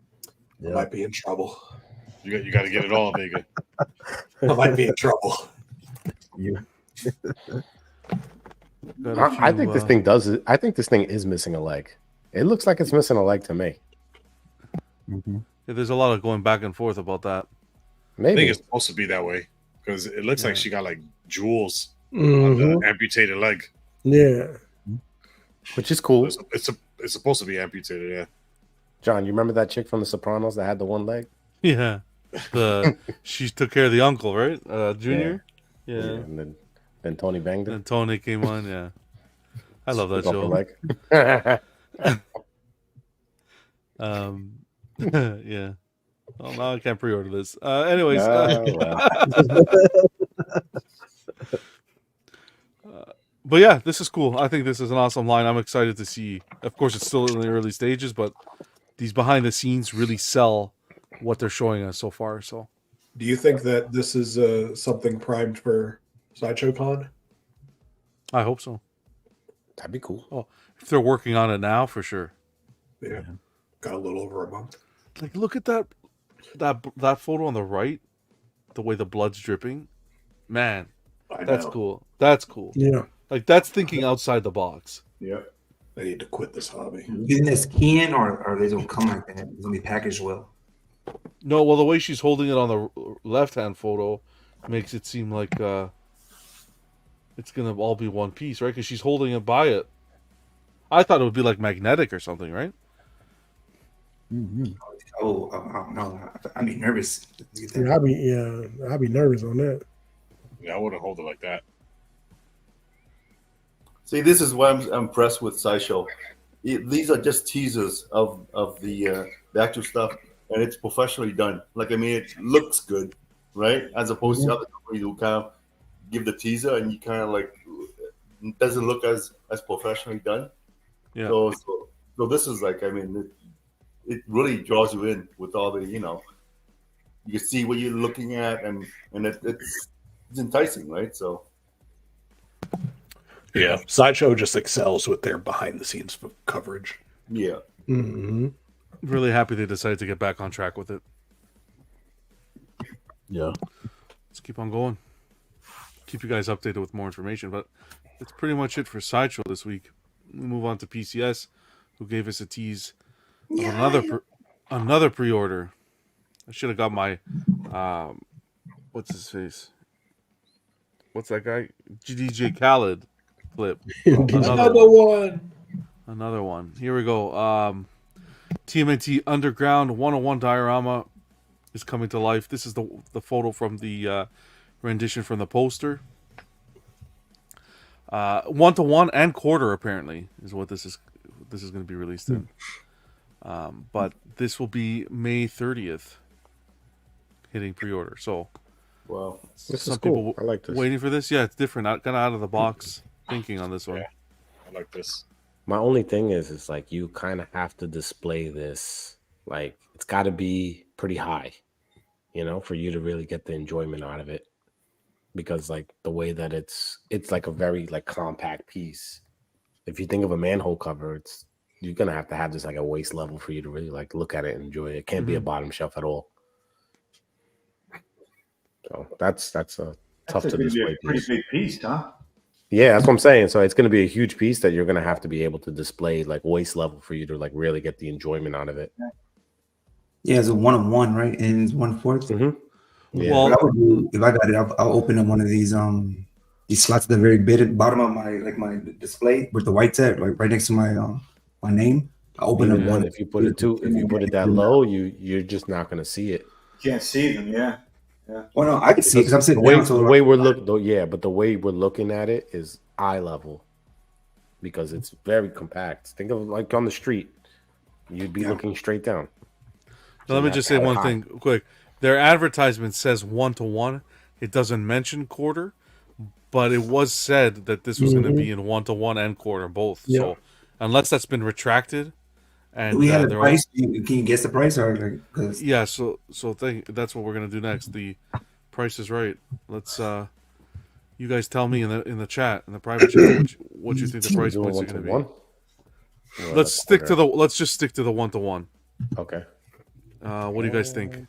I might be in trouble. You got to get it all, Vega. I might be in trouble. I think this thing does it. I think this thing is missing a leg. It looks like it's missing a leg to me. Yeah, there's a lot of going back and forth about that. Maybe I think it's supposed to be that way because it looks like she got like jewels on the amputated leg. Yeah, which is cool. It's supposed to be amputated. Yeah. John, you remember that chick from The Sopranos that had the one leg? Yeah, she took care of the uncle, right? Junior. Yeah. And then Tony banged it. And Tony came on. Yeah, I love that show. Yeah. Well, now I can't pre-order this. Anyways. But yeah, this is cool. I think this is an awesome line. I'm excited to see. Of course, it's still in the early stages, but these behind the scenes really sell what they're showing us so far. So, do you think that this is something primed for Sideshow Con? I hope so. That'd be cool. Oh, if they're working on it now, for sure. Yeah, got a little over a month. Like, look at that photo on the right. The way the blood's dripping, man. That's cool. That's cool. Yeah. Like, that's thinking outside the box. Yep. I need to quit this hobby. Isn't this can or are they don't come like that? It's gonna be packaged well. No, well, the way she's holding it on the left-hand photo makes it seem like it's gonna all be one piece, right? Because she's holding it by it. I thought it would be like magnetic or something, right? Oh no! I'd be nervous. Yeah, I'd be nervous on that. Yeah, I wouldn't hold it like that. See, this is why I'm impressed with Sideshow. These are just teasers of the actual stuff, and it's professionally done. Like, I mean, it looks good, right? As opposed to other companies who kind of give the teaser and you kind of like it doesn't look as professionally done. Yeah. So this is like, I mean, it really draws you in with all the, you can see what you're looking at, and it's enticing, right? So. Yeah, Sideshow just excels with their behind-the-scenes coverage. Yeah. Mm-hmm. Really happy they decided to get back on track with it. Yeah. Let's keep on going. Keep you guys updated with more information, but that's pretty much it for Sideshow this week. We move on to PCS, who gave us a tease of another pre-order. I should have got my what's his face? What's that guy? DJ Khaled flip. Another one. Here we go. TMNT Underground 101 diorama is coming to life. This is the photo from the rendition from the poster. 1-to-1 and quarter apparently is what this is going to be released in. But this will be May 30th hitting pre-order. So wow, this some is cool. people I like this. waiting for this. Yeah, it's different. Kind of out of the box thinking on this one. Yeah, I like this. My only thing is like you kind of have to display this. Like it's got to be pretty high, for you to really get the enjoyment out of it. Because like the way that it's like a very like compact piece. If you think of a manhole cover, you're gonna have to have this like a waist level for you to really like look at it and enjoy it. It can't be a bottom shelf at all. So that's a tough to display a pretty big piece, huh? Yeah, that's what I'm saying. So it's going to be a huge piece that you're going to have to be able to display like waist level for you to like really get the enjoyment out of it. Yeah, it's a 1-on-1, right? And it's 1/4. Mm-hmm. Yeah. Well, what I would do if I got it, I'll open up one of these slots at the very bottom of my display with the white tag, like right next to my my name. I'll open up one. If you put it that low, you're just not going to see it. Can't see them, yeah. Well, no, I can see it because I'm sitting down. So the way we're looking at it is eye level because it's very compact. Think of like on the street, you'd be looking straight down. Now, let me just say one thing quick. Their advertisement says 1-to-1. It doesn't mention quarter, but it was said that this was going to be in 1-to-1 and quarter both. Yeah. So unless that's been retracted, and we have the price. Can you guess the price or? Yeah, so that's what we're gonna do next. The Price is Right. Let's you guys tell me in the chat, in the private chat, what you think the price points are gonna be. Let's just stick to the 1-to-1. Okay. What do you guys think?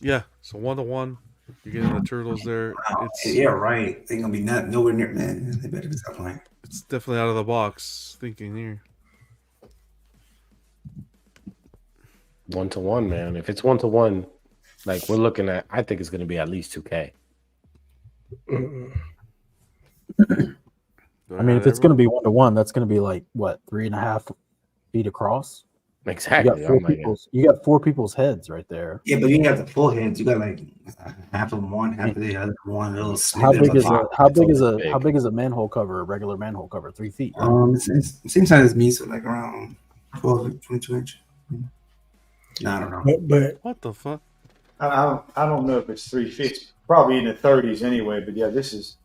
Yeah, so 1-to-1. You're getting the turtles there. Yeah, right. They're gonna be nowhere near, man. They better stop playing. It's definitely out of the box thinking here. 1-to-1, man. If it's 1-to-1, like we're looking at, I think it's going to be at least 2K. I mean, if it's going to be 1-to-1, that's going to be like what, 3.5 feet across? Exactly. You got four people's heads right there. Yeah, but you got the full heads. You got like half of one, half of the other one. How big is a manhole cover? A regular manhole cover? 3 feet. Right? It's same size as me, so like around 12, 22 inch. No, I don't know. But what the fuck? I don't know if it's 3 feet. It's probably in the 30s anyway. But yeah, this is.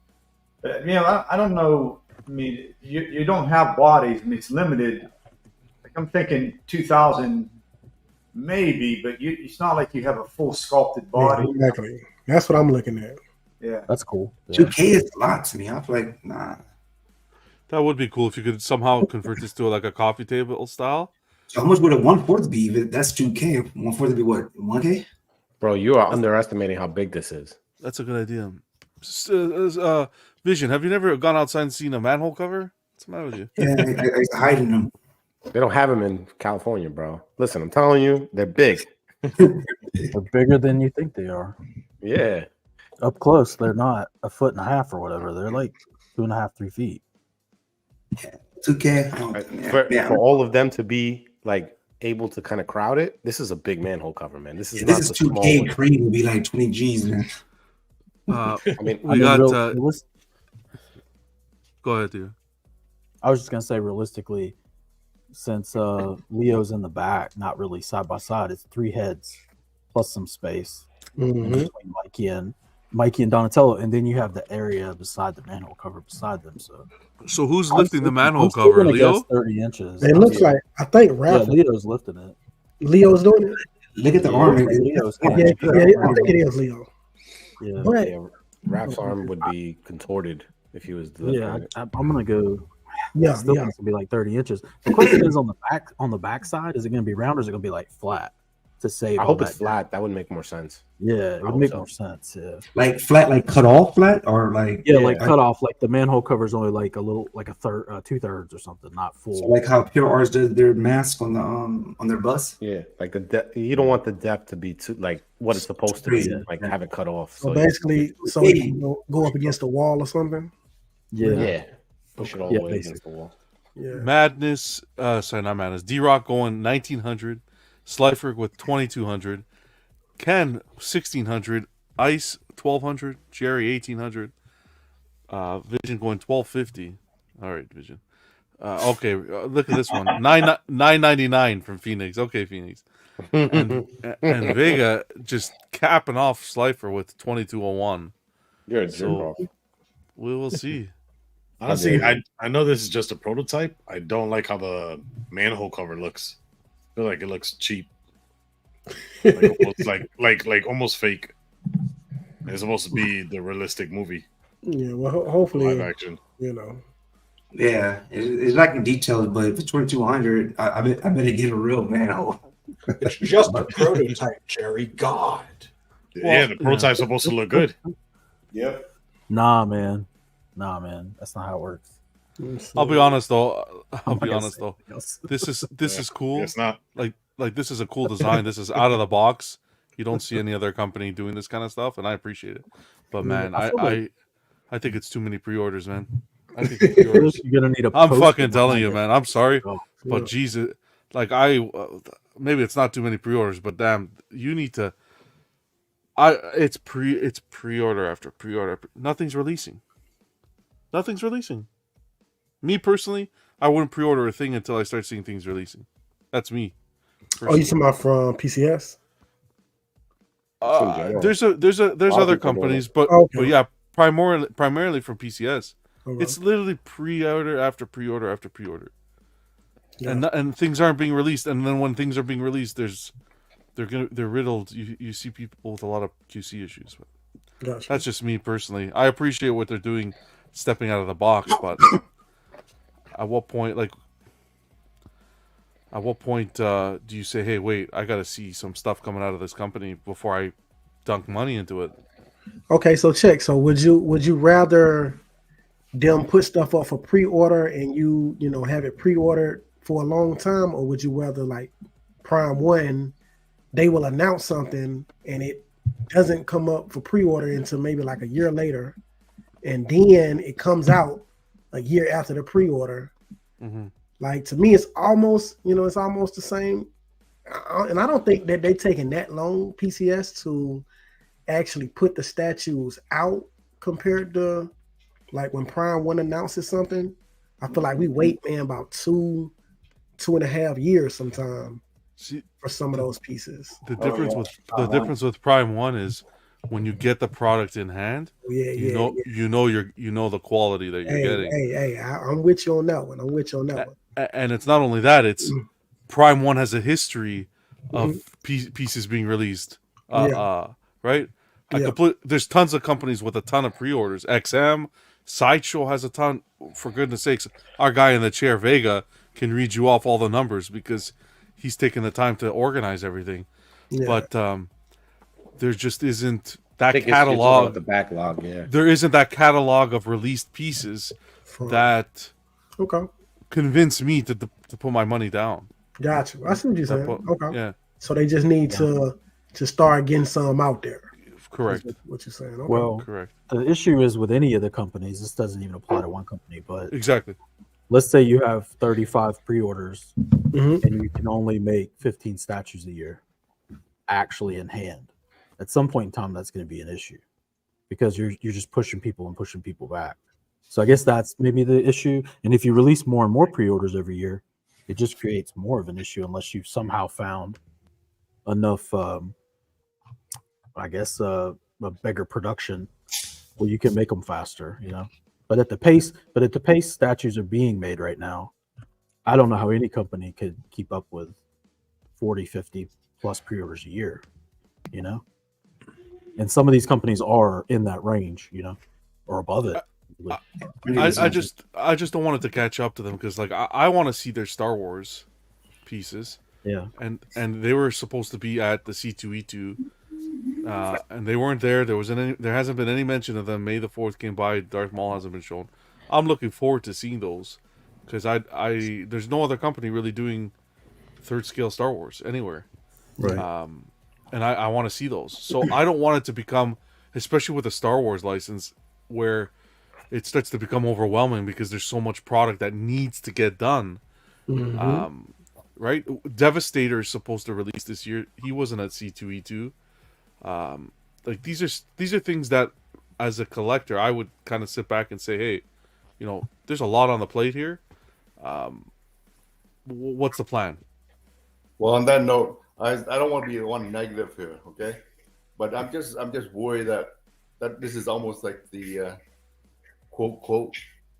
I don't know. I mean, you don't have bodies. I mean, it's limited. I'm thinking 2,000 maybe, but it's not like you have a full sculpted body. Yeah, exactly. That's what I'm looking at. Yeah. That's cool. 2K is a lot to me. I'm like, nah. That would be cool if you could somehow convert this to like a coffee table style. So how much would a 1/4 be? That's 2K. 1/4 would be what? 1K? Bro, you are underestimating how big this is. That's a good idea. Vision, have you never gone outside and seen a manhole cover? What's the matter with you? Yeah, I used to hide in them. They don't have them in California, bro. Listen, I'm telling you, they're big. They're bigger than you think they are. Yeah. Up close, they're not 1.5 feet or whatever. They're like 2.5, 3 feet. Yeah. 2K. For all of them to be like able to kind of crowd it, this is a big manhole cover, man. This is not this is 2K. Cream would be like 20 G's, man. I mean, we got. Go ahead, dude. I was just gonna say, realistically, since Leo's in the back, not really side by side, it's 3 heads plus some space in between Mikey and Donatello, and then you have the area beside the manhole cover beside them. So who's lifting the manhole cover? Leo? 30 inches. It looks like, I think Raph. Yeah, Leo's lifting it. Leo's doing it. Look at the arm. I think it is Leo. Yeah, But Raph's arm would be contorted if he was. Yeah, I'm gonna go. Yeah, still yeah. has to be like 30 inches. The question is on the back side, is it gonna be round or is it gonna be like flat to save? I hope it's flat. That would make more sense. Yeah, it would make more sense. Yeah, Like flat, like cut off flat, or like like cut off. Like the manhole cover is only like a little, like a third, 2/3 or something, not full. So like how Pure Arts does their mask on their bus. Yeah, like you don't want the depth to be too like what it's supposed to be. Like have it cut off. So basically, so it can go up against the wall or something. Yeah. Push it all the way against the wall. Yeah. Madness, sorry, not Madness. D-Rock going 1900, Slifer with 2200, Ken 1600, Ice 1200, Jerry 1800, Vision going 1250. All right, Vision. Okay, look at this one. 999 from Phoenix. Okay, Phoenix. And Vega just capping off Slifer with 2201. You're a jerk off. We will see. Honestly, I know this is just a prototype. I don't like how the manhole cover looks. I feel like it looks cheap, like almost fake. It's supposed to be the realistic movie. Yeah, well, hopefully, live action. You know. Yeah, it's lacking details, but for 2200, I bet it get a real manhole. It's just a prototype, Jerry. God. Yeah, the prototype's supposed to look good. Yep. Nah, man, that's not how it works. I'll be honest though. This is cool. It's not like this is a cool design. This is out of the box. You don't see any other company doing this kind of stuff, and I appreciate it. But man, I think it's too many pre-orders, man. I think it's pre-orders. You're gonna need a. I'm poster fucking telling behind you, it. man. I'm sorry, Oh, but yeah. Jesus, like maybe it's not too many pre-orders, but damn, you need to. It's pre-order after pre-order. Nothing's releasing. Me personally, I wouldn't pre-order a thing until I start seeing things releasing. That's me. Oh, you talking about from PCS? There's other companies, but yeah, primarily from PCS. Okay. It's literally pre-order after pre-order after pre-order, Yeah. and things aren't being released. And then when things are being released, they're riddled. You see people with a lot of QC issues. Gotcha. That's just me personally. I appreciate what they're doing, stepping out of the box, but at what point do you say, hey, wait, I got to see some stuff coming out of this company before I dunk money into it? Okay, so check. So would you rather them put stuff up for pre-order and you have it pre-ordered for a long time, or would you rather like Prime 1, they will announce something and it doesn't come up for pre-order until maybe like a year later, and then it comes out a year after the pre-order? Mm-hmm. Like, to me, it's almost the same. And I don't think that they're taking that long, PCS, to actually put the statues out compared to like when Prime 1 announces something. I feel like we wait, man, about 2.5 years sometime for some of those pieces. The difference with Prime 1 is when you get the product in hand, you know the quality that you're getting. Hey, I'm with you on that one. And it's not only that; it's Prime 1 has a history of pieces being released. Right? There's tons of companies with a ton of pre-orders. XM, Sideshow has a ton. For goodness sakes, our guy in the chair, Vega, can read you off all the numbers because he's taken the time to organize everything. Yeah. But there just isn't that catalog. The backlog, yeah. There isn't that catalog of released pieces that convince me to put my money down. Gotcha. I see what you're saying. Okay. Yeah. So they just need to start getting some out there. Correct. What you're saying. Okay. Well, correct. The issue is with any of the companies, this doesn't even apply to one company, but exactly. Let's say you have 35 pre-orders Mm-hmm. and you can only make 15 statues a year actually in hand. At some point in time, that's going to be an issue because you're just pushing people and pushing people back. So I guess that's maybe the issue. And if you release more and more pre-orders every year, it just creates more of an issue unless you somehow found enough, I guess, a bigger production where you can make them faster, you know. But at the pace statues are being made right now, I don't know how any company could keep up with 40, 50 plus pre-orders a year, you know. And some of these companies are in that range, you know, or above it. I just don't want it to catch up to them because like I want to see their Star Wars pieces. Yeah. And they were supposed to be at the C2E2, and they weren't there. There hasn't been any mention of them. May the 4th came by. Darth Maul hasn't been shown. I'm looking forward to seeing those because there's no other company really doing 3rd scale Star Wars anywhere. Right. And I want to see those. So I don't want it to become, especially with a Star Wars license, where it starts to become overwhelming because there's so much product that needs to get done. Mhm. Right? Devastator is supposed to release this year. He wasn't at C2E2. Like these are things that, as a collector, I would kind of sit back and say, hey, you know, there's a lot on the plate here. What's the plan? Well, on that note, I don't want to be the one negative here, okay? But I'm just worried that this is almost like the quote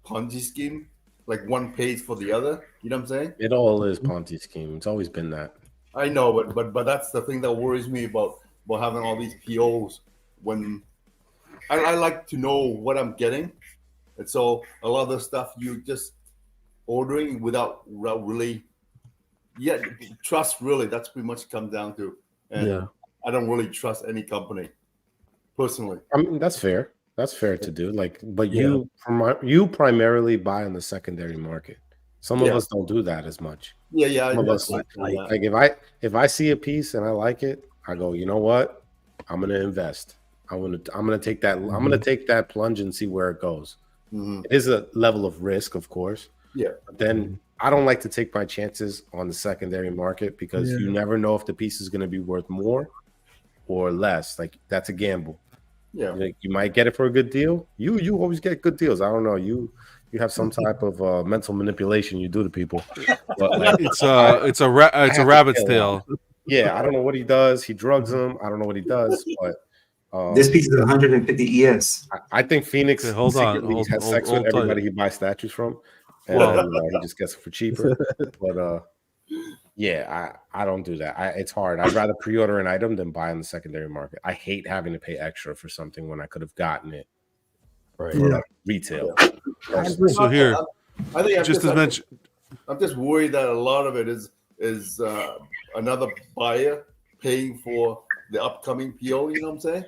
Ponzi scheme, like one pays for the other. You know what I'm saying? It all is Ponzi scheme. It's always been that. I know, but that's the thing that worries me about having all these POs. When I like to know what I'm getting, and so a lot of the stuff you just ordering without really, trust. Really, that's pretty much comes down to. And Yeah. I don't really trust any company, personally. I mean, that's fair. That's fair to do. Like, but Yeah. you primarily buy on the secondary market. Some of Yeah. us don't do that as much. Yeah. Some of us, like if I see a piece and I like it, I go, you know what? I'm gonna invest. I'm gonna take that. I'm gonna take that plunge and see where it goes. Mhm. It is a level of risk, of course. Yeah. But then I don't like to take my chances on the secondary market because you never know if the piece is going to be worth more or less. Like that's a gamble. Yeah. Like, you might get it for a good deal. You always get good deals. I don't know. You have some type of mental manipulation you do to people. But like, It's a rabbit's tail. Yeah, I don't know what he does. He drugs them. I don't know what he does, but This piece is 150 ES. I think Phoenix Okay, hold on. secretly has sex Hold with tight. everybody he buys statues from, and Well- he just gets it for cheaper. But yeah, I don't do that. It's hard. I'd rather pre-order an item than buy on the secondary market. I hate having to pay extra for something when I could have gotten it Right. for like retail. So here, I think just as mentioned, I'm just worried that a lot of it is another buyer paying for the upcoming PO. You know what I'm saying?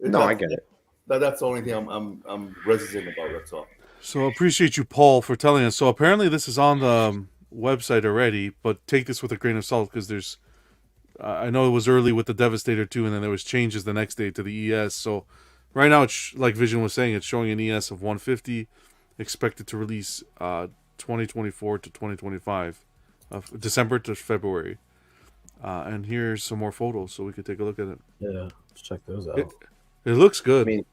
No, I get it. That's the only thing I'm reticent about. That's all. So appreciate you, Paul, for telling us. So apparently this is on the website already, but take this with a grain of salt because there's, I know it was early with the Devastator 2, and then there was changes the next day to the ES. So right now, it's like Vision was saying, it's showing an ES of 150, expected to release 2024 to 2025, December to February. And here's some more photos, so we could take a look at it. Yeah, let's check those out. It looks good. I mean,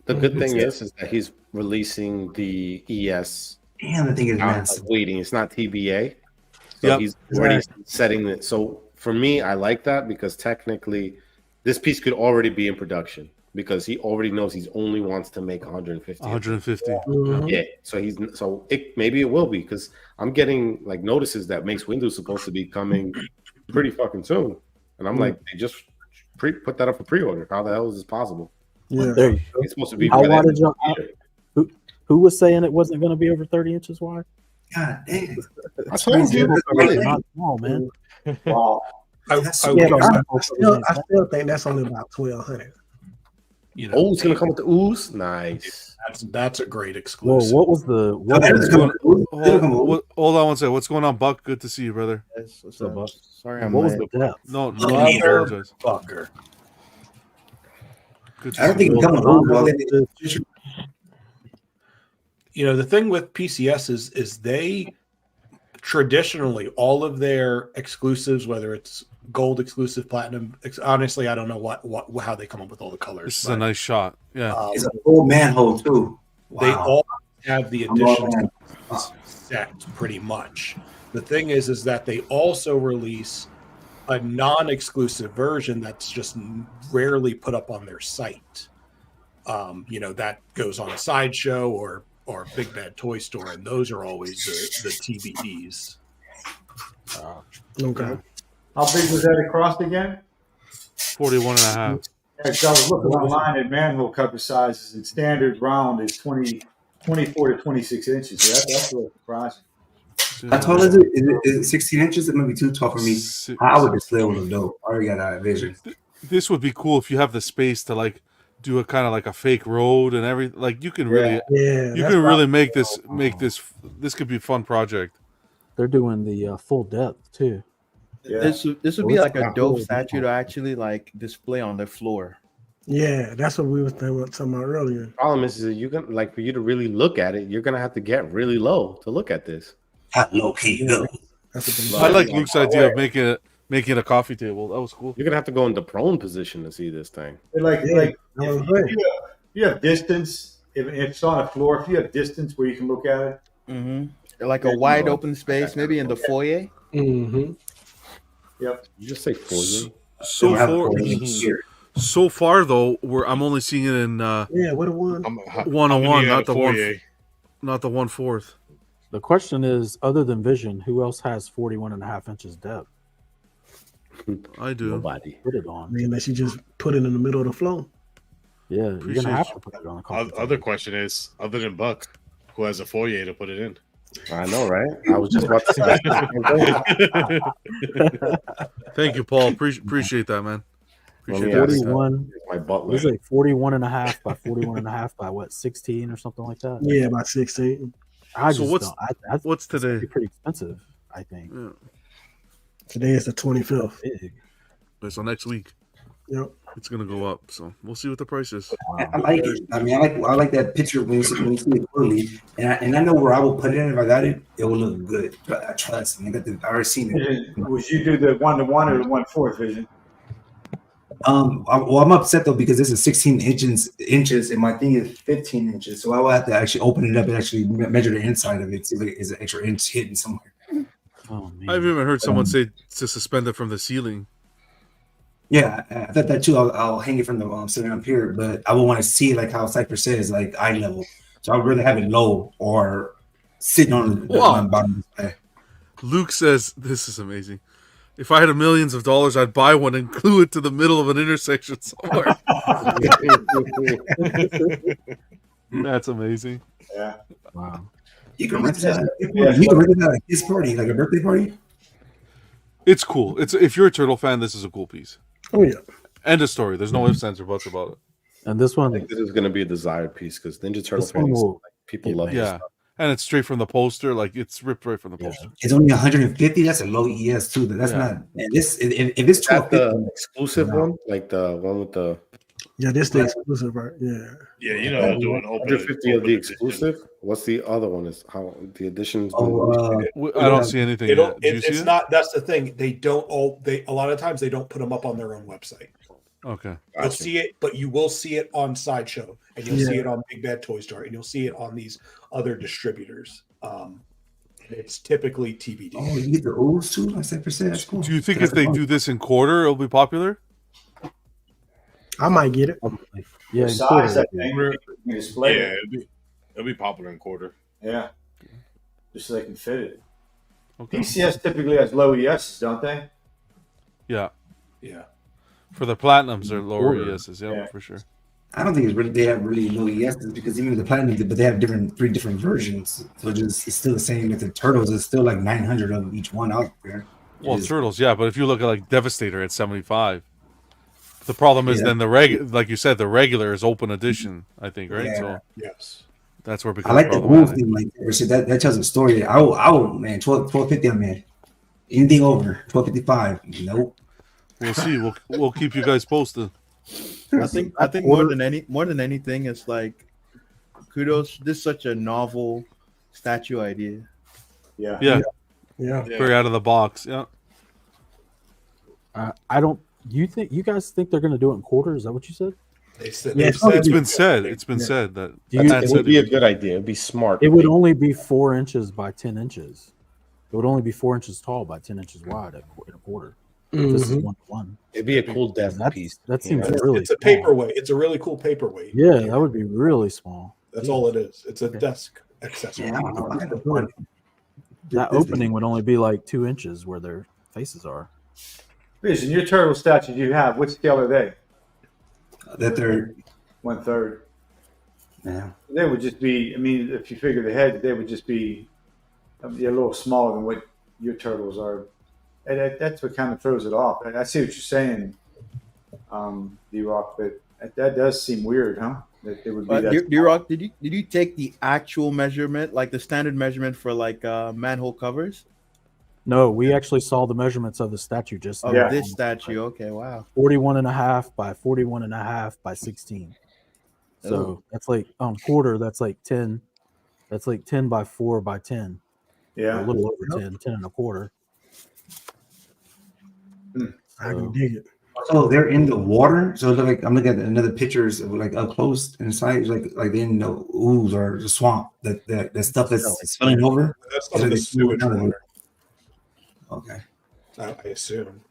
the good thing is that he's releasing the ES. Damn, the thing is out massive. of waiting. It's not TBA. So Yep. he's already setting it. So for me, I like that because technically this piece could already be in production because he already knows he only wants to make 150. 150. Yeah. So maybe it will be because I'm getting like notices that Mace Windu is supposed to be coming pretty fucking soon. And I'm like, they just put that up for pre-order. How the hell is this possible? Yeah. There you go. It's supposed to be. How wide did y'all, who was saying it wasn't going to be over 30 inches wide? God damn. I told you. Not small, man. Wow. I still think that's only about 1,200. You know, Oh, it's gonna come with the ooze. Nice. That's a great Whoa, exclusive. what was the? What That'll was come- Hold on one second. What's going on, Buck? Good to see you, brother. What's up, Buck? Sorry, I'm what was late. the depth? No, I apologize. Fucker. Good to I don't see think you. it comes with You know, the thing with PCS is they traditionally all of their exclusives, whether it's gold exclusive, platinum. Honestly, I don't know how they come up with all the colors. This is a nice shot. Yeah, It's a full manhole too. They Wow. all have the I'm all additions in. set pretty much. The thing is that they also release a non-exclusive version that's just rarely put up on their site. That goes on Sideshow or Big Bad Toy Store, and those are always the TBDs. Okay. How big was that across again? 41 and a half. Yeah, 'cause I was looking online at manhole cover sizes, and standard round is 24 to 26 inches. So that's really surprising. How tall is it? Is it 16 inches? It might be too tall for me. I would display with a dope. I already got that vision. This would be cool if you have the space to like do a kind of like a fake road and everything. Like you can really, you can really make this. This could be a fun project. They're doing the full depth too. Yeah. This would be like a dope statue to actually like display on the floor. Yeah, that's what we were talking about earlier. Problem is that you can like for you to really look at it, you're gonna have to get really low to look at this. How low can you go? I like Luke's idea of making a coffee table. That was cool. You're gonna have to go into prone position to see this thing. If you have distance, if it's on a floor, if you have distance where you can look at it, Like a wide open space, maybe in the foyer. Mm-hmm. Yep. You just say foyer. So far though, I'm only seeing it in what a one. 101, not the one, not the 1/4. The question is, other than Vision, who else has 41 and a half inches depth? I do. Nobody. Put it on. I mean, unless you just put it in the middle of the flow. Yeah, you're gonna have to put it on the coffee table. Other question is, other than Buck, who has a foyer to put it in? I know, right? I was just about to say that. Thank you, Paul. Appreciate that, man. Appreciate Well, that. 41. My butler. It's like 41 and a half by 41 and a half by what, 16 or something like that? Yeah, about 16. So what's today? It's pretty expensive, I think. Yeah. Today is the 25th. Big. So next week. Yep. It's gonna go up. So we'll see what the price is. I like it. I mean, I like that picture when you see it clearly, and I know where I will put it in. If I got it, it will look good. Trust me. I already seen it. would you do the 1-to-1 or the 1/4 vision? I'm upset though because this is 16 inches, and my thing is 15 inches. So I will have to actually open it up and actually measure the inside of it. See if it is an extra inch hidden somewhere. Oh man! I've even heard someone say to suspend it from the ceiling. Yeah, I thought that too. I'll hang it from the ceiling up here, but I would want to see like how Cypher says, like eye level. So I'd rather have it low or sitting on the bottom display. Luke says, "This is amazing. If I had millions of dollars, I'd buy one and glue it to the middle of an intersection somewhere." That's amazing. Yeah. Wow. You can rent that. You can rent it at a kid's party, like a birthday party. It's cool. If you're a Turtle fan, this is a cool piece. Oh yeah. End of story. There's no ifs, ands, or buts about it. And this one, I think this is going to be a desired piece because Ninja Turtle This one fans, will people get love made. this Yeah, stuff. and it's straight from the poster. Like it's ripped right from the poster. It's only 150. That's a low ES too. That's not. And this if it's Is that 1250, the exclusive one, like the one with the Yeah, this the exclusive, right? Yeah. Yeah, you know, they're doing open 150 of the exclusive. What's the other one? Is how the editions? I don't see anything. Yet. Do you see It's it? not. That's the thing. They don't all. They a lot of times they don't put them up on their own website. Okay. You'll see it, but you will see it on Sideshow, and you'll see it on Big Bad Toy Store, and you'll see it on these other distributors. And it's typically TBD. Oh, you get the O's too, like Cypher said. That's cool. Do you think if they do this in quarter, it'll be popular? I might get it. Yeah, The in size quarter, that yeah. thing, you can display Yeah, it. it'll be popular in quarter. Yeah. Just so they can fit it. Okay. PCS typically has low ESs, don't they? Yeah. Yeah. For the platinums, they're lower Quarter. ESs. Yeah, for sure. I don't think it's really they have really low ESs because even the platinum, but they have three different versions. So it's still the same with the turtles. It's still like 900 of each one out there. Well, turtles, yeah, but if you look at like Devastator at 75, the problem is then like you said, the regular is open edition. I think, right? Yeah. So yes, That's where it I like becomes the move thing, like that tells a story. I will, man. 1250, man. Anything over 1255, nope. We'll see. We'll keep you guys posted. I think more than anything, it's like kudos. This is such a novel statue idea. Yeah. Very out of the box. Yeah. I don't. You guys think they're going to do it in quarters? Is that what you said? They said, Yeah, It's been said. It's been said that it would be a good idea. It'd be smart. It would only be 4 inches by 10 inches. It would only be 4 inches tall by 10 inches wide in a quarter. This is 1-to-1. It'd be a cool death piece. That seems it's, really. it's a small. paperweight. It's a really cool paperweight. Yeah, that would be really small. That's all it is. It's a desk accessory. That opening would only be like 2 inches where their faces are. Vision, your turtle statues you have, which scale are they? That they're 1/3. Yeah. They would just be, I mean, if you figure the head, they would just be a little smaller than what your turtles are. And that's what kind of throws it off. And I see what you're saying, D-Rock, but that does seem weird, huh? That it would be that. D-Rock, did you take the actual measurement, like the standard measurement for like manhole covers? No, we actually saw the measurements of the statue just Oh, now. this statue. Okay, wow. 41.5 by 41.5 by 16. So Oh. that's like quarter. That's like 10. That's like 10 by 4 by 10. Yeah. A little over 10, 10 and a quarter. I can dig it. So they're in the water. So like I'm looking at another pictures of like up close inside, like they're in the ooze or the swamp. That stuff that's spilling over. That's some of the sewage water. Okay. I assume.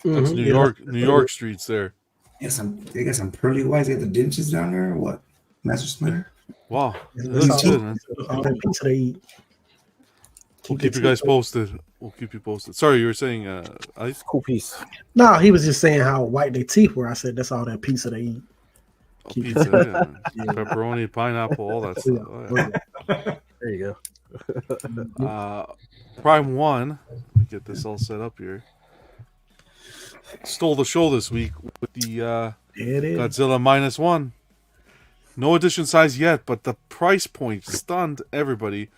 That's New York streets there. Yes, they got some pearly whites. They got the dentures down there or what? Master Splinter. Wow. That's good, man. All that pizza they eat. We'll keep you guys posted. We'll keep you posted. Sorry, you were saying Ice? Cool piece. No, he was just saying how white their teeth were. I said that's all that pizza they eat. Pizza, yeah. Pepperoni, pineapple, all that stuff. Oh, yeah. There you go. Prime 1. Let me get this all set up here. Stole the show this week with the Godzilla -1. No edition size yet, but the price point stunned everybody.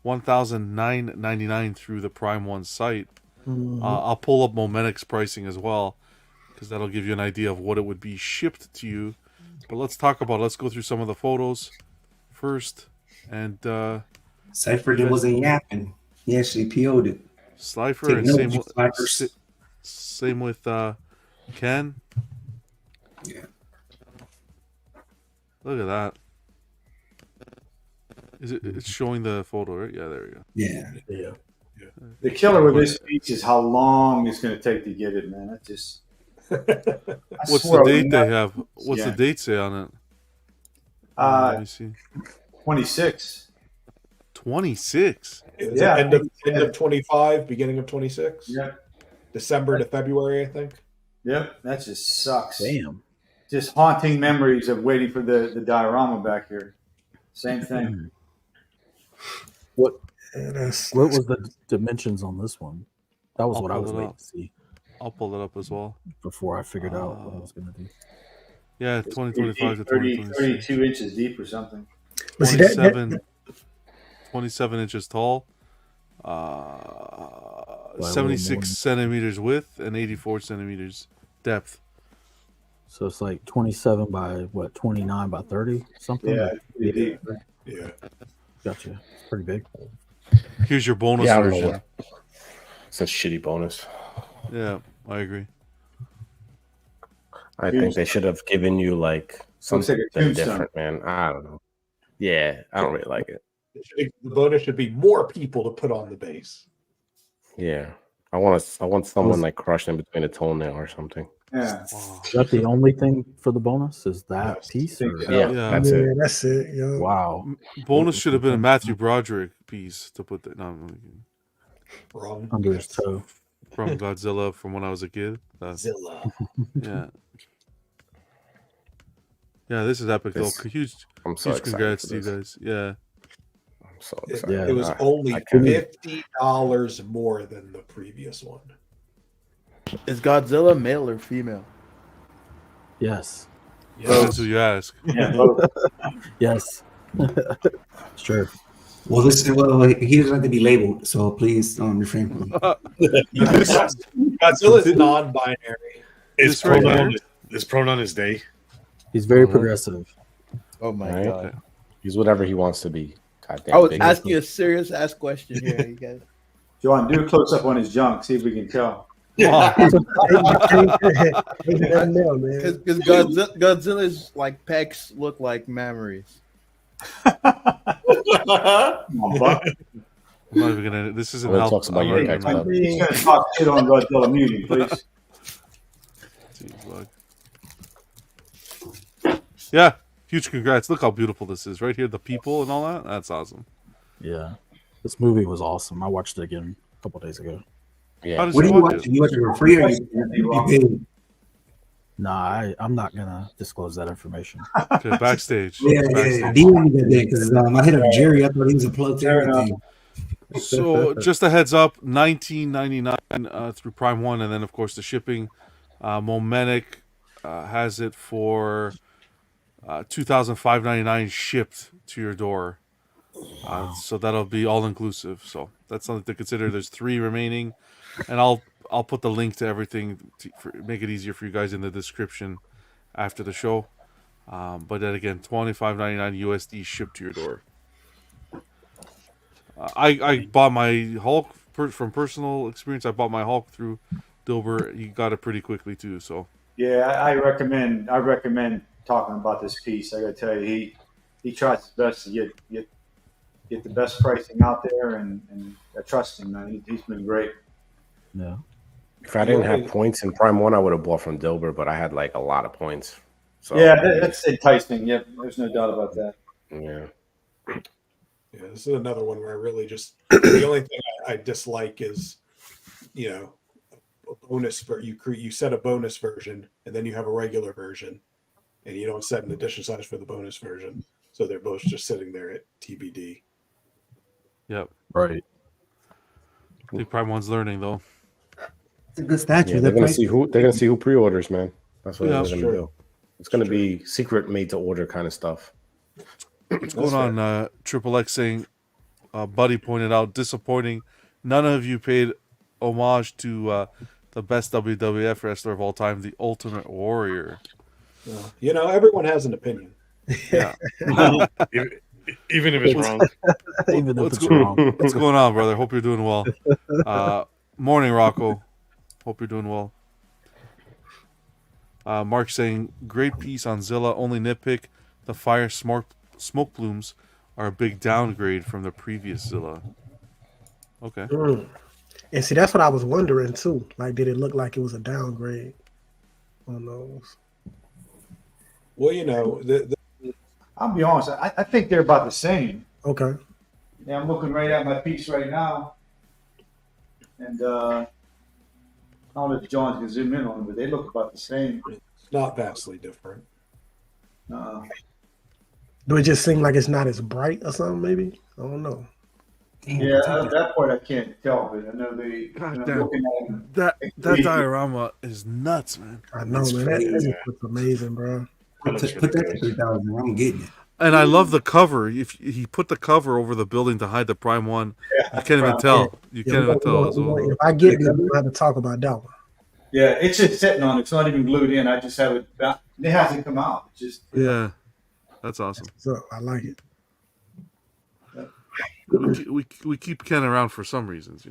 $1,999 through the Prime 1 site. I'll pull up Momenic's pricing as well, because that'll give you an idea of what it would be shipped to you. But let's go through some of the photos first. And Cypher wasn't yapping. He actually PO'd it. Slifer, and same with Ken. Yeah. Look at that. It's showing the photo, right? Yeah, there we go. Yeah. The killer with this speech is how long it's going to take to get it, man. That's just. What's the date they have? What's the date say on it? Let me see. 26. 26. Yeah. End of 25, beginning of 26. Yeah. December to February, I think. Yep. That just sucks. Damn. Just haunting memories of waiting for the diorama back here. Same thing. What was the dimensions on this one? That was what I was waiting to see. I'll pull it up as well before I figured out what I was going to do. Yeah, 2025 to 2026. 32 inches deep or something. 27 inches tall, 76 centimeters width, and 84 centimeters depth. So it's like 27 by 29 by 30 something. Yeah. Gotcha. It's pretty big. Here's your bonus version. It's a shitty bonus. Yeah, I agree. I think they should have given you like something different, man. I don't know. Yeah, I don't really like it. The bonus should be more people to put on the base. Yeah, I want someone like crushed in between a toenail or something. Yeah. Is that the only thing for the bonus? Is that piece? Or? Yeah, that's it. That's it. Yeah. Wow. Bonus should have been a Matthew Broderick piece to put that. No, wrong under his toe from Godzilla from when I was a kid. Godzilla. Yeah. Yeah, this is epic. Huge congrats to you guys. Yeah. I'm so excited. It was only $50 more than the previous one. Is Godzilla male or female? Yes. That's what you ask. Yes. Sure. Well, he doesn't have to be labeled, so please refrain from. Godzilla is non-binary. His pronoun is they. He's very progressive. Oh my god. He's whatever he wants to be. I was asking a serious ass question here, you guys. John, do a close up on his junk. See if we can tell. Because Nothing there, man. Godzilla's like pecs look like memories. Come on, Buck. I'm not even gonna. This isn't When it help. talks about your I'm not ex, gonna- Buck. He's gonna talk shit on Godzilla muting, please. Jeez, Buck. Yeah, huge congrats. Look how beautiful this is right here. The people and all that. That's awesome. Yeah, this movie was awesome. I watched it again a couple days ago. Yeah. How did What do you you watch watch? it? You watch it for free or you paid? Nah, I'm not gonna disclose that information. Okay, backstage. Yeah, Backstage. DM me that day because I hit up Jerry. I thought he was a plug to everything. So just a heads up, $19.99 through Prime One, and then of course the shipping. Momentic has it for $2,599 shipped to your door. So that'll be all inclusive. So that's something to consider. There's 3 remaining, and I'll put the link to everything to make it easier for you guys in the description after the show. But then again, $25.99 USD shipped to your door. I bought my Hulk from personal experience. I bought my Hulk through Dilbert. He got it pretty quickly too. So Yeah, I recommend talking about this piece. I gotta tell you, he tries his best to get the best pricing out there, and I trust him, man. He's been great. Yeah. If I didn't have points in Prime One, I would have bought from Dilbert, but I had like a lot of points. So Yeah, that's enticing. Yep, there's no doubt about that. Yeah. Yeah, this is another one where I really just the only thing I dislike is, a bonus for you set a bonus version and then you have a regular version, and you don't set an edition size for the bonus version, so they're both just sitting there at TBD. Yep. Right. I think Prime One's learning though. It's a good statue. Yeah, they're gonna see who pre-orders, man. That's what Yeah, they're gonna do. It's gonna be secret made to order kind of stuff. What's going on? Triple X saying, Buddy pointed out, disappointing. None of you paid homage to the best WWF wrestler of all time, the Ultimate Warrior. Everyone has an opinion. Yeah. Even if it's wrong. Even if it's wrong. What's going on, brother? Hope you're doing well. Morning, Rocco. Hope you're doing well. Mark saying, great piece on Zilla. Only nitpick, the fire smoke plumes are a big downgrade from the previous Zilla. Okay. And see, that's what I was wondering too. Like, did it look like it was a downgrade on those? Well, I'll be honest. I think they're about the same. Okay. Yeah, I'm looking right at my piece right now, and I don't know if John can zoom in on them, but they look about the same. It's not vastly different. Do it just seem like it's not as bright or something? Maybe I don't know. Yeah, that part I can't tell, but I know they. God damn. that diorama is nuts, man. I know, It's man. crazy. That looks amazing, bro. Put that 3,000. I'm getting it. And I love the cover. If he put the cover over the building to hide the Prime One, you can't even tell. You can't even tell as well. If I get it, we'll have to talk about that one. Yeah, it's just sitting on it. It's not even glued in. I just have it. It hasn't come out. It's just Yeah, that's awesome. So I like it. We keep Ken around for some reasons,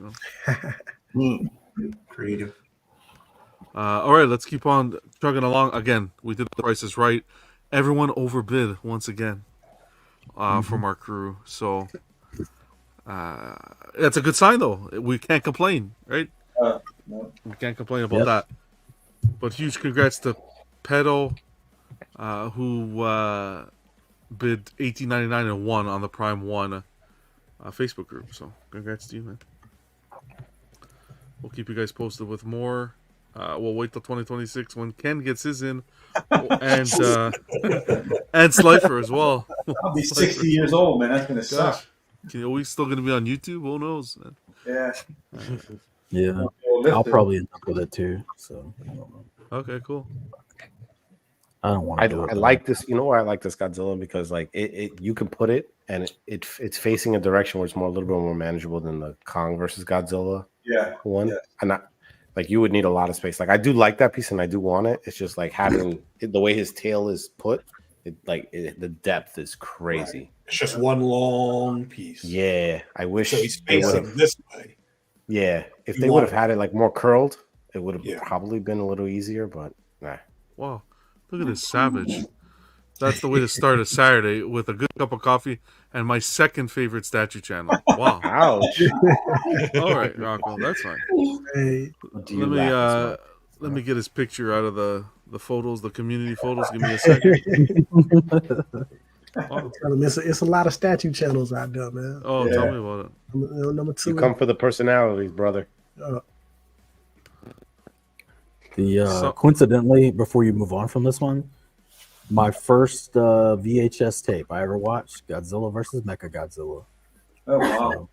Creative. All right, let's keep on chugging along. Again, we did the prices right. Everyone overbid once again from our crew. So that's a good sign, though. We can't complain, right? No. We can't complain about that. But huge congrats to Pedo, who bid $18.99 and won on the Prime One Facebook group. So congrats to you, man. We'll keep you guys posted with more. We'll wait till 2026 when Ken gets his in, and Slifer as well. I'll be 60 years old, man. That's gonna suck. Are we still gonna be on YouTube? Who knows, man? Yeah. Yeah, I'll probably end up with it too. So I don't know. Okay, cool. I don't want to do it. I like this. You know why I like this Godzilla? Because like it you can put it and it's facing a direction where it's a little bit more manageable than the Kong versus Godzilla one. Yeah. And like you would need a lot of space. Like I do like that piece and I do want it. It's just like having the way his tail is put. The depth is crazy. Right. It's just one long piece. Yeah, I wish. So he's facing this way. Yeah, if they would have had it like more curled, it would have probably been a little easier, but nah. Wow, look at this savage. That's the way to start a Saturday, with a good cup of coffee and my second favorite statue channel. Wow. Ouch. All right, Rocco, that's fine. Hey. Let me get his picture out of the photos, the community photos. Give me a second. It's a lot of statue channels out there, man. Oh, tell me about it. Number 2. You come for the personalities, brother. Coincidentally, before you move on from this one, my first VHS tape I ever watched, Godzilla versus Mechagodzilla. Oh wow,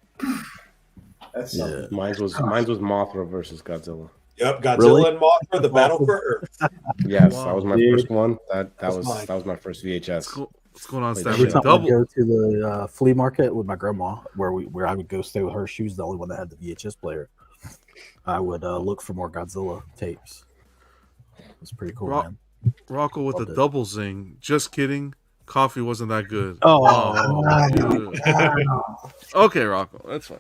that's Mine was Mothra versus Godzilla. Yep, Godzilla and Mothra, the battle for Earth. Yes, that was my first one. That was my first VHS. What's going on, Stan? Every time I go to the flea market with my grandma, where I would go stay with her, she was the only one that had the VHS player. I would look for more Godzilla tapes. It's pretty cool, man. Rocco with the double zing. Just kidding. Coffee wasn't that good. Okay, Rocco. That's fine.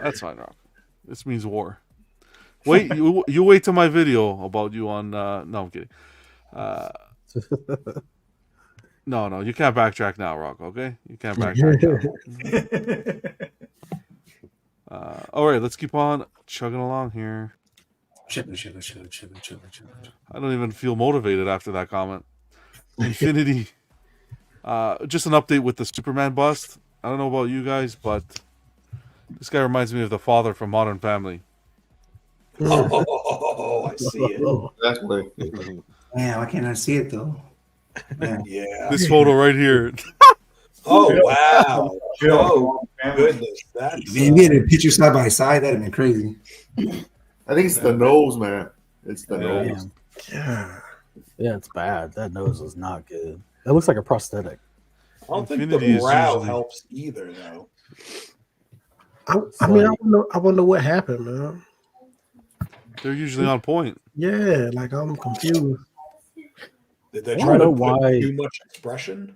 That's fine, Rocco. This means war. Wait, you wait till my video about you on. No, I'm kidding. No, you can't backtrack now, Rocco. Okay, you can't backtrack now. All right, let's keep on chugging along here. Chilling. I don't even feel motivated after that comment. Infinity. Just an update with the Superman bust. I don't know about you guys, but this guy reminds me of the father from Modern Family. Oh, I see it. Exactly. Man, why can't I see it though? Yeah. This photo right here. Oh wow! Oh goodness, that's If you get a picture side by side, that'd have been crazy. I think it's the nose, man. It's the nose. Yeah, it's bad. That nose is not good. It looks like a prosthetic. I don't Infinity think is the brow usually- helps either, though. I wonder what happened, man. They're usually on point. Yeah, like I'm confused. Did they I try don't to know put why- too much expression?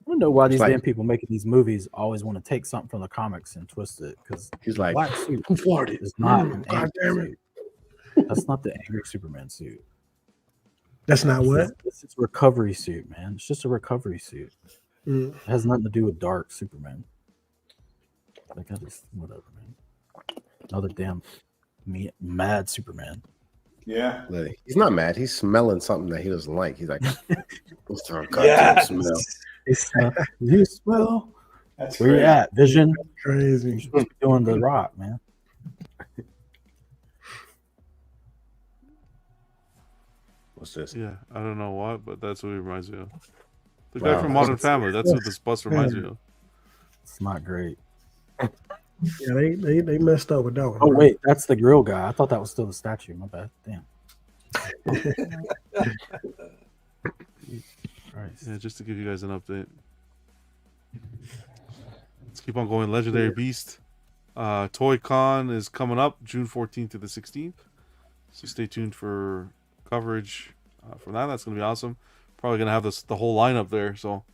I don't know why these like- damn people making these movies always want to take something from the comics and twist it, because He's like, black suit who farted? is not an God angry damn it. suit. That's not the angry Superman suit. That's not what. This is a recovery suit, man. It's just a recovery suit. Mm. It has nothing to do with dark Superman. Like, I just whatever, man. Another damn mad Superman. Yeah. He's not mad. He's smelling something that he doesn't like. He's like, what's our goddamn Yes. smell? You smell. That's Where you great. at, Vision? Crazy. You're supposed to be doing the rock, man. What's this? Yeah, I don't know why, but that's what he reminds me of. The guy Wow. from Modern Family. That's what this bus reminds me of. It's not great. Yeah, they messed up with that one. Oh wait, that's the grill guy. I thought that was still the statue. My bad. Damn. Yeah, just to give you guys an update. Let's keep on going. Legendary Beast. Toy Con is coming up June 14th to the 16th. So stay tuned for coverage from that. That's going to be awesome. Probably going to have the whole lineup there. So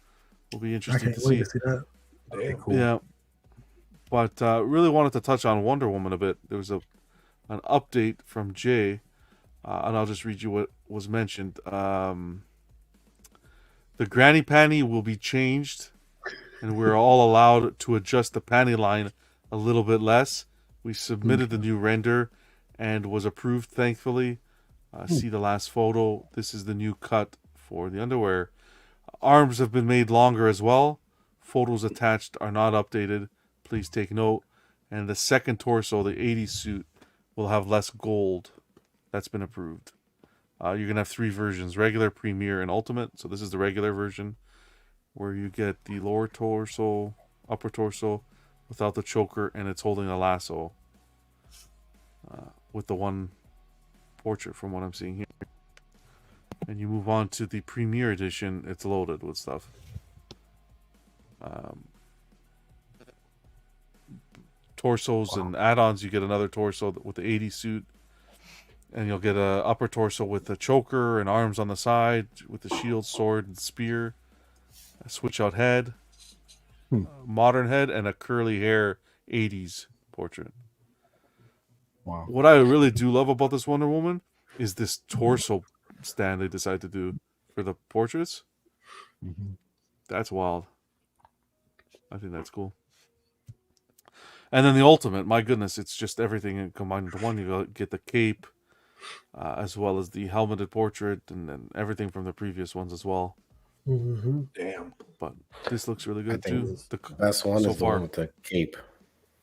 it'll be I interesting can't to wait see. to see that. Damn. Cool. Yeah. But really wanted to touch on Wonder Woman a bit. There was an update from Jay, and I'll just read you what was mentioned. The granny panty will be changed, and we're all allowed to adjust the panty line a little bit less. We submitted the new render and was approved, thankfully. See the last photo. This is the new cut for the underwear. Arms have been made longer as well. Photos attached are not updated. Please take note. And the second torso, the 80s suit, will have less gold. That's been approved. You're going to have 3 versions, regular, premier, and ultimate. So this is the regular version, where you get the lower torso, upper torso, without the choker, and it's holding a lasso with the one portrait from what I'm seeing here. And you move on to the premier edition, it's loaded with stuff. Torsos and add-ons, you get another torso with the 80 suit, and you'll get a upper torso with the choker and arms on the side with the shield, sword, and spear, a switch out head, modern head, and a curly hair 80s portrait. Wow. What I really do love about this Wonder Woman is this torso stand they decided to do for the portraits. Mm-hmm. That's wild. I think that's cool. And then the ultimate, my goodness, it's just everything combined into one. You get the cape, as well as the helmeted portrait, and then everything from the previous ones as well. Mm-hmm. Damn. But this looks really I good think too. the best one so is the far. one with the cape.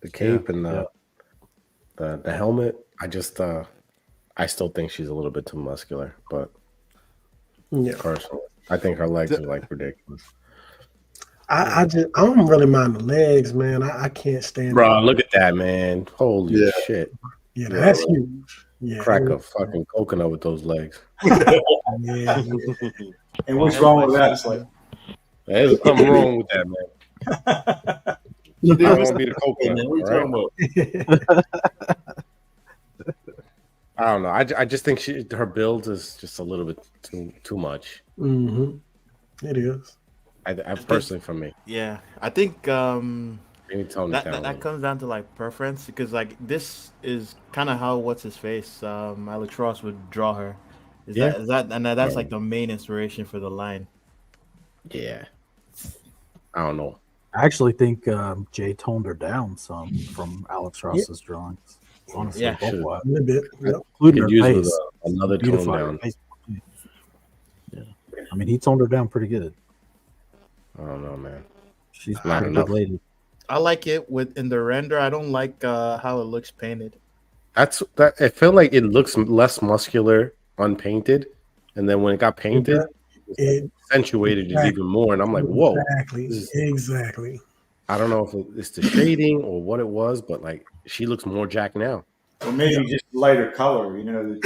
The cape and the helmet. I still think she's a little bit too muscular, but personally, I think her legs are like ridiculous. I don't really mind the legs, man. I can't stand Bro, it. look at that, man. Holy shit. Yeah, that's huge. Yeah. Crack a fucking coconut with those legs. Yeah. And what's wrong with that? It's like, there's something wrong with that, man. I won't be the coconut. What are you talking about? I don't know. I just think her build is just a little bit too much. Mm-hmm. It is. I personally, for me. Yeah, I think Maybe tone it down. that comes down to like preference, because like this is kind of how what's his face Albatross would draw her. That's like the main inspiration for the line. Yeah, I don't know. I actually think Jay toned her down some from Alex Ross's drawings. Honestly, Yeah, both should. wise. A little bit. Yep. Including her Could use face. with another tone Beautify her down. face. Yeah, I mean, he toned her down pretty good. I don't know, man. She's Not a pretty enough. good lady. I like it in the render. I don't like how it looks painted. That. I feel like it looks less muscular unpainted, and then when it got painted, it accentuated it even more. And I'm like, whoa. Exactly. I don't know if it's the shading or what it was, but like she looks more jacked now. or maybe just lighter color, you know.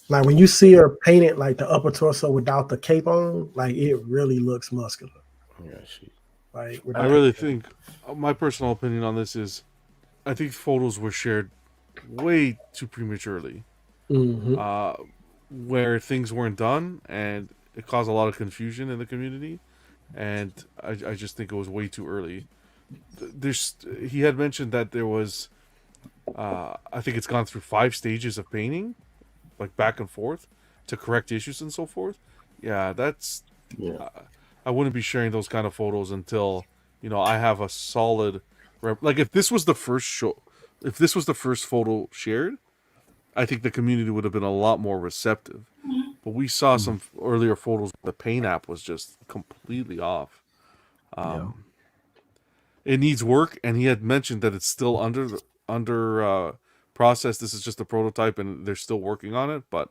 Like when you see her painted like the upper torso without the cape on, like it really looks muscular. Yeah, Like I really think my personal opinion on this is, I think photos were shared way too prematurely, where things weren't done, and it caused a lot of confusion in the community. And I just think it was way too early. He had mentioned that there was, I think it's gone through 5 stages of painting, like back and forth, to correct issues and so forth. Yeah, that's. Yeah. I wouldn't be sharing those kind of photos until, I have a solid. Like if this was the first photo shared, I think the community would have been a lot more receptive. But we saw some earlier photos. The paint app was just completely off. It needs work, and he had mentioned that it's still under process. This is just a prototype, and they're still working on it. But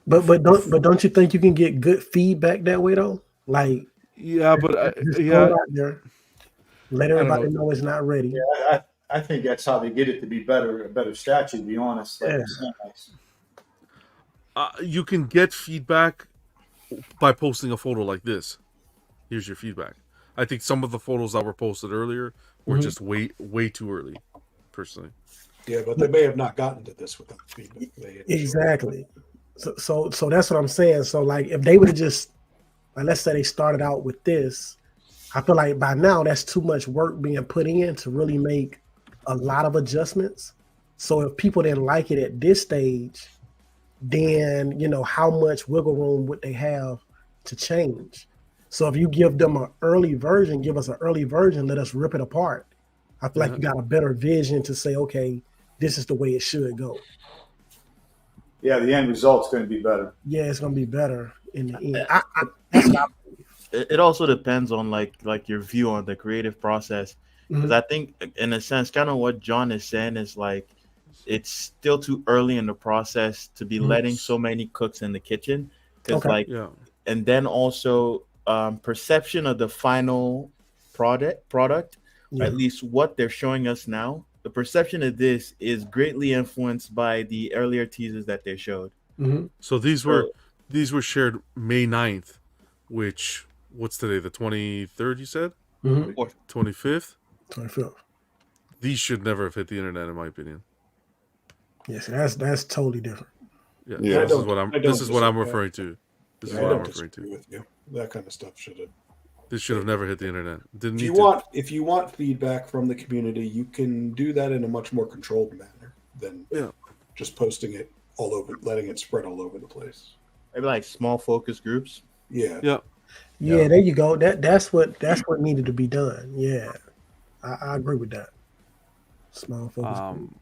don't you think you can get good feedback that way though? Like yeah, but just throw it out there. Let everybody know it's not ready. Yeah, I think that's how they get it to be a better statue, to be honest. Like, you can get feedback by posting a photo like this. Here's your feedback. I think some of the photos that were posted earlier were just way too early, personally. Yeah, but they may have not gotten to this without feedback. Exactly. So that's what I'm saying. So like if they would have just, like, let's say they started out with this, I feel like by now that's too much work being put in to really make a lot of adjustments. So if people didn't like it at this stage, then how much wiggle room would they have to change? So if you give them an early version, give us an early version, let us rip it apart. I feel like you got a better vision to say, okay, this is the way it should go. Yeah, the end result's going to be better. Yeah, it's going to be better in the end. It also depends on like your view on the creative process, because I think in a sense, kind of what John is saying is like it's still too early in the process to be letting so many cooks in the kitchen, because and then also perception of the final product, at least what they're showing us now. The perception of this is greatly influenced by the earlier teasers that they showed. So these were shared May 9th, which what's today, the 23rd? You said 25th. 25th. These should never have hit the internet, in my opinion. Yes, that's totally different. Yeah, this is what I'm referring to. This is what I'm referring to. With you. That kind of stuff should have This should have never hit the internet. Didn't need If you want feedback from the community, you can do that in a much more controlled manner than just posting it all over, letting it spread all over the place. Maybe like small focus groups. Yeah. Yeah. Yeah, there you go. That's what needed to be done. Yeah, I agree with that. Small focus group.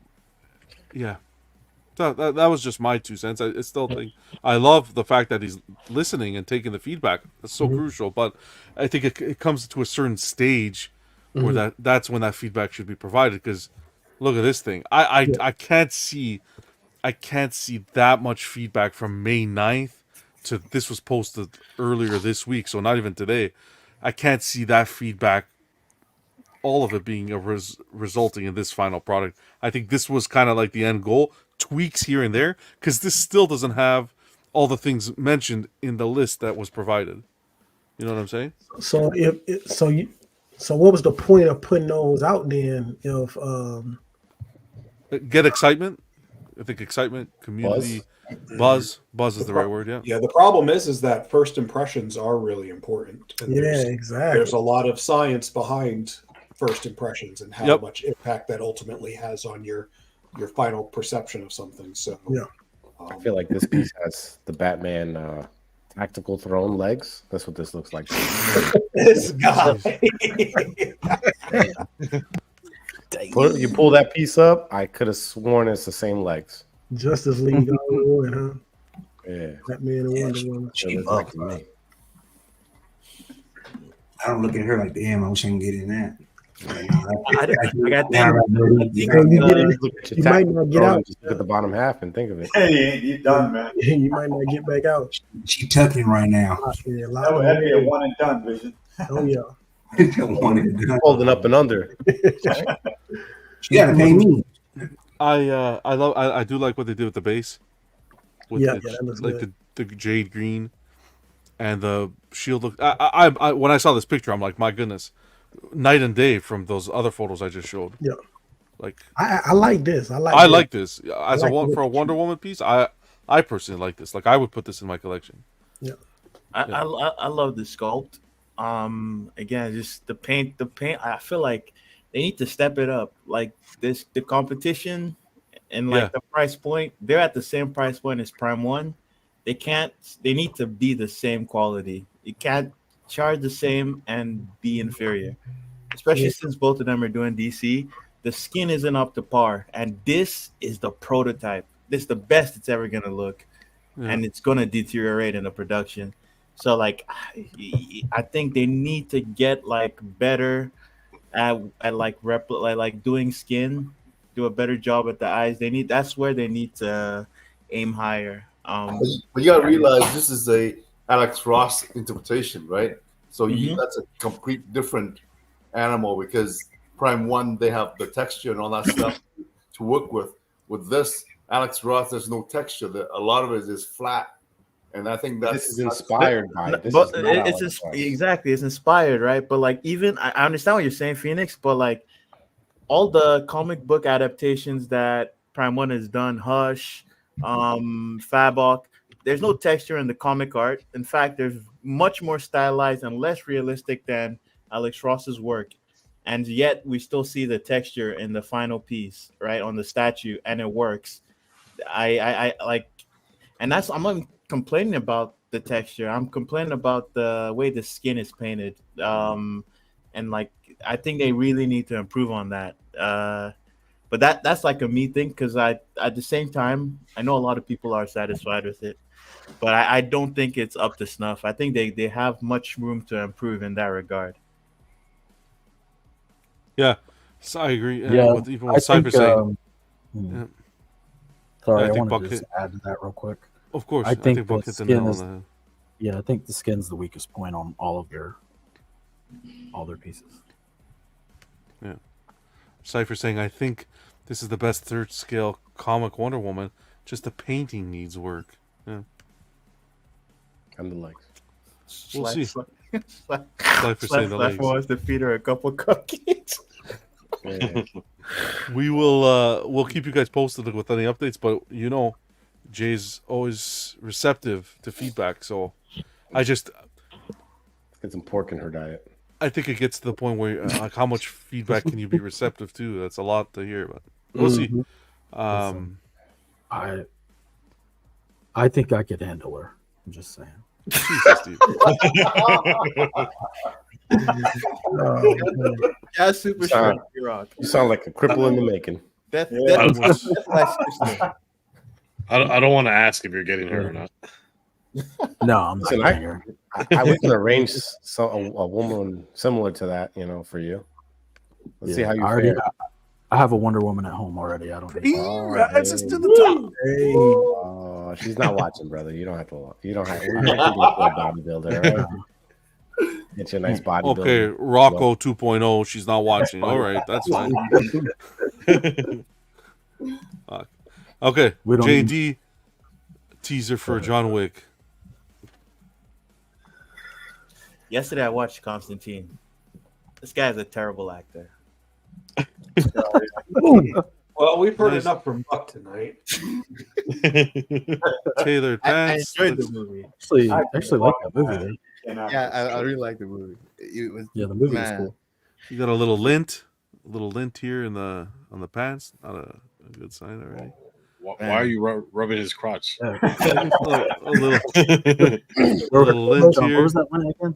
Yeah. That was just my 2 cents. I still think I love the fact that he's listening and taking the feedback. That's so crucial. But I think it comes to a certain stage where that's when that feedback should be provided. Because look at this thing. I can't see that much feedback from May 9th to this was posted earlier this week. So not even today. I can't see that feedback, all of it being resulting in this final product. I think this was kind of like the end goal. Tweaks here and there, because this still doesn't have all the things mentioned in the list that was provided. You know what I'm saying? So so what was the point of putting those out then? If Get excitement. I think excitement, community, buzz is the right word. Yeah. Yeah. The problem is that first impressions are really important. And exactly. There's a lot of science behind first impressions and how much impact that ultimately has on your final perception of something. So I feel like this piece has the Batman tactical throne legs. That's what this looks like. This guy. You pull that piece up, I could have sworn it's the same legs. Justice League all in one, huh? Yeah. Batman and Wonder Woman. It looks like to me. I don't look at her like, damn, I wish I can get in that. You might not get out. Just look at the bottom half and think of it. Hey, you done, man. You might not get back out. She tucking right now. That'd be a one and done, Vision. Oh yeah. Holding up and under. You gotta pay me. I do like what they did with the base. With that looks like good. the jade green and the shield look. I when I saw this picture, I'm like, my goodness, night and day from those other photos I just showed. Yeah. Like I like this. I like this as for a Wonder Woman piece. I personally like this. Like I would put this in my collection. Yeah. I love the sculpt. Again, just the paint. I feel like they need to step it up. Like the competition and the price point. They're at the same price point as Prime 1. They need to be the same quality. You can't charge the same and be inferior. Especially since both of them are doing DC. The skin isn't up to par. And this is the prototype. This is the best it's ever gonna look. Yeah. And it's gonna deteriorate in the production. So I think they need to get better at doing skin, do a better job at the eyes. That's where they need to aim higher. But you gotta realize this is a Alex Ross interpretation, right? So that's a complete different animal because Prime 1 they have the texture and all that stuff to work with. With this Alex Ross, there's no texture. A lot of it is flat. And I think this is inspired by it. It's inspired, right? But even I understand what you're saying, Phoenix, but all the comic book adaptations that Prime 1 has done, Hush, Fabok, there's no texture in the comic art. In fact, there's much more stylized and less realistic than Alex Ross's work. And yet we still see the texture in the final piece, right, on the statue, and it works. I'm not complaining about the texture. I'm complaining about the way the skin is painted. I think they really need to improve on that. But that's a me thing because at the same time, I know a lot of people are satisfied with it, but I don't think it's up to snuff. I think they have much room to improve in that regard. Yeah, so I agree. Even I what Cypher's saying. Sorry, I I think want to Buck just add to that real quick. Of course, I think Buck the hit the nail skin on is. the head. Yeah, I think the skin's the weakest point on all their pieces. Yeah, Cypher saying, I think this is the best third scale comic Wonder Woman. Just the painting needs work. Yeah, and the legs. We'll see. Cypher saying the legs. Wants to feed her a couple cookies. Yeah. We will. We'll keep you guys posted with any updates, but Jay's always receptive to feedback. So, Get some pork in her diet. I think it gets to the point where like how much feedback can you be receptive to? That's a lot to hear, but we'll see. I think I could handle her. I'm just saying. Jesus, Steve. Yeah, super short. You sound like a cripple in the making. That's I don't want to ask if you're getting her or not. No, I'm Listen, not getting her. I would arrange a woman similar to that, for you. Let's see how you fare. I have a Wonder Woman at home already. I don't need rises to the top. Hey. Oh, she's not watching, brother. You don't have to. You don't have. We're not going to be a bodybuilder. Right? Get you a nice bodybuilder. Okay, Rocco 2.0. She's not watching. All right, that's fine. Okay, JD teaser for John Wick. Yesterday I watched Constantine. This guy's a terrible actor. Well, we've heard enough from Buck tonight. Taylor, I enjoyed the movie. I actually like that movie. Yeah, I really like the movie. It was, the movie was cool. You got a little lint here on the pants. Not a good sign already. Why are you rubbing his crotch? a little lint here. What was that one again?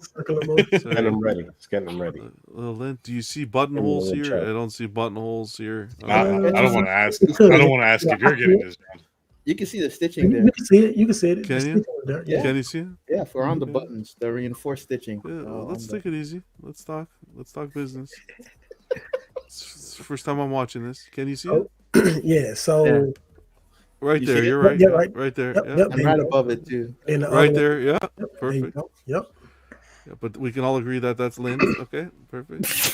Getting them ready. It's getting them ready. A little lint. Do you see buttonholes here? check. I don't see buttonholes here. I don't want to ask. I don't want to ask if you're getting this. you can see the stitching there. You can see it. You can see it. Can The you? stitching was there. Yeah. Can you see it? Yeah, for around the buttons, the reinforced stitching. Yeah, let's take it easy. Let's talk business. It's the first time I'm watching this. Can you see it? Yeah. So Right You there, see it? you're right. Yeah, right. Right there. Yep, Yeah. yep. I'm right above it too. in the Right other- there, yeah. Yep, there you Perfect. go. Yep. Yeah, but we can all agree that that's Lynn. Okay, perfect.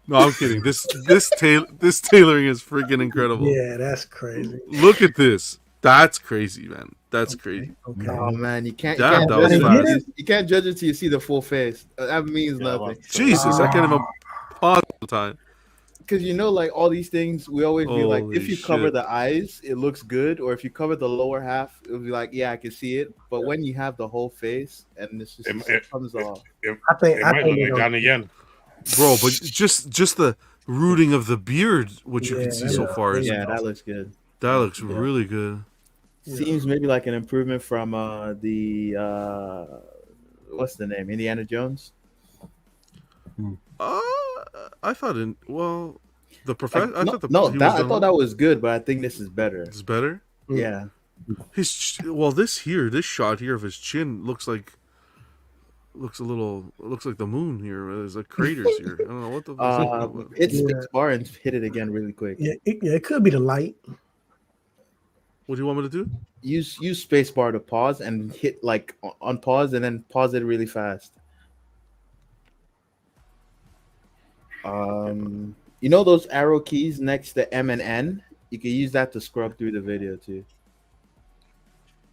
No, I'm kidding. This tailoring is freaking incredible. Yeah, that's crazy. Look at this. That's crazy, man. That's crazy. Okay. Oh man, you can't. That You was can't, fast. judge it, you can't judge it till you see the full face. That means nothing. Jesus, I can't even pause the time. Because like all these things, we always be like, Holy if you cover shit. the eyes, it looks good, or if you cover the lower half, it'll be like, yeah, I can see it. But when you have the whole face, and this just It comes off. I think might look they're like gonna- Donnie Yen. Bro, but just the rooting of the beard, which you can see so far, is Yeah, that looks good. that looks really good. Seems maybe like an improvement from the what's the name? Indiana Jones. I thought the professor. I thought that was good, but I think this is better. It's better. Yeah. This shot here of his chin looks like the moon here. There's like craters here. I don't know what the. Hit space bar and hit it again really quick. Yeah, it could be the light. What do you want me to do? Use space bar to pause and hit like on pause and then pause it really fast. Those arrow keys next to M and N? You can use that to scrub through the video too.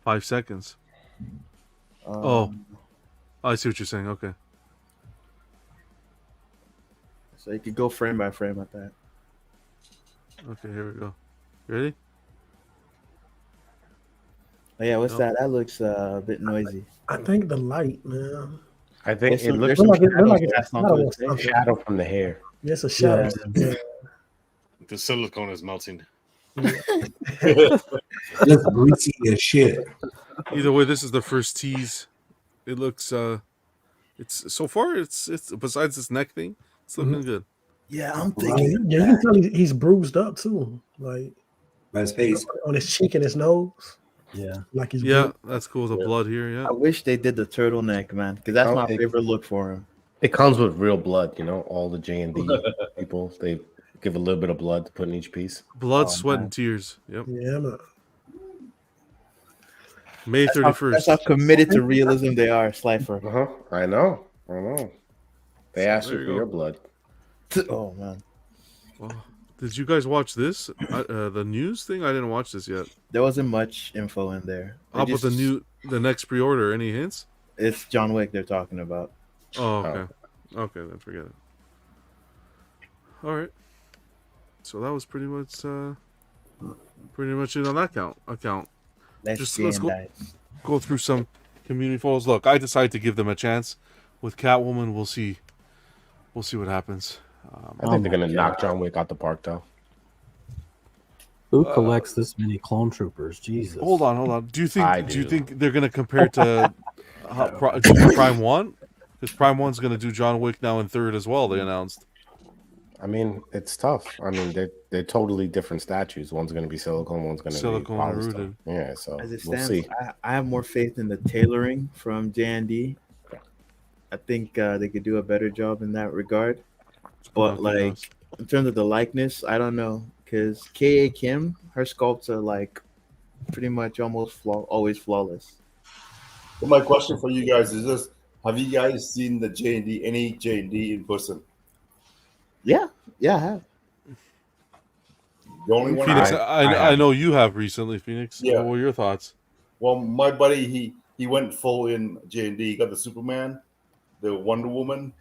5 seconds. I see what you're saying. Okay. So you could go frame by frame at that. Okay, here we go. Ready? Oh yeah, what's Nope. that? That looks a bit noisy. I think the light, man. I think There's it looks some like shadows a shadow from the hair. Yes, a shadow. Yeah. The silicone is melting. Just greasy as shit. Either way, this is the first tease. It looks it's so far it's besides this neck thing, it's looking good. Yeah, I'm Yeah, thinking. you can tell he's bruised up too, like By his face. on his cheek and his nose. Yeah, like he's Yeah, that's cool. The blood here, yeah. I wish they did the turtleneck, man, because that's my Okay. favorite look for him. It comes with real blood, all the J&D people, they give a little bit of blood to put in each piece. Blood, Oh, sweat, man. and tears. Yep. Yeah, man. May That's 31st. how committed to realism they are, Slifer. I know. They asked there you you for go. your blood. Oh man, Well, did you guys watch this? The news thing? I didn't watch this yet. there wasn't much info in there. How about the next pre-order? Any hints? It's John Wick they're talking about. Oh, okay. Okay, then forget it. All right. So that was pretty much it on that account. let's go through some community photos. Look, I decided to give them a chance with Catwoman. We'll see what happens. I think they're gonna knock John Wick out the park, though. Who collects this many clone troopers? Jesus. Hold on. Do you think they're gonna compare it to Prime 1? Because Prime 1's gonna do John Wick now in 3rd as well. They announced. I mean, it's tough. I mean, they're totally different statues. One's going to be silicone, one's going to be polystone. Yeah, so As it we'll stands, see. I have more faith in the tailoring from J&D. I think they could do a better job in that regard. But like in terms of the likeness, I don't know, because K.A. Kim, her sculpts are like pretty much almost always flawless. Well, my question for you guys is this: have you guys seen the J&D, any J&D in person? Yeah, I have. The only one Phoenix, I know you have recently, Phoenix. Yeah. What were your thoughts? Well, my buddy, he went full in J&D. He got the Superman, the Wonder Woman,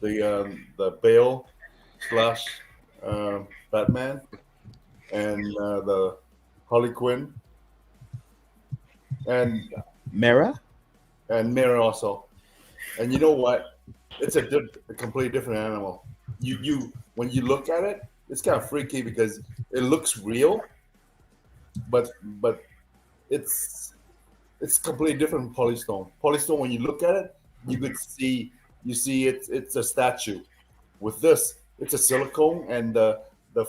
the Bale / Batman, and the Harley Quinn, and Mera also. And you know what? It's a completely different animal. You when you look at it, it's kind of freaky because it looks real, but it's completely different from polystone. Polystone, when you look at it, you see it's a statue. With this, it's a silicone, and the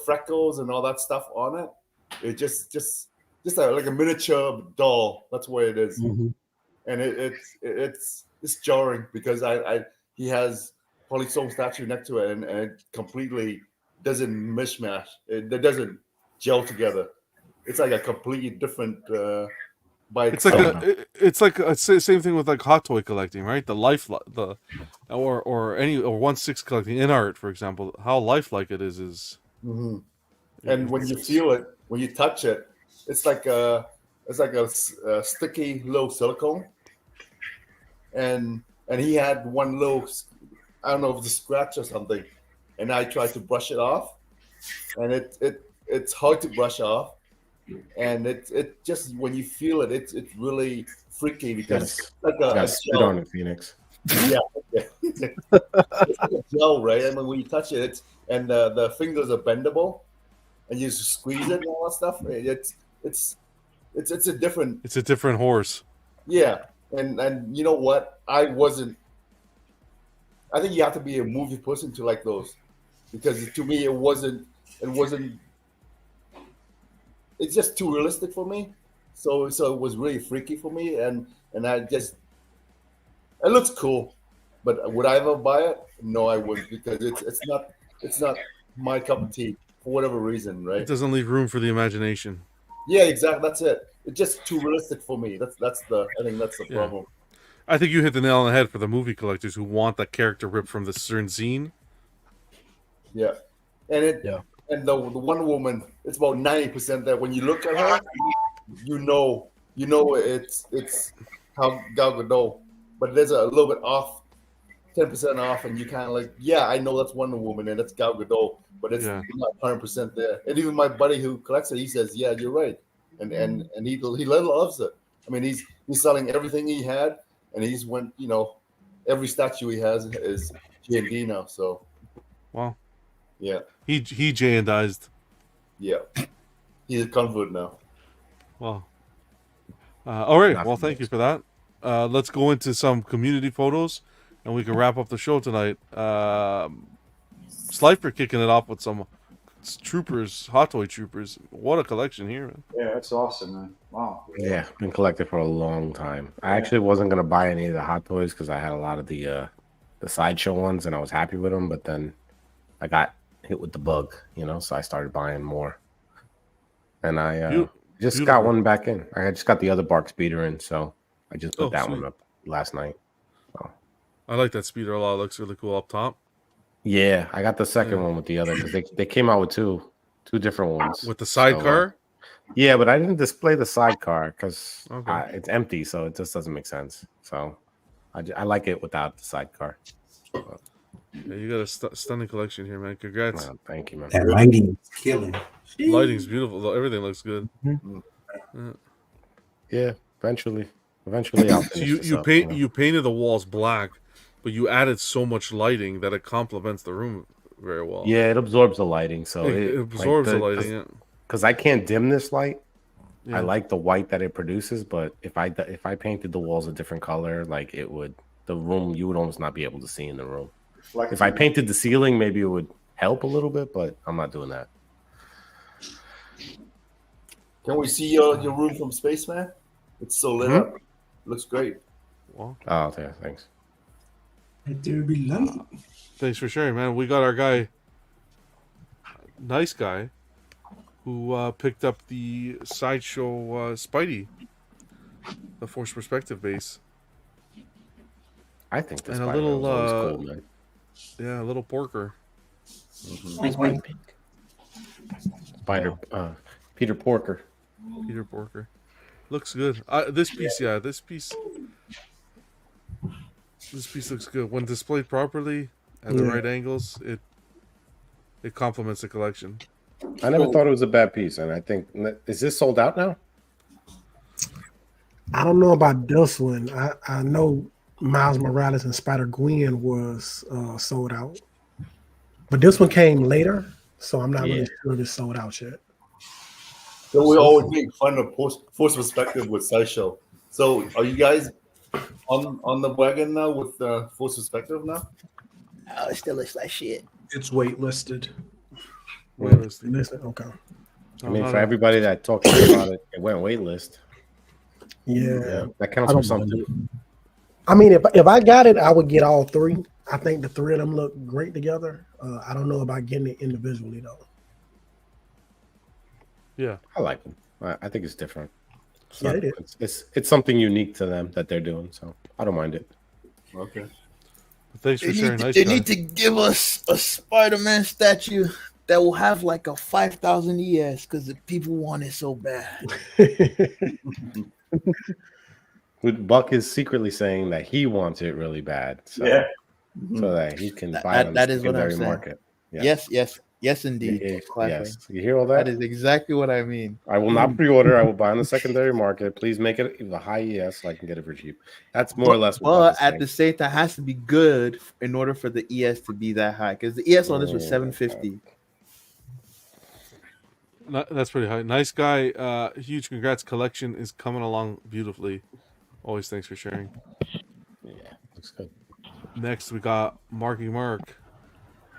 freckles and all that stuff on it. It just like a miniature doll. That's what it is. Mm-hmm. And it's jarring because he has polystone statue next to it, and it completely doesn't mishmash. It doesn't gel together. It's like a completely different. It's like a same thing with like hot toy collecting, right? The or 1/6 collecting in art, for example. How lifelike it is. Mm-hmm. And when you feel it, when you touch it, it's like a sticky little silicone. And he had one little, I don't know if it's a scratch or something, and I tried to brush it off, and it's hard to brush off, and it just when you feel it, it's really freaky because it's like a spit gel. on it, Phoenix. Yeah. It's like a gel, right? I mean, when you touch it, and the fingers are bendable, and you just squeeze it and all that stuff. It's a different. It's a different horse. Yeah. And you know what? I think you have to be a movie person to like those, because to me it wasn't. It's just too realistic for me. So it was really freaky for me, and I just. It looks cool, but would I ever buy it? No, I wouldn't, because it's not my cup of tea for whatever reason, right? It doesn't leave room for the imagination. Yeah, exactly. That's it. It's just too realistic for me. I think that's the problem. I think you hit the nail on the head for the movie collectors who want that character ripped from the certain scene. Yeah, and and the Wonder Woman, it's about 90% that when you look at her, you know it's how Gal Gadot, but there's a little bit off, 10% off, and you kind of like, yeah, I know that's Wonder Woman and it's Gal Gadot, but it's not 100% there. And even my buddy who collects it, he says, yeah, you're right. And he loves it. I mean, he's selling everything he had, and he's went, every statue he has is G&D now. So, wow, yeah, he J&D'ized. Yeah, he's a convert now. Well, all right. Well, thank you for that. Let's go into some community photos, and we can wrap up the show tonight. Slifer kicking it off with some troopers, hot toy troopers. What a collection here, man. Yeah, that's awesome, man. Wow. Yeah, been collecting for a long time. I actually wasn't gonna buy any of the hot toys because I had a lot of the sideshow ones, and I was happy with them. But then I got hit with the bug, so I started buying more. And I just got one back in. I just got the other Bark Speeder in, so I just put that one up last night. So. I like that speeder a lot. It looks really cool up top. Yeah, I got the second one with the other because they came out with two different ones with the sidecar. Yeah, but I didn't display the sidecar because it's empty, so it just doesn't make sense. So I like it without the sidecar. Yeah, you got a stunning collection here, man. Congrats. Well, thank you, man. That lighting is killing. Lighting's beautiful. Everything looks good. Mm-hmm. Yeah. Yeah, eventually I'll So finish you this you up. paint you painted the walls black, but you added so much lighting that it complements the room very well. Yeah, it absorbs the lighting, so It absorbs the lighting. Yeah. Because I can't dim this light. Yeah. I like the white that it produces, but if I painted the walls a different color, like the room, you would almost not be able to see in the room. If I painted the ceiling, maybe it would help a little bit, but I'm not doing that. Can we see your room from space, man? It's so lit up. Looks great. Well, oh, yeah, thanks. Thanks for sharing, man. We got our guy, nice guy, who picked up the Sideshow Spidey, the Force Perspective base. I think this and a Spider-Man little, was always cool, man. Yeah, a little porker. Peter Porker. Peter Porker. Looks good. This piece looks good. When displayed properly at the right angles, it complements the collection. I never thought it was a bad piece, and I think is this sold out now? I don't know about this one. I know Miles Morales and Spider-Gwen was sold out, but this one came later, so I'm not really sure if it's sold out yet. So we always make fun of Force Perspective with Sideshow. So are you guys on the wagon now with Force Perspective now? Oh, it still looks like shit. It's waitlisted. Waitlisted. Okay. I mean, for everybody that talks about it, it went waitlist. Yeah, that counts for something. I mean, if I got it, I would get all three. I think the three of them look great together. I don't know about getting it individually though. Yeah, I like them. I think it's different. Yeah, it is. It's something unique to them that they're doing, so I don't mind it. Okay. Thanks for sharing. They need to give us a Spider-Man statue that will have like a 5,000 ES because the people want it so bad. Buck is secretly saying that he wants it really bad, so that he can buy it on that the is what I'm secondary saying. market. Yeah. Yes, indeed. Yes, you hear all that? That is exactly what I mean. I will not pre-order. I will buy on the secondary market. Please make it a high ES so I can get it for cheap. That's more or less. But at the same time, it has to be good in order for the ES to be that high. Because the ES on this was 750. That's pretty high. Nice guy. Huge congrats. Collection is coming along beautifully. Always thanks for sharing. Yeah, looks good. Next, we got Marky Mark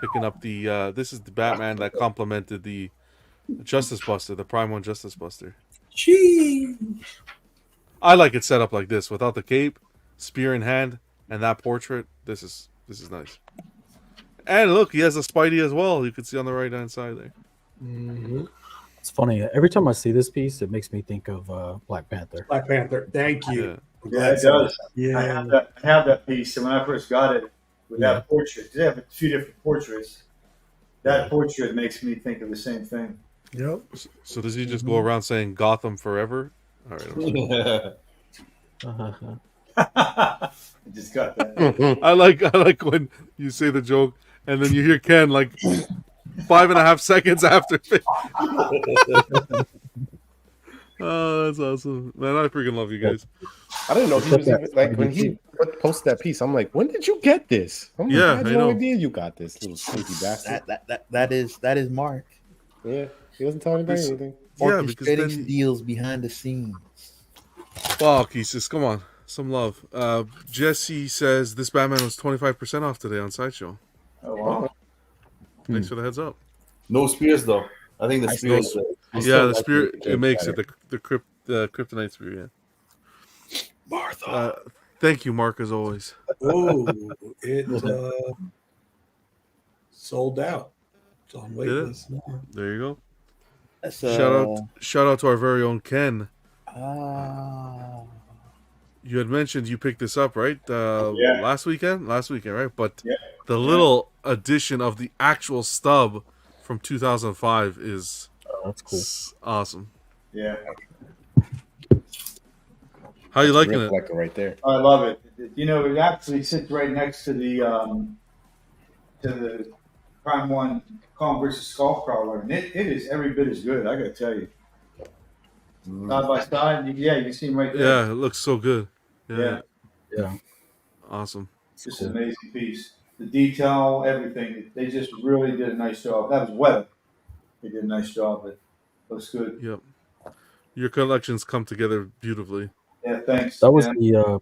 picking up the. This is the Batman that complemented the Justice Buster, the Prime 1 Justice Buster. I like it set up like this, without the cape, spear in hand, and that portrait. This is nice. And look, he has a Spidey as well. You can see on the right hand side there. Mm-hmm. It's funny. Every time I see this piece, it makes me think of Black Panther. Black Panther. Thank you. Yeah, it does. Yeah. I have that piece, and when I first got it with that portrait, they have a few different portraits. That portrait makes me think of the same thing. Yep. So does he just go around saying Gotham forever? All right. I just got that. I like when you say the joke and then you hear Ken like 5.5 seconds after. Oh, that's awesome, man! I freaking love you guys. I didn't know he was even, like when he posted that piece. I'm like, when did you get this? I'm like, I had no idea you got this, little sneaky bastard. That is Mark. Yeah, he wasn't telling anybody anything. Yeah, because Orchestrating deals behind the scenes. Fuck, he says, come on, some love. Jesse says this Batman was 25% off today on Sideshow. Oh wow! Thanks for the heads up. No spears though. I think the spears. Yeah, the spear it makes it the kryptonite spear. Yeah. Martha. Thank you, Mark, as always. Oh, it sold out. It's on waitlist now. There you go. That's, shout out to our very own Ken. Ah. You had mentioned you picked this up, right? Last weekend, right? But the little addition of the actual stub from 2005 is that's cool. Awesome. Yeah. How you liking it? Right there. I love it. You know, it actually sits right next to the Prime 1 Kong versus Skullcrawler, and it is every bit as good. I got to tell you. side by side. Yeah, you can see them right there. Yeah, it looks so good. Yeah. Yeah. Awesome. Just an amazing piece. The detail, everything. They just really did a nice job. That was weather. They did a nice job. It looks good. Yep. Your collections come together beautifully. Yeah, thanks. That was Yeah. the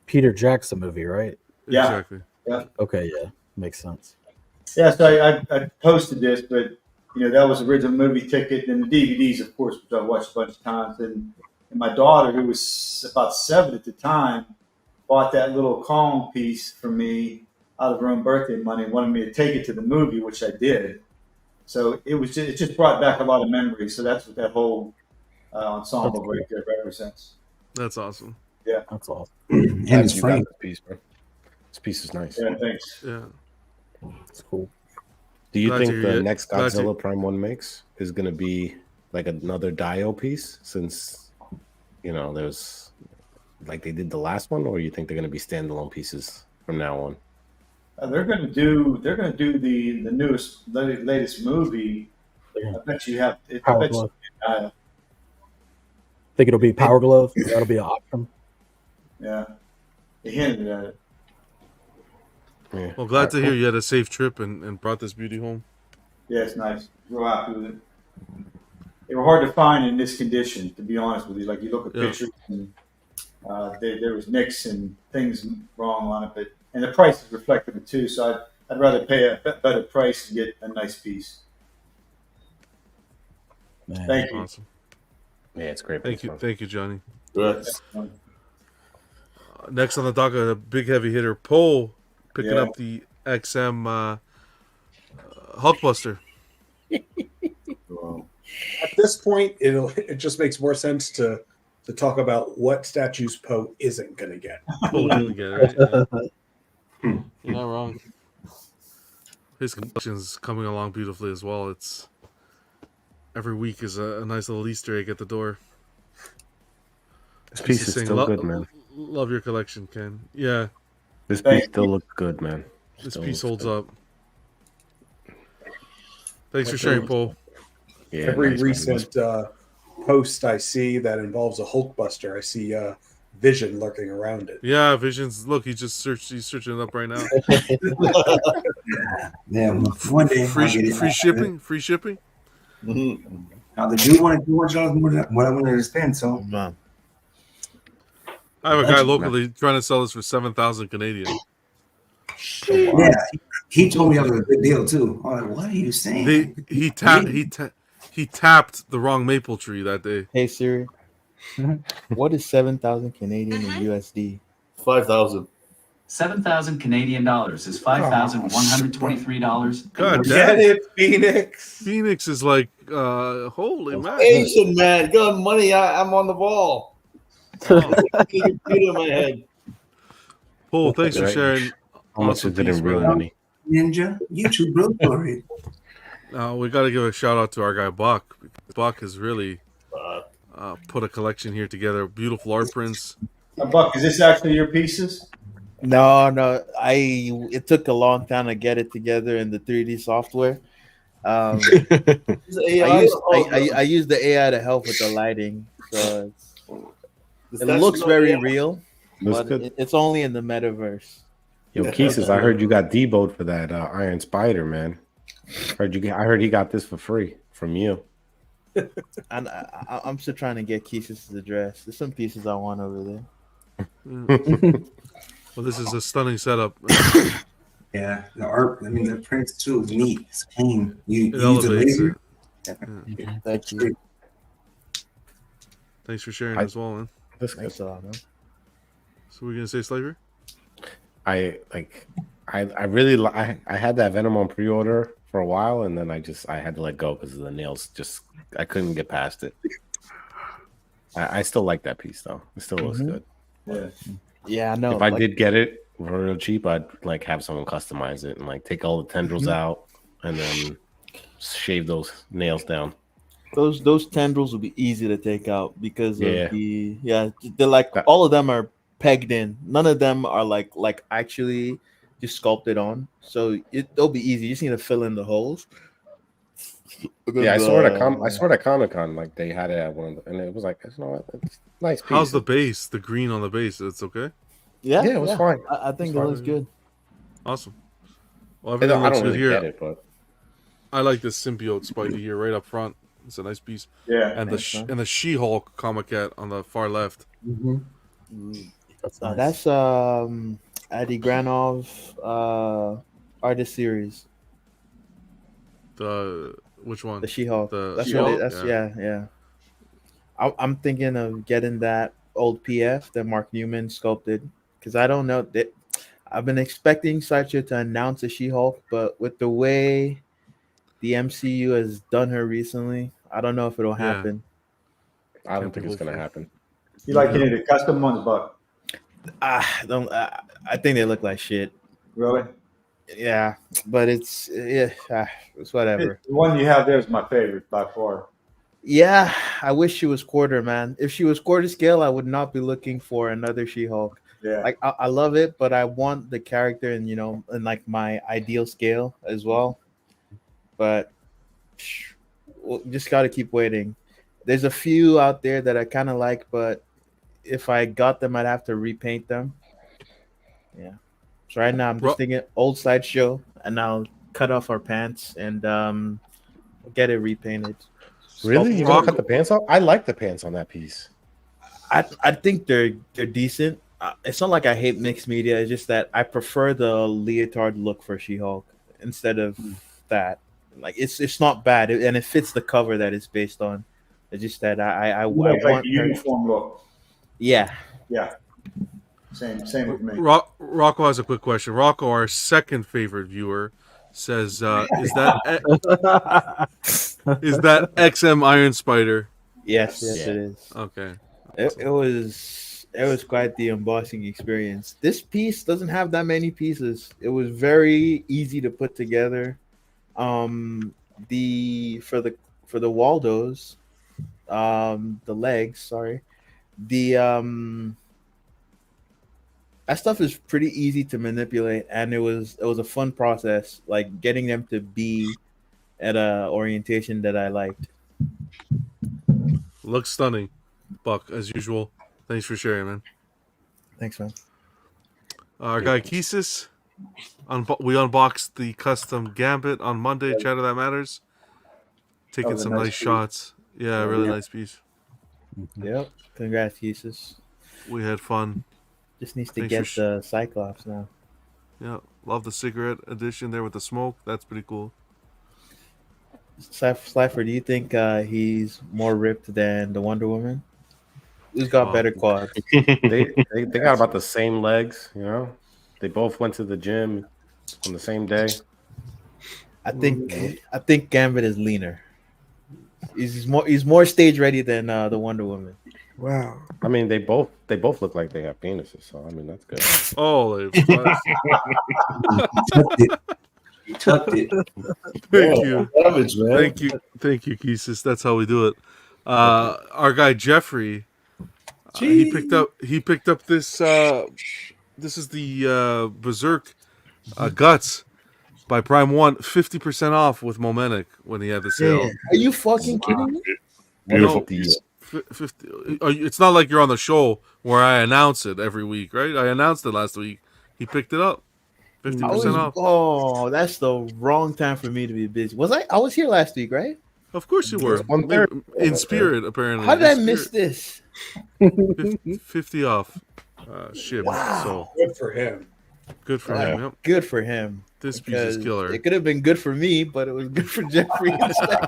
Peter Jackson movie, right? Yeah. Exactly. Yeah. Okay, yeah, makes sense. Yeah, so I posted this, but that was the original movie ticket, and the DVDs, of course, which I watched a bunch of times. And my daughter, who was about 7 at the time, bought that little Kong piece for me out of her own birthday money and wanted me to take it to the movie, which I did. So it just brought back a lot of memories. So that's what that whole ensemble right there represents. That's awesome. Yeah, that's awesome. And it's frame. This piece, bro. This piece is nice. Yeah, thanks. Yeah, it's cool. Do you Glad think to the hear it. next Glad to- Godzilla Prime 1 makes is going to be like another Dio piece since, there's like they did the last one, or you think they're going to be standalone pieces from now on? They're going to do the latest movie. I bet you have. Power Glove. Think it'll be Power Glove? That'll be an option. Yeah, they hinted at it. Yeah. Well, glad to hear you had a safe trip and brought this beauty home. Yeah, it's nice. Real happy with it. They were hard to find in this condition, to be honest with you. Like you look at pictures, and there was nicks and things wrong on it, and the price is reflective of it too. So I'd rather pay a better price and get a nice piece. Man, Thank you. Awesome. Yeah, it's great. Thank you, Johnny. Yes. Next on the docket, a big heavy hitter, Poe, picking Yeah. up the XM Hulkbuster. At this point, it just makes more sense to talk about what statues Poe isn't going to get. Poe didn't get it, right? Yeah. You're not wrong. His collection's coming along beautifully as well. It's every week is a nice little Easter egg at the door. This piece is saying, still good, man. Love your collection, Ken. Yeah. This piece still looks good, man. This Still piece looks holds good. up. Thanks for sharing, Paul. Yeah, Every nice, man. recent post I see that involves a Hulkbuster, I see Vision lurking around it. Yeah, Visions. Look, he's searching it up right now. Yeah, one day I'll get it. Free shipping. Free shipping. Now they do want to $200 more than what I wanted to spend. So I have a guy locally trying to sell this for 7,000 Canadian. yeah, he told me that was a good deal too. I'm like, what are you saying? He tapped the wrong maple tree that day. Hey Siri, what is 7,000 Canadian in USD? 5,000. 7,000 Canadian dollars is $5,123. God Get damn. it, Phoenix. Phoenix is like, holy man. Asian man, got money. I'm on the ball. Computer in my head. Paul, thanks for Right. sharing. How much Awesome is it piece, in real brother. money? Ninja, YouTube bro story. We got to give a shout out to our guy Buck. Buck has really put a collection here together. Beautiful art prints. Buck, is this actually your pieces? No. It took a long time to get it together in the 3D software. I used the AI to help with the lighting, so it looks very real, Looks but good. it's only in the metaverse. Yo, Keesis, I heard you got deboed for that Iron Spider, man. I heard he got this for free from you. And I'm still trying to get Keisha's address. There's some pieces I want over there. Well, this is a stunning setup. Yeah, the art. I mean, the prints too is neat. It's clean. You It use the elevates laser. it. Thank you. Thanks for sharing as well, man. Thanks a lot, man. So we're gonna say slavery? I had that Venom on pre-order for a while, and then I had to let go because of the nails. I couldn't get past it. I still like that piece though. It still looks good. Yeah, I know. If I did get it for real cheap, I'd like have someone customize it and like take all the tendrils out and then shave those nails down. Those tendrils will be easy to take out because Yeah. of they're like all of them are pegged in. None of them are like actually just sculpted on. So they'll be easy. You just need to fill in the holes. Yeah, I saw it at Comic Con. Like they had it at one, of the, and it was like, you know what, it's a nice piece. How's the base? The green on the base? It's okay. Yeah, it was fine. I think it looks good. Awesome. Well, everything I looks don't good really here. get it, but I like this symbiote Spidey here, right up front. It's a nice piece. Yeah, and the She-Hulk Comic-Cat on the far left. That's nice. That's Adi Granov artist series. Which one? The She-Hulk. That's She-Hulk? what it, that's yeah. I'm thinking of getting that old PF that Mark Newman sculpted because I don't know that I've been expecting Sideshow to announce a She-Hulk, but with the way the MCU has done her recently, I don't know if it'll happen. I don't think it's gonna happen. You like any of the custom ones, Buck? I think they look like shit. Really? Yeah, but it's whatever. The one you have there is my favorite by far. Yeah, I wish she was quarter, man. If she was quarter scale, I would not be looking for another She-Hulk. Yeah, like I love it, but I want the character and in like my ideal scale as well. But we'll just got to keep waiting. There's a few out there that I kind of like, but if I got them, I'd have to repaint them. Yeah. So right now I'm just thinking old Sideshow, and I'll cut off our pants and get it repainted. Really? You gonna cut the pants off? I like the pants on that piece. I think they're decent. It's not like I hate mixed media. It's just that I prefer the leotard look for She-Hulk instead of that. Like it's not bad, and it fits the cover that it's based on. It's just that I want like the uniform look. Yeah. Same with me. Rocco has a quick question. Rocco, our second favorite viewer, says, "Is that XM Iron Spider?" Yes, it is. Okay. It was quite the embossing experience. This piece doesn't have that many pieces. It was very easy to put together. For the Waldos, the legs, sorry, that stuff is pretty easy to manipulate, and it was a fun process, like getting them to be at a orientation that I liked. Looks stunning, Buck, as usual. Thanks for sharing, man. Thanks, man. Our guy Keesis, we unboxed the custom Gambit on Monday. Chatter That Matters. Taking some nice shots. Yeah, really nice piece. Yep. Congrats, Keesis. We had fun. Just needs to get the Cyclops now. Yeah, love the cigarette edition there with the smoke. That's pretty cool. Slifer, do you think he's more ripped than the Wonder Woman? Who's got better quads? they got about the same legs, They both went to the gym on the same day. I think Gambit is leaner. He's more stage ready than the Wonder Woman. Wow. I mean, they both look like they have penises, so I mean that's good. Oh, tucked it. Thank you. Savage, man. Thank you, Keesis. That's how we do it. Our guy Jeffrey, he picked up this. This is the Berserk Guts by Prime One, 50% off with Momentic when he had the sale. Yeah. Are you fucking kidding me? Beautiful piece. 50, it's not like you're on the show where I announce it every week, right? I announced it last week. He picked it up. 50% off. Oh, that's the wrong time for me to be busy. I was here last week, right? Of course you were. In spirit, apparently. How did I miss this? 50 off. Ship. Wow. So Good for him. Good for him. Yep. Good for him. This piece is killer. It could have been good for me, but it was good for Jeffrey instead.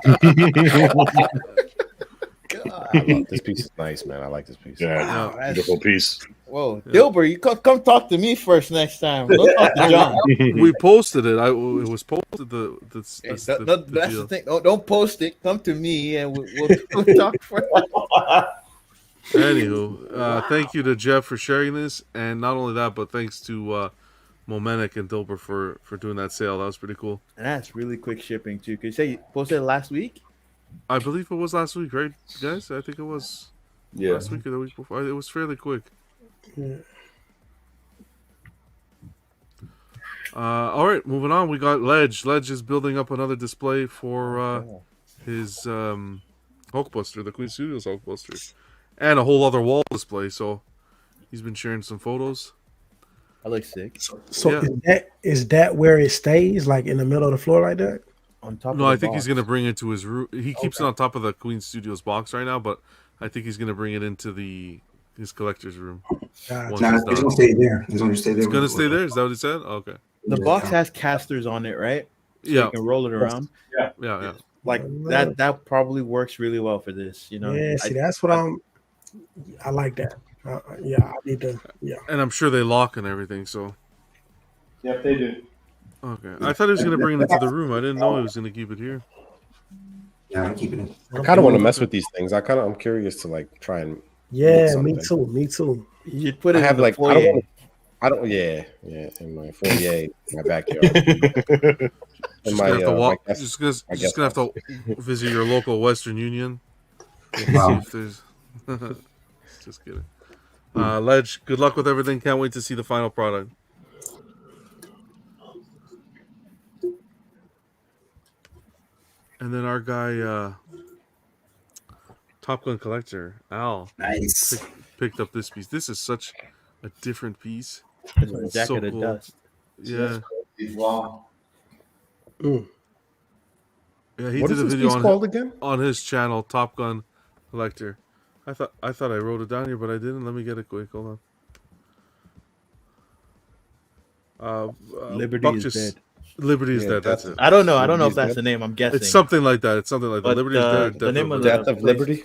This piece is nice, man. I like this piece. Yeah, beautiful piece. Whoa, Dilbert, you come talk to me first next time. Don't talk to John. We posted it. It was posted. That's the thing. Don't post it. Come to me, and we'll talk for. Anywho, thank you to Jeff for sharing this, and not only that, but thanks to Momentic and Dilbert for doing that sale. That was pretty cool. And that's really quick shipping too. Could you say you posted it last week? I believe it was last week, right, guys? I think it was last week or the week before. It was fairly quick. Yeah. All right, moving on. We got Ledge. Ledge is building up another display for his Hulkbuster, the Queen Studios Hulkbuster, and a whole other wall display. So he's been sharing some photos. I look sick. So Yeah. is that where it stays, like in the middle of the floor like that? On top No, of the I think he's box. gonna bring it to his room. He keeps it on top of the Queen Studios box right now, but I think he's gonna bring it into his collector's room. Gotcha. once Nah, it's it's done. gonna stay there. It's gonna stay there. It's gonna stay there. Is that what he said? Okay. The box has casters on it, right? So Yeah. you can roll it around. Yeah. Like that probably works really well for this, you know. Yeah, see, that's what I like that. Yeah, I need to. Yeah, And I'm sure they lock and everything. So. Yep, they do. Okay. I thought he was gonna bring it into the room. I didn't know he was gonna keep it here. Yeah, I'm keeping it. I kind of want to mess with these things. I'm curious to like try and. yeah, me too. Me too. You should put it I have in the like foyer. yeah, in my foyer, my backyard. In my, Just gonna have to my guest- just my gonna guest have to visit your local Western Union. Wow. See if there's. Just kidding. Ledge, good luck with everything. Can't wait to see the final product. And then our guy, Top Gun Collector, Al, Nice. picked up this piece. This is such a different piece. It's a It's jacket so of cool. dust. Yeah. Wow. Yeah, he What did is a this video piece called again? on his channel, Top Gun Collector. I thought I wrote it down here, but I didn't. Let me get it quick. Hold on. Liberty Buck is just- dead. Liberty is dead. That's it. I don't know. I don't know Liberty if that's is the dead? name. I'm guessing. It's something like that. It's something like that. But, Liberty is dead. the name of Death of Liberty.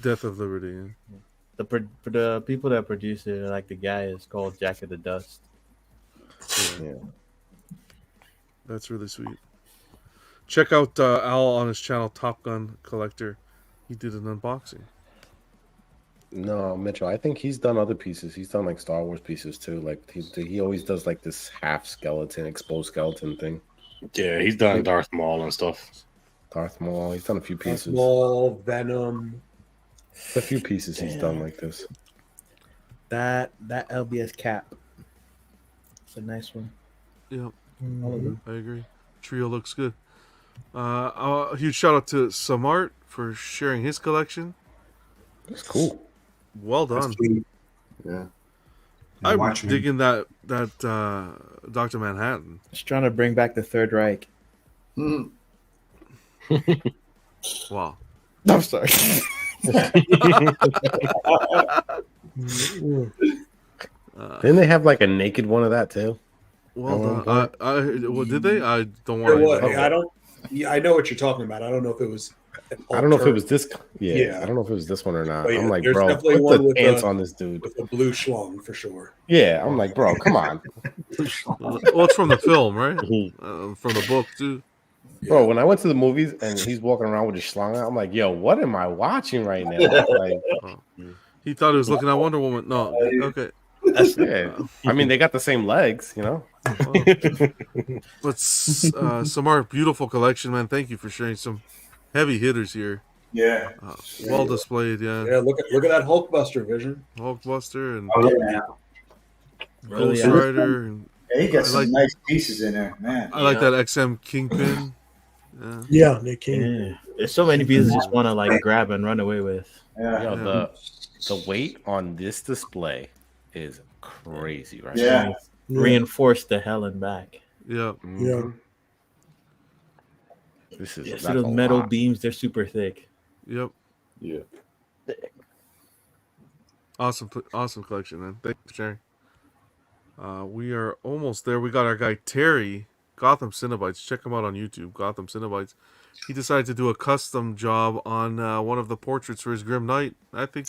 Death of Liberty. Yeah. For the people that produce it, like the guy is called Jacket of Dust. Yeah. That's really sweet. Check out Al on his channel, Top Gun Collector. He did an unboxing. No, Mitchell. I think he's done other pieces. He's done like Star Wars pieces too. Like he always does like this half skeleton, exposed skeleton thing. Yeah, he's done Darth Maul and stuff. Darth Maul. He's done a few pieces. Maul, Venom. A few pieces he's done like this. That LBS cap. It's a nice one. Yep. Mhm. I agree. Trio looks good. A huge shout out to Samart for sharing his collection. That's cool. Well done. Yeah. I'm Watchmen. digging that Dr. Manhattan. Just trying to bring back the Third Reich. Wow. I'm sorry. Didn't they have like a naked one of that too? Well done. Well, did they? I don't There want was, to. I don't. Yeah, I know what you're talking about. I don't know if it was. I don't know if it was this. Yeah, Yeah. I don't know if it was this one or not. But yeah, I'm like, there's bro, definitely put one the with pants a- on this dude. with a blue schlong for sure. Yeah, I'm like, bro, come on, Well, it's from the film, right? From the book too. bro. When I went to the movies and he's walking around with his schlong out, I'm like, yo, what am I watching right now? Like, He thought he was looking at Wonder Woman. No, okay. yeah. I mean, they got the same legs, you know. But Samar, beautiful collection, man. Thank you for sharing some heavy hitters here. Yeah. Well displayed, yeah. Yeah, look at that Hulkbuster vision. Hulkbuster and Oh, yeah. Ghost Yeah. Rider. And Yeah, he got I some like- nice pieces in there, man. I like that XM Kingpin. Yeah, they can. Yeah. There's so many pieces I just want to like grab and run away with. Yo, the weight on this display is crazy, right? Yeah. now. Reinforce the hell and back. Yeah. Yeah. This is Yeah, that's see those a metal lot. beams? They're super thick. Yep. Yeah. Awesome collection, man. Thanks for sharing. We are almost there. We got our guy Terry, Gotham Cinnabites. Check him out on YouTube, Gotham Cinnabites. He decided to do a custom job on one of the portraits for his Grim Knight. I think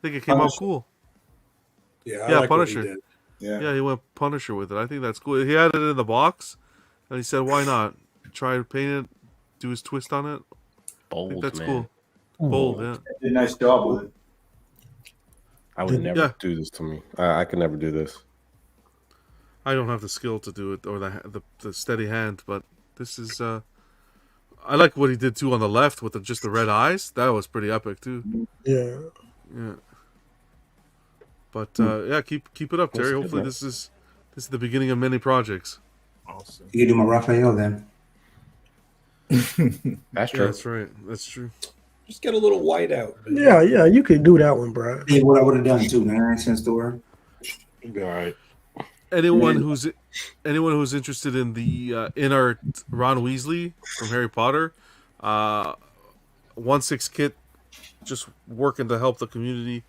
it came out Punisher. cool. Yeah, I Yeah, like what he Punisher. did. Yeah, he went Punisher with it. I think that's cool. He had it in the box, and he said, "Why not try to paint it, do his twist on it?" I think Bold, that's man. cool. Bold, yeah. Did a nice job with it. I would never Yeah. do this to me. I could never do this. I don't have the skill to do it or the steady hand, but this is. I like what he did too on the left with just the red eyes. That was pretty epic too. Yeah. Yeah. But yeah, keep it up, Terry. That's good, Hopefully man. this is the beginning of many projects. Awesome. You can do my Raphael then. That's Yeah, true. that's right. That's true. Just get a little white out. Yeah, you could do that one, bro. Yeah, what I would have done too, 99-cent store. Be all right. Anyone who's interested in the inner Ron Weasley from Harry Potter, 1/6 kit, just working to help the community,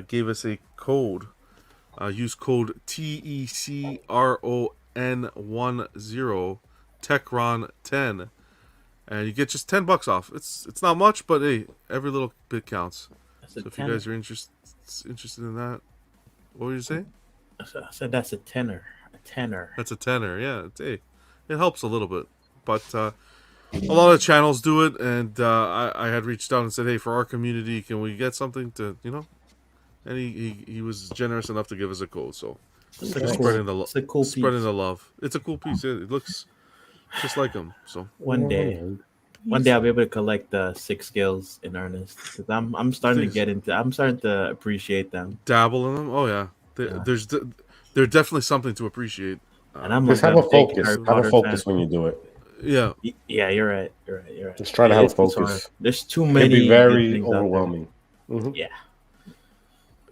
gave us a code. Use code TECRON10 TechRon10, and you get just $10 off. It's not much, but hey, every little bit counts. That's a So if tenner. you guys are interested in that, what were you saying? I said that's a tenner. A tenner. That's a tenner. Yeah, it helps a little bit, but a lot of channels do it, and I had reached out and said, hey, for our community, can we get something to And he was generous enough to give us a code, so It's just a spreading cool- the it's a cool spreading piece. the love. It's a cool piece. It looks just like him. So One day I'll be able to collect the 6 skills in earnest, because I'm starting to get into. I'm starting to appreciate them. Dabble in them. Oh yeah, there's definitely something to appreciate. And I'm Just like have a a big focus. Harry Have a Potter focus fan. when you do it. Yeah. Yeah, you're right. You're right. Just try to have a It's hard. focus. There's too It can many be very good things out there. overwhelming. Yeah.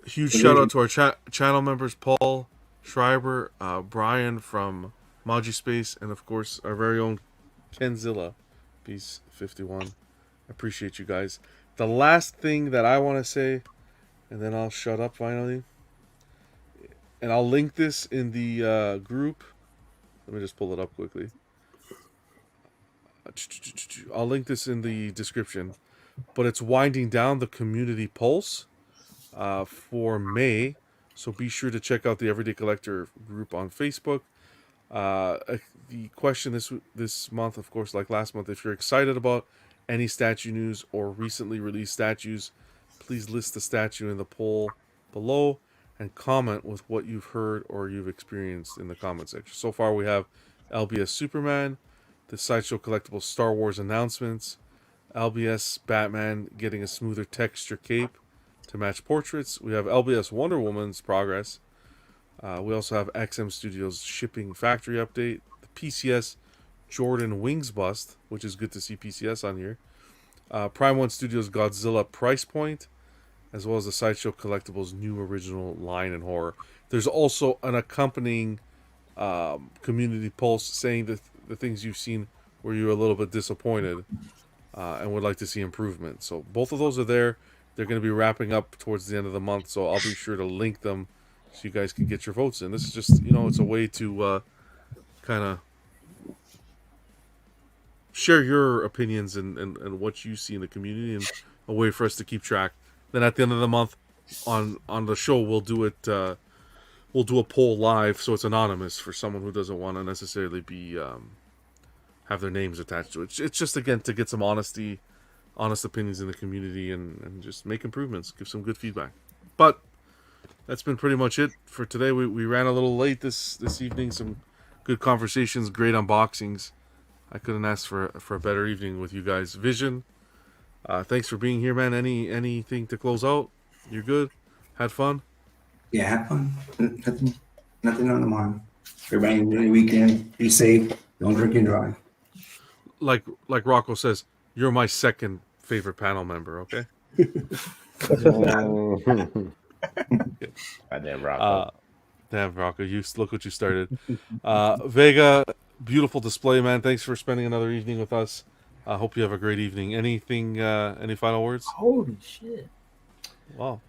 Huge shout out to our channel members, Paul Schreiber, Brian from Maji Space, and of course our very own Kenzilla, Peace 51. Appreciate you guys. The last thing that I want to say, and then I'll shut up finally, and I'll link this in the group. Let me just pull it up quickly. I'll link this in the description, but it's winding down the community pulse for May, so be sure to check out the Everyday Collector group on Facebook. The question this month, of course, like last month, if you're excited about any statue news or recently released statues, please list the statue in the poll below and comment with what you've heard or you've experienced in the comment section. So far, we have LBS Superman, the Sideshow Collectibles Star Wars announcements, LBS Batman getting a smoother texture cape to match portraits. We have LBS Wonder Woman's progress. We also have XM Studios shipping factory update, the PCS Jordan Wings bust, which is good to see PCS on here. Prime One Studios Godzilla price point, as well as the Sideshow Collectibles new original line in horror. There's also an accompanying community pulse saying that the things you've seen where you're a little bit disappointed and would like to see improvement. So both of those are there. They're going to be wrapping up towards the end of the month, so I'll be sure to link them so you guys can get your votes in. This is just, it's a way to kind of share your opinions and what you see in the community, and a way for us to keep track. Then at the end of the month on the show, we'll do it. We'll do a poll live, so it's anonymous for someone who doesn't want to necessarily be have their names attached to it. It's just, again, to get some honest opinions in the community and just make improvements, give some good feedback. But that's been pretty much it for today. We ran a little late this evening. Some good conversations, great unboxings. I couldn't ask for a better evening with you guys. Vision, thanks for being here, man. Anything to close out? You're good? Had fun? Yeah, have fun. Nothing on the mind. Everybody enjoy the weekend. Be safe. Don't drink and drive. Like Rocco says, you're my second favorite panel member, okay? Damn Rocco. Damn Rocco, look what you started. Vega, beautiful display, man. Thanks for spending another evening with us. I hope you have a great evening. Anything? Any final words? Holy shit! Wow.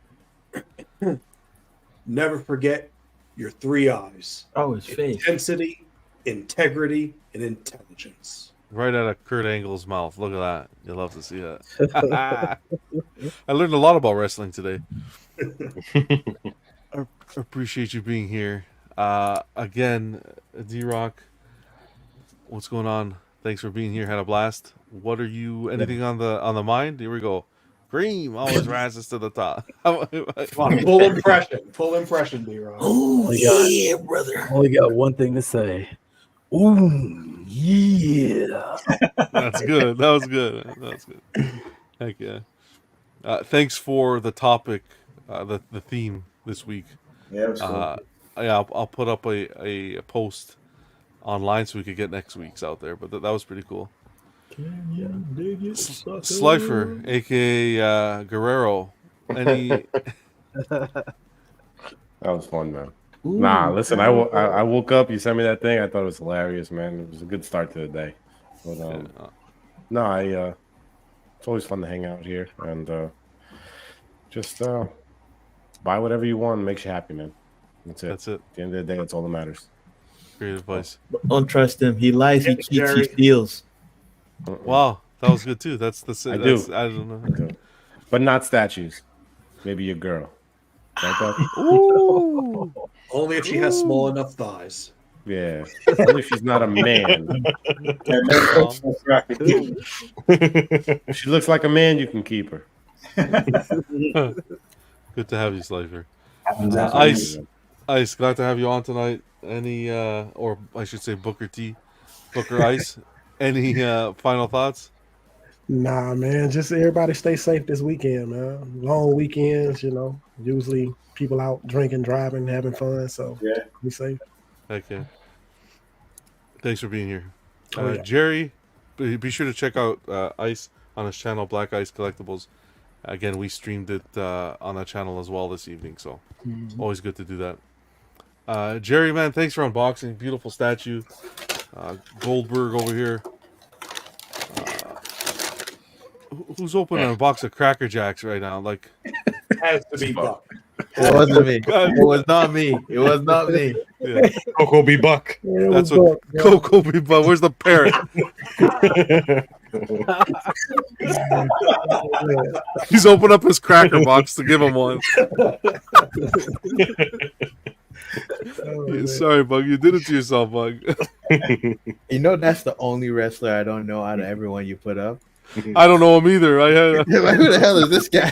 Never forget your 3 eyes. Oh, it's fake. Intensity, integrity, and intelligence. Right out of Kurt Angle's mouth. Look at that. You'll love to see that. I learned a lot about wrestling today. I appreciate you being here. Again, D-Rock, what's going on? Thanks for being here. Had a blast. What are you? Anything on the mind? Here we go. Cream always rises to the top. Come on, full impression, D-Rock. Oh yeah, brother. Only got one thing to say. Ooh, yeah. That's good. That was good. Heck yeah. Thanks for the topic, the theme this week. Yeah, it was cool. Yeah, I'll put up a post online so we could get next week's out there. But that was pretty cool. Slifer, aka Guerrero. Any? That was fun, man. Nah, listen, I woke up. You sent me that thing. I thought it was hilarious, man. It was a good start to the day. But no, it's always fun to hang out here and just buy whatever you want. Makes you happy, man. That's it. That's it. At the end of the day, that's all that matters. Great advice. Don't trust him. He lies. He cheats. He steals. Wow, that was good too. That's the. I do. I don't know. I do. But not statues. Maybe your girl. Right, Buck? Ooh. Only if she has small enough thighs. Yeah. Only if she's not a man. If she looks like a man, you can keep her. Good to have you, Slifer. Ice, glad to have you on tonight. Any, or I should say, Booker Ice. Any final thoughts? Nah, man. Just everybody stay safe this weekend, man. Long weekends, Usually people out drinking, driving, having fun. So be safe. Heck yeah. Thanks for being here. Oh, yeah. Jerry, be sure to check out Ice on his channel, Black Ice Collectibles. Again, we streamed it on that channel as well this evening, so always good to do that. Jerry, man, thanks for unboxing. Beautiful statue. Goldberg over here. Who's opening a box of Cracker Jacks right now? Like, has to be Buck. It wasn't me. It was not me. It was not me. Yeah. Coco B. Buck. That's what Coco B. Buck. Where's the parrot? He's opened up his cracker box to give him one. Yeah, sorry, Bug. You did it to yourself, Bug. That's the only wrestler I don't know out of everyone you put up. I don't know him either. Who the hell is this guy?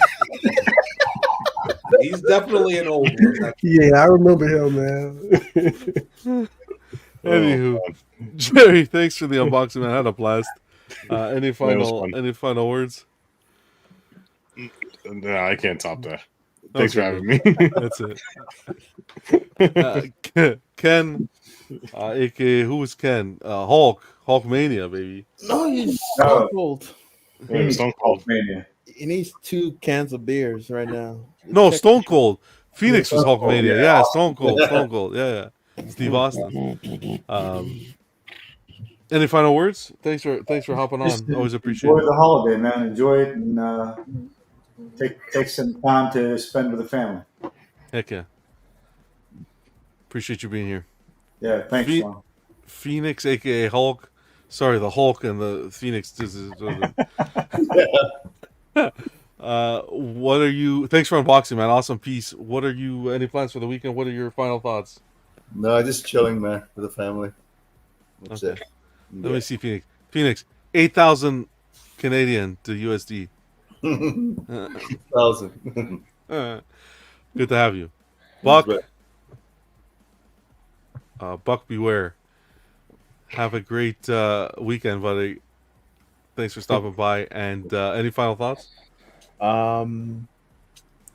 He's definitely an old one. Yeah, I remember him, man. Anywho, Jerry, thanks for the unboxing, man. I had a blast. Any final words? No, I can't top that. Thanks for having me. That's it. Ken, aka who is Ken? Hulkmania, baby. No, he's Stone Cold. Yeah, Stone Cold Mania. He needs 2 cans of beers right now. No, Stone Cold. Phoenix was Stone Cold, Hulkmania. yeah. Yeah, Stone Cold. Stone Cold. Yeah. Steve Austin. Any final words? Thanks for hopping on. Always appreciate Enjoy it. the holiday, man. Enjoy it and take some time to spend with the family. Heck yeah. Appreciate you being here. Yeah, thanks, Sean. Phoenix, aka Hulk. Sorry, the Hulk and the Phoenix. What are you? Thanks for unboxing, man. Awesome piece. What are you? Any plans for the weekend? What are your final thoughts? No, just chilling, man, with the family. That's Okay. it. Let me see, Phoenix. Phoenix, 8,000 Canadian to USD. 1,000. Good to have you, Buck. Buck, beware. Have a great weekend, buddy. Thanks for stopping by. And any final thoughts?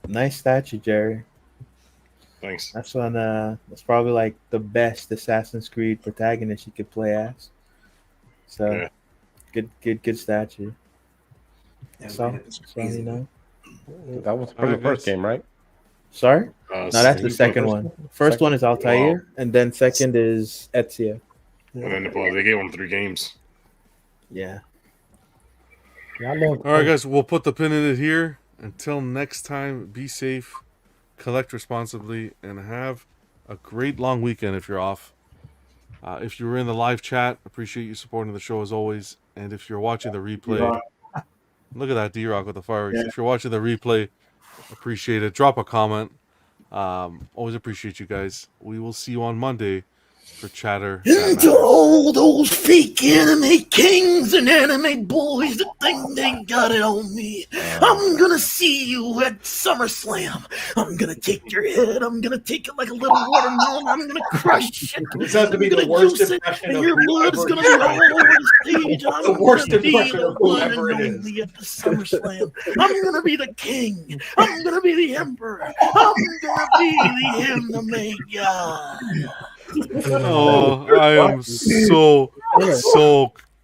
Nice statue, Jerry. Thanks. That's one. That's probably like the best Assassin's Creed protagonist you could play as. So, good statue. So you know. That was from the first game, right? Sorry? No, that's the second one. First one is Altair, Wow. and then second is Ezio. And then they gave him 3 games. Yeah. All right, guys, we'll put the pin in it here. Until next time, be safe, collect responsibly, and have a great long weekend if you're off. If you were in the live chat, appreciate you supporting the show as always. And if you're watching the replay, look at that D-Rock with the fireworks. Yeah. If you're watching the replay, appreciate it. Drop a comment. Always appreciate you guys. We will see you on Monday for Chatter. And to all those fake anime kings and anime boys that think they got it on me, I'm gonna see you at SummerSlam. I'm gonna take your head, I'm gonna take it like a little watermelon, I'm gonna crush it. This has to be I'm the gonna worst juice it, impression and of your blood's whoever gonna it be is. all over the stage. And The I'm worst gonna be impression the of one whoever and it is. only at the SummerSlam. I'm gonna be the king. I'm gonna be the emperor. I'm gonna be the anime god. Oh, I am so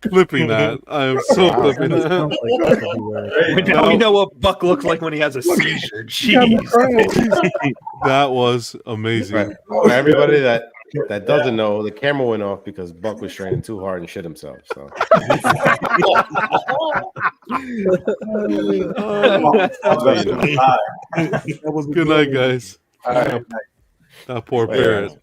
clipping that. I am so clipping that. Now we know what Buck looks like when he has a seizure. Jeez. That was amazing. Right. For everybody that doesn't know, the camera went off because Buck was training too hard and shit himself. So Good night, guys. All right. That poor Later. parrot.